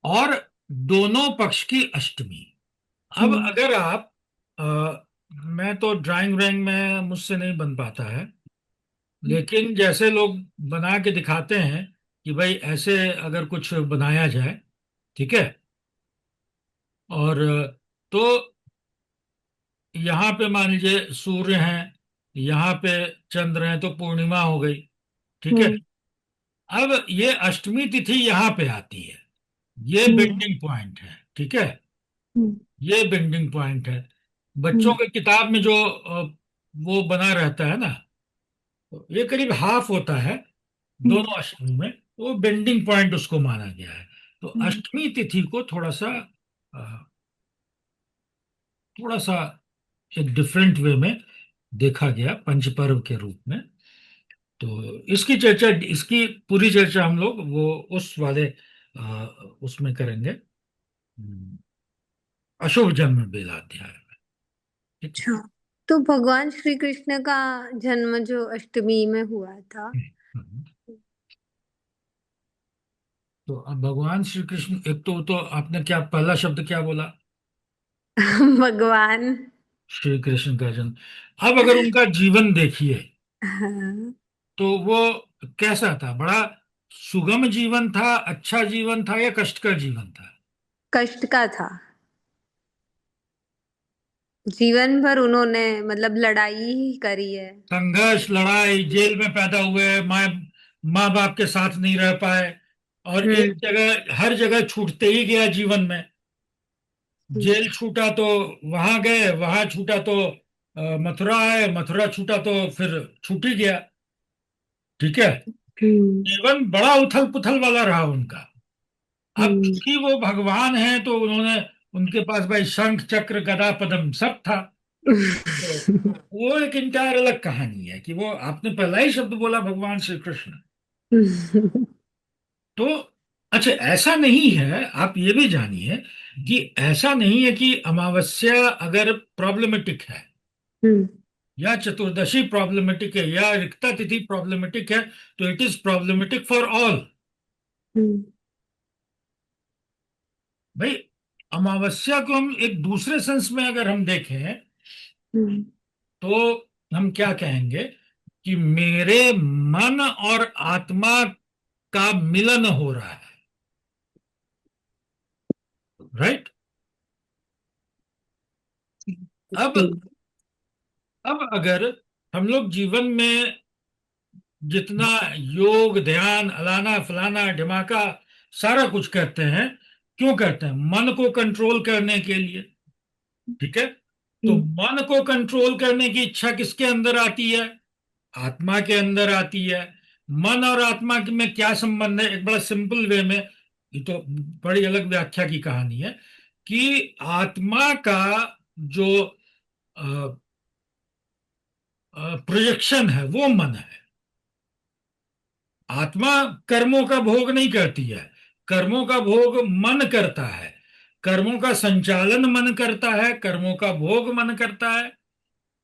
और दोनों पक्ष की अष्टमी। अब हम्म अगर आप मैं तो ड्राइंग व्राइंग में मुझसे नहीं बन पाता है, लेकिन जैसे लोग बना के दिखाते हैं कि भाई ऐसे अगर कुछ बनाया जाए, ठीक है, और तो यहाँ पे मान लीजिए सूर्य हैं, यहाँ पे चंद्र हैं, तो पूर्णिमा हो गई। ठीक है। हम्म अब ये अष्टमी तिथि यहाँ पे आती है, ये हम्म बेंडिंग पॉइंट है। ठीक है। हम्म ये बेंडिंग पॉइंट है। बच्चों हम्म के किताब में जो वो बना रहता है ना, तो ये करीब हाफ होता है, दोनों अष्टमी में वो बेंडिंग पॉइंट उसको माना गया है। तो अष्टमी तिथि को अ, थोड़ा सा एक डिफरेंट वे में देखा गया पंचपर्व के रूप में। तो इसकी पूरी चर्चा हम लोग वो उस वाले उसमें करेंगे, अशुभ जन्म बेलाध्याय में। ठीक है। अच्छा, तो भगवान श्री कृष्ण का जन्म जो अष्टमी में हुआ था। हम्म। तो अब भगवान श्री कृष्ण, एक तो आपने क्या पहला शब्द क्या बोला? भगवान। श्री कृष्ण का जन्म। अब अगर उनका जीवन देखिए हाँ, तो वो कैसा था? बड़ा सुगम जीवन था, अच्छा जीवन था, या कष्टकर जीवन था? कष्ट का था। जीवन भर उन्होंने मतलब लड़ाई ही करी है। संघर्ष, लड़ाई, जेल में पैदा हुए, माँ बाप के साथ नहीं रह पाए, और एक हम्म। जगह हर जगह छूटते ही गया जीवन में। जेल छूटा तो वहां गए, वहां छूटा तो मथुरा आए, मथुरा छूटा तो फिर छूट ही गया। ठीक है। हम्म। जीवन बड़ा उथल पुथल वाला रहा उनका। अब हम्म। चूंकि वो भगवान हैं तो उनके पास भाई शंख चक्र गदा पद्म सब था। तो वो एक इंटायर अलग कहानी है कि वो, आपने पहला ही शब्द बोला भगवान श्री कृष्ण। तो अच्छा, ऐसा नहीं है, आप ये भी जानिए कि ऐसा नहीं है कि अमावस्या अगर प्रॉब्लमेटिक है हम्म। या चतुर्दशी प्रॉब्लमेटिक है या रिक्ता तिथि प्रॉब्लमेटिक है, तो it is problematic for all. Hmm. भाई, अमावस्या को हम एक दूसरे सेंस में अगर हम देखें हम्म। तो हम क्या कहेंगे कि मेरे मन और आत्मा का मिलन हो रहा है। राइट। अब अब अगर हम लोग जीवन में जितना योग ध्यान अलाना फलाना ढिमाका सारा कुछ करते हैं, क्यों करते हैं? मन को कंट्रोल करने के लिए। ठीक है। तो मन को कंट्रोल करने की इच्छा किसके अंदर आती है? आत्मा के अंदर आती है। मन और आत्मा में क्या संबंध है? एक बड़ा सिंपल वे में, ये तो बड़ी अलग व्याख्या की कहानी है, कि आत्मा का जो प्रोजेक्शन है वो मन है। आत्मा कर्मों का भोग नहीं करती है, कर्मों का भोग मन करता है। कर्मों का संचालन मन करता है, कर्मों का भोग मन करता है।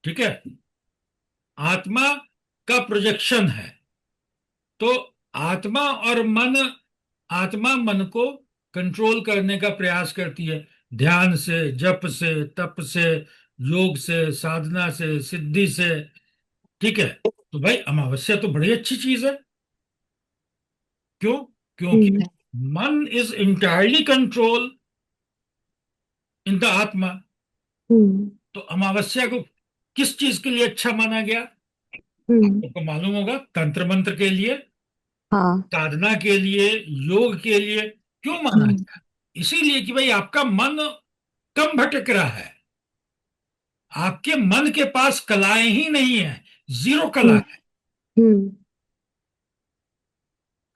ठीक है। आत्मा का प्रोजेक्शन है। तो आत्मा और मन, आत्मा मन को कंट्रोल करने का प्रयास करती है, ध्यान से, जप से, तप से, योग से, साधना से, सिद्धि से। ठीक है। तो भाई, अमावस्या तो बड़ी अच्छी चीज है। क्यों? क्योंकि मन is entirely control in the आत्मा। तो अमावस्या को किस चीज के लिए अच्छा माना गया? आपको मालूम होगा, तंत्र मंत्र के लिए, हाँ। साधना के लिए, योग के लिए। क्यों माना गया? इसीलिए कि भाई आपका मन कम भटक रहा है। आपके मन के पास कलाएं ही नहीं है, जीरो कला है।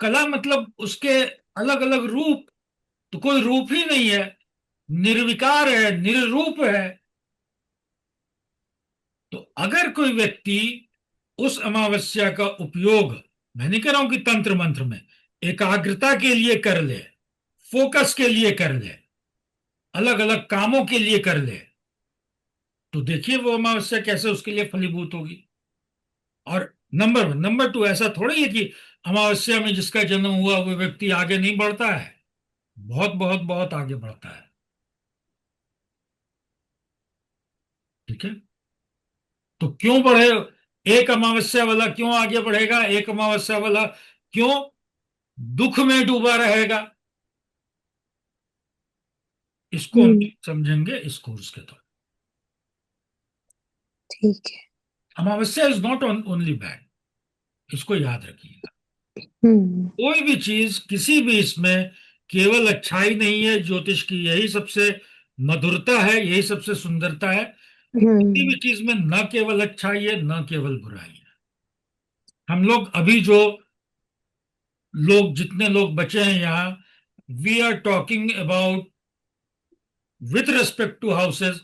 कला मतलब उसके अलग अलग रूप, तो कोई रूप ही नहीं है, निर्विकार है, निर्रूप है। तो अगर कोई व्यक्ति उस अमावस्या का उपयोग, मैं नहीं कह रहा हूं कि तंत्र मंत्र में, एकाग्रता के लिए कर ले, फोकस के लिए कर ले, अलग अलग कामों के लिए कर ले, तो देखिए वो अमावस्या कैसे उसके लिए फलीभूत होगी। और नंबर वन, नंबर टू, ऐसा थोड़ी है कि अमावस्या में जिसका जन्म हुआ वो व्यक्ति आगे नहीं बढ़ता है। बहुत बहुत बहुत आगे बढ़ता है। ठीक है। तो क्यों बढ़े? एक अमावस्या वाला क्यों आगे बढ़ेगा? एक अमावस्या वाला क्यों दुख में डूबा रहेगा? इसको हम समझेंगे इस कोर्स के तौर। ठीक है। अमावस्या इज नॉट ओनली बैड, इसको याद रखिएगा। हम्म। कोई भी चीज, किसी भी इसमें केवल अच्छाई नहीं है। ज्योतिष की यही सबसे मधुरता है, यही सबसे सुंदरता है। किसी भी चीज में न केवल अच्छाई है, न केवल बुराई है। हम लोग अभी जो लोग, जितने लोग बचे हैं यहाँ, we are talking about with respect to houses,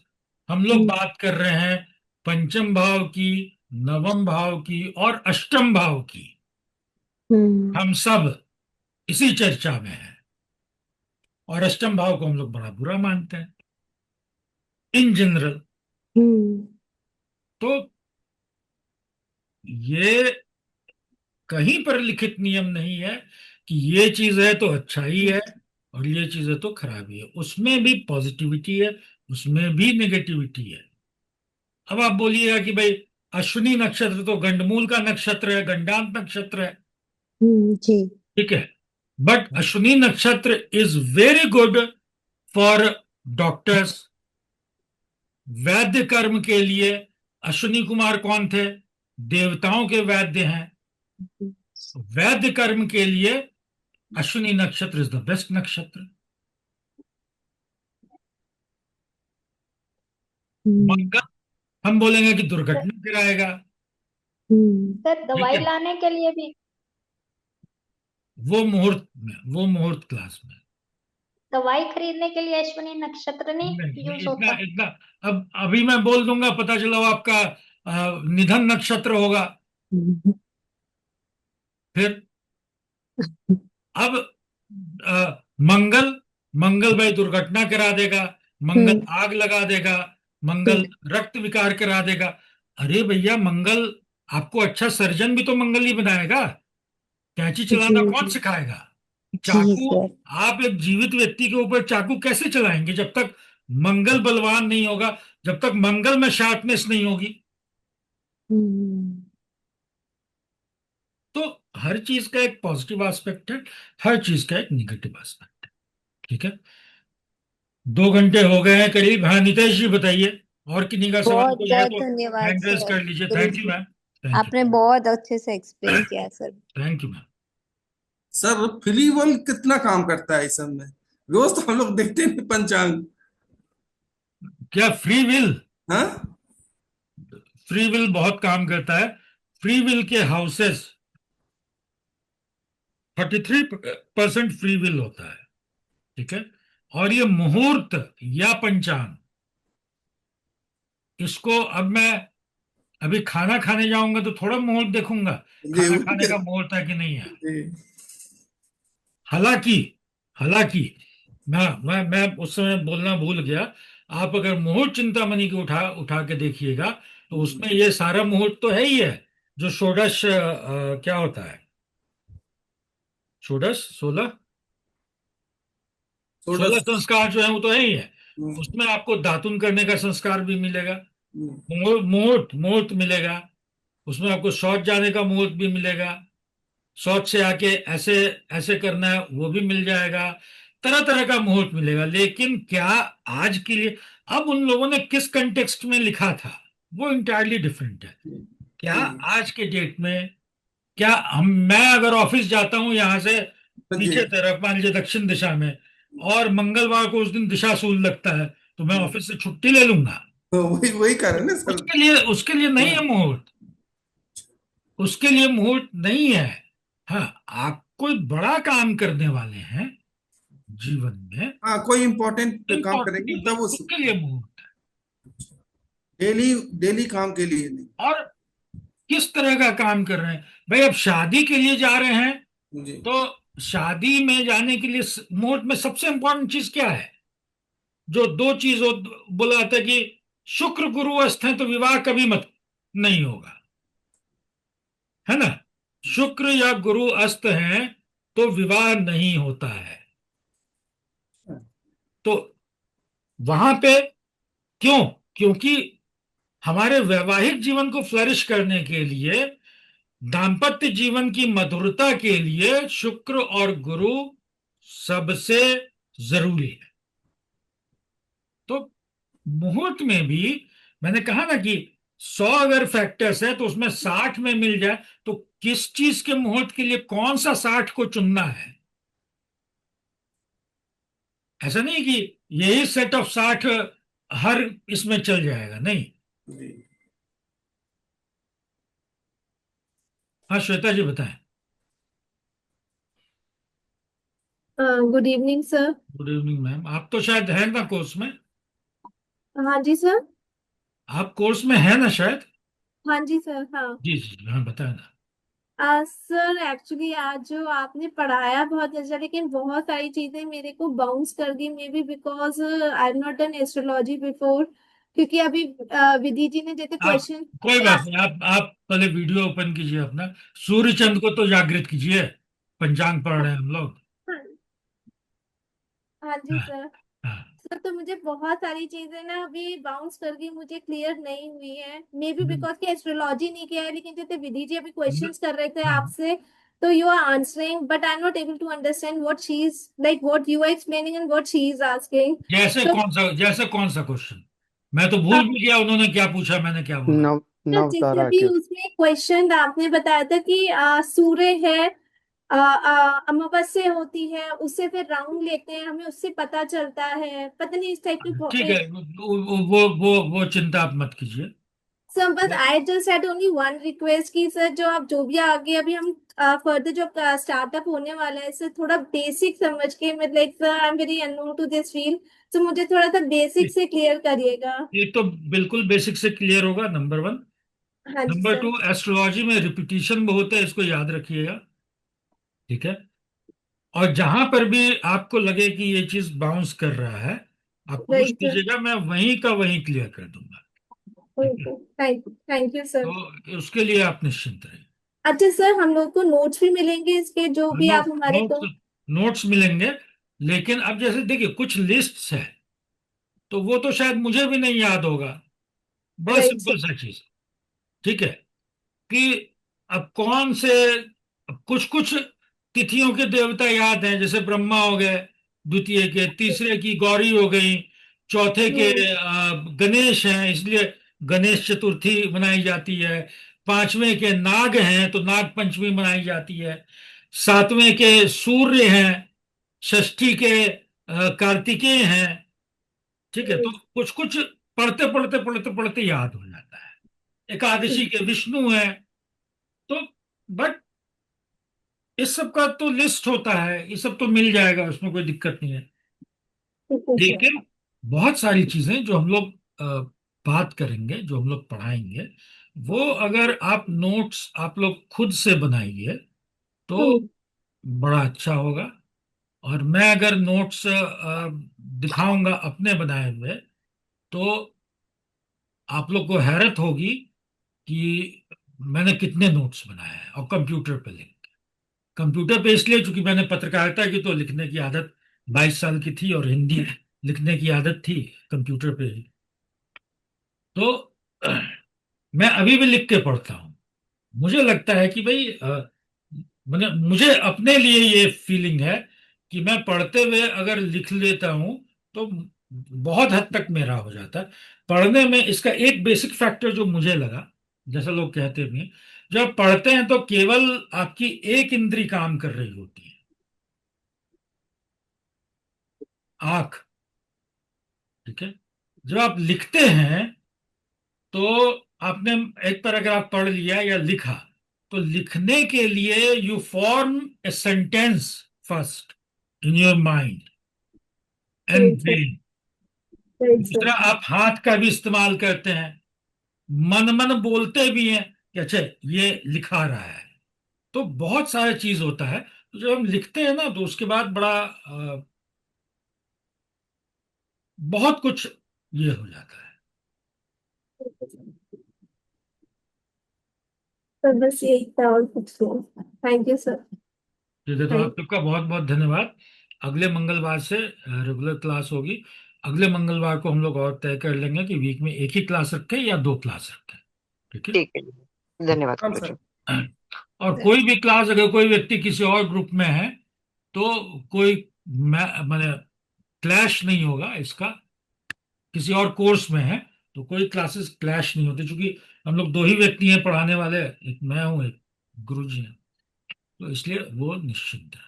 हम लोग बात कर रहे हैं पंचम भाव की, नवम भाव की और अष्टम भाव की। हम सब इसी चर्चा में हैं, और अष्टम भाव को हम लोग बड़ा बुरा मानते हैं इन जनरल। तो ये कहीं पर लिखित नियम नहीं है कि ये चीज है तो अच्छा ही है और ये चीज है तो खराबी है। उसमें भी पॉजिटिविटी है, उसमें भी नेगेटिविटी है। अब आप बोलिएगा कि भाई अश्विनी नक्षत्र तो गंडमूल का नक्षत्र है, गंडांत नक्षत्र है, जी। ठीक है, बट अश्विनी नक्षत्र is very good for doctors, वैद्य कर्म के लिए। अश्विनी कुमार कौन थे? देवताओं के वैद्य हैं। वैद्य कर्म के लिए अश्विनी नक्षत्र इज द बेस्ट नक्षत्र। मंगल हम बोलेंगे कि दुर्घटना गिराएगा, सर ठीक दवाई है, लाने के लिए भी वो मुहूर्त में, वो मुहूर्त क्लास में। दवाई खरीदने के लिए अश्विनी नक्षत्र नहीं नहीं, यूज इतना होता? इतना अब अभी मैं बोल दूंगा, पता चला वो आपका निधन नक्षत्र होगा। फिर अब मंगल, मंगल भाई दुर्घटना करा देगा, मंगल आग लगा देगा, मंगल रक्त विकार करा देगा। अरे भैया, मंगल आपको अच्छा सर्जन भी तो मंगल ही बनाएगा, कैंची चलाना कौन सिखाएगा? जी चाकू, सर। आप एक जीवित व्यक्ति के ऊपर चाकू कैसे चलाएंगे जब तक मंगल बलवान नहीं होगा, जब तक मंगल में शार्पनेस नहीं होगी? तो हर चीज का एक पॉजिटिव एस्पेक्ट है, हर चीज का एक निगेटिव एस्पेक्ट है, ठीक है। 2 घंटे हो गए हैं करीब। हाँ नितेश जी बताइए, और किन्हीं का सवाल बहुत कोई है बहुत तो धन्यवाद हैंड रेज सर। कर लीजिए। गुरु थैंक यू जी, मैम, थैंक यू, आपने बहुत अच्छे से एक्सप्लेन किया sir. Thank you ma'am. Sir free will कितना काम करता है इस सब में? रोज तो हम लोग देखते नहीं पंचांग। क्या फ्री विल? हाँ। फ्री विल बहुत काम करता है। फ्री विल के हाउसेस 33% फ्री विल होता है, ठीक है। और ये मुहूर्त या पंचांग, इसको अब मैं अभी खाना खाने जाऊंगा तो थोड़ा मुहूर्त देखूंगा जी खाना खाने का मुहूर्त है कि नहीं है। जी। हालांकि हालांकि मैं उस समय बोलना भूल गया। आप अगर मुहूर्त चिंतामणि को उठा उठा के देखिएगा तो उसमें ये सारा मुहूर्त तो है ही है। जो षोडश क्या होता है, षोडश 16 थोड़ा 16 संस्कार जो है वो तो है ही है। हम्म, उसमें आपको दातुन करने का संस्कार भी मिलेगा, हम्म, मुहूर्त मुहूर्त मिलेगा। उसमें आपको शौच जाने का मुहूर्त भी मिलेगा, शौच से आके ऐसे ऐसे करना है वो भी मिल जाएगा। तरह तरह का मुहूर्त मिलेगा। लेकिन क्या आज के लिए, अब उन लोगों ने किस कंटेक्स्ट में लिखा था वो इंटायरली डिफरेंट है। क्या जी आज के डेट में, क्या मैं अगर ऑफिस जाता हूं यहां से जी। पीछे तरफ, मान लीजिए दक्षिण दिशा में, और मंगलवार को उस दिन दिशाशूल लगता है, तो मैं ऑफिस से छुट्टी ले लूंगा? तो वही वही कारण है सर। उसके लिए नहीं है हाँ मुहूर्त, उसके लिए मुहूर्त नहीं है। हाँ, आप कोई बड़ा काम करने वाले हैं जीवन में, हाँ, कोई इम्पोर्टेंट काम करेंगे इम्पोर्टेंट, तब उस उसके लिए मुहूर्त है। डेली डेली काम के लिए नहीं। और किस तरह का काम कर रहे हैं भाई? अब शादी के लिए जा रहे हैं जी तो शादी में जाने के लिए मुहूर्त में सबसे इंपॉर्टेंट चीज क्या है? जो दो चीज बोला जाता है कि शुक्र गुरु अस्त है तो विवाह कभी मत नहीं होगा, है ना। शुक्र या गुरु अस्त हैं तो विवाह नहीं होता है। तो वहां पे क्यों? क्योंकि हमारे वैवाहिक जीवन को फ्लरिश करने के लिए, दाम्पत्य जीवन की मधुरता के लिए शुक्र और गुरु सबसे जरूरी है। तो मुहूर्त में भी मैंने कहा ना कि 100 अगर फैक्टर्स है तो उसमें 60 में मिल जाए, तो किस चीज के मुहूर्त के लिए कौन सा 60 को चुनना है? ऐसा नहीं कि यही सेट ऑफ 60 हर इसमें चल जाएगा, नहीं। जी। हाँ श्वेता जी बताएं। Good evening sir. Good evening ma'am. आप तो शायद हैं ना कोर्स में? हाँ जी सर। आप कोर्स में हैं ना शायद? हाँ जी सर। हाँ। जी जी हाँ, बताएं ना। सर एक्चुअली आज जो आपने पढ़ाया बहुत अच्छा, लेकिन बहुत सारी चीजें मेरे को बाउंस कर गई, may be because I have not done astrology before. क्योंकि अभी विधि जी ने जैसे आप क्वेश्चन कोई किया। बात नहीं, आप पहले वीडियो ओपन कीजिए अपना। सूर्य चंद्र को तो जागृत कीजिए। पंचांग पढ़ रहे हैं हम लोग। हाँ। हाँ जी हाँ सर। हाँ। सर तो मुझे बहुत सारी चीजें ना अभी बाउंस कर गई, मुझे क्लियर नहीं हुई है, मे बी हम्म, बिकॉज की एस्ट्रोलॉजी नहीं किया है। लेकिन जैसे विधि जी अभी हम्म, क्वेश्चंस कर रहे थे हाँ। आपसे, तो you are answering but I am not able to understand what she is like, what you are explaining and what she is asking. तो जैसे कौन सा क्वेश्चन? मैं तो भूल भी गया उन्होंने क्या पूछा, मैंने क्या बोला। नव जैसे नवतारा अभी के। उसमें क्वेश्चन आपने बताया था कि सूर्य है, अमावस्या होती है, उससे फिर राउंड लेते हैं, हमें उससे पता चलता है, पता नहीं इस टाइप ठीक है, की। वो चिंता आप मत कीजिए। सर बस I just had only one request कि सर जो आप जो भी आगे अभी हम फर्दर जो स्टार्टअप होने वाला है, सर थोड़ा बेसिक समझ के, मतलब like sir I am very unknown to this field, तो मुझे थोड़ा सा बेसिक से क्लियर करिएगा। ये तो बिल्कुल बेसिक से क्लियर होगा, नंबर वन। हाँ जी नंबर सर। टू, एस्ट्रोलॉजी में रिपीटिशन बहुत है, इसको याद रखिएगा। ठीक है। और जहां पर भी आपको लगे कि ये चीज बाउंस कर रहा है, आप पूछ राइट सर। लीजिएगा, मैं वहीं का वहीं क्लियर कर दूंगा। ठीक है। ओके। Thank you sir. तो उसके लिए आप निश्चिंत रहिए। अच्छा सर, हम लोग को नोट्स भी मिलेंगे इसके, जो भी नो, आप हमारे को। नोट्स नोट्स मिलेंगे। लेकिन अब जैसे देखिए, कुछ लिस्ट्स है तो वो तो शायद मुझे भी नहीं याद होगा। बड़ा राइट सिंपल सर। सा चीज। ठीक है। कि अब कौन से, कुछ कुछ तिथियों के देवता याद हैं, जैसे ब्रह्मा हो गए, द्वितीय के, तीसरे की गौरी हो गई, चौथे के हम्म। गणेश हैं, इसलिए गणेश चतुर्थी मनाई जाती है। पांचवें के नाग हैं तो नाग पंचमी मनाई जाती है। सातवें के सूर्य हैं। षष्ठी के कार्तिकेय हैं। ठीक है। तो कुछ कुछ पढ़ते पढ़ते पढ़ते पढ़ते याद हो जाता है। एकादशी के विष्णु हैं। तो बट इस सब का तो लिस्ट होता है, ये सब तो मिल जाएगा, उसमें कोई दिक्कत नहीं है। ठीक है सर। लेकिन बहुत सारी चीजें जो हम लोग बात करेंगे, जो हम लोग पढ़ाएंगे, वो अगर आप नोट्स आप लोग खुद से बनाइए तो हम्म। बड़ा अच्छा होगा। और मैं अगर नोट्स दिखाऊंगा अपने बनाए हुए, तो आप लोग को हैरत होगी कि मैंने कितने नोट्स बनाए हैं, और कंप्यूटर पे लिख। कंप्यूटर पे इसलिए चूंकि मैंने पत्रकारिता की तो लिखने की आदत 22 साल की थी, और हिंदी लिखने की आदत थी कंप्यूटर पे ही। तो मैं अभी भी लिख के पढ़ता हूँ। मुझे लगता है कि भाई मैंने मुझे अपने लिए ये फीलिंग है कि मैं पढ़ते हुए अगर लिख लेता हूँ तो बहुत हद तक मेरा हो जाता है। पढ़ने में इसका एक बेसिक फैक्टर जो मुझे लगा, जैसा लोग कहते भी हैं, जब आप पढ़ते हैं तो केवल आपकी एक इंद्री काम कर रही होती है, आंख। ठीक है। जब आप लिखते हैं तो आपने एक पैराग्राफ पढ़ लिया या लिखा, तो लिखने के लिए you form a sentence first in your mind and right sir. Brain. Right sir. दूसरा, आप हाथ का भी इस्तेमाल करते हैं, मन मन बोलते भी हैं कि अच्छा ये लिखा रहा है। तो बहुत सारा चीज होता है। तो जब हम लिखते हैं ना, तो उसके बाद बड़ा बहुत कुछ ये हो जाता है। सर बस यही था और कुछ नहीं। Thank you sir. ठीक है, तो आप थैंक। सबका बहुत बहुत धन्यवाद। अगले मंगलवार से रेगुलर क्लास होगी। अगले मंगलवार को हम लोग और तय कर लेंगे कि वीक में एक ही क्लास रखें या दो क्लास रखें। ठीक है। ठीक है जी, धन्यवाद हाँ गुरु सर। जी। और कोई भी क्लास, अगर कोई व्यक्ति किसी और ग्रुप में है तो कोई मैंने क्लैश नहीं होगा इसका। किसी और कोर्स में है तो कोई क्लासेस क्लैश नहीं होते, क्योंकि हम लोग दो ही व्यक्ति हैं पढ़ाने वाले, एक मैं हूँ, एक गुरु जी हैं। तो इसलिए वो निश्चिंत है।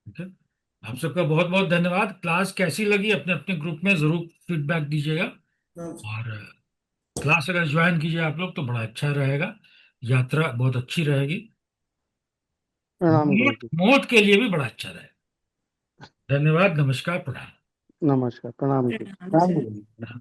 ठीक है। आप सबका बहुत बहुत धन्यवाद। क्लास कैसी लगी अपने अपने ग्रुप में जरूर फीडबैक दीजिएगा। हाँ। और क्लास अगर ज्वाइन कीजिए आप लोग तो बड़ा अच्छा रहेगा, यात्रा बहुत अच्छी रहेगी। प्रणाम गुरु मोट जी। मोट के लिए भी बड़ा अच्छा रहेगा। धन्यवाद, नमस्कार, प्रणाम। नमस्कार, प्रणाम जी। राम गुरु। प्रणाम।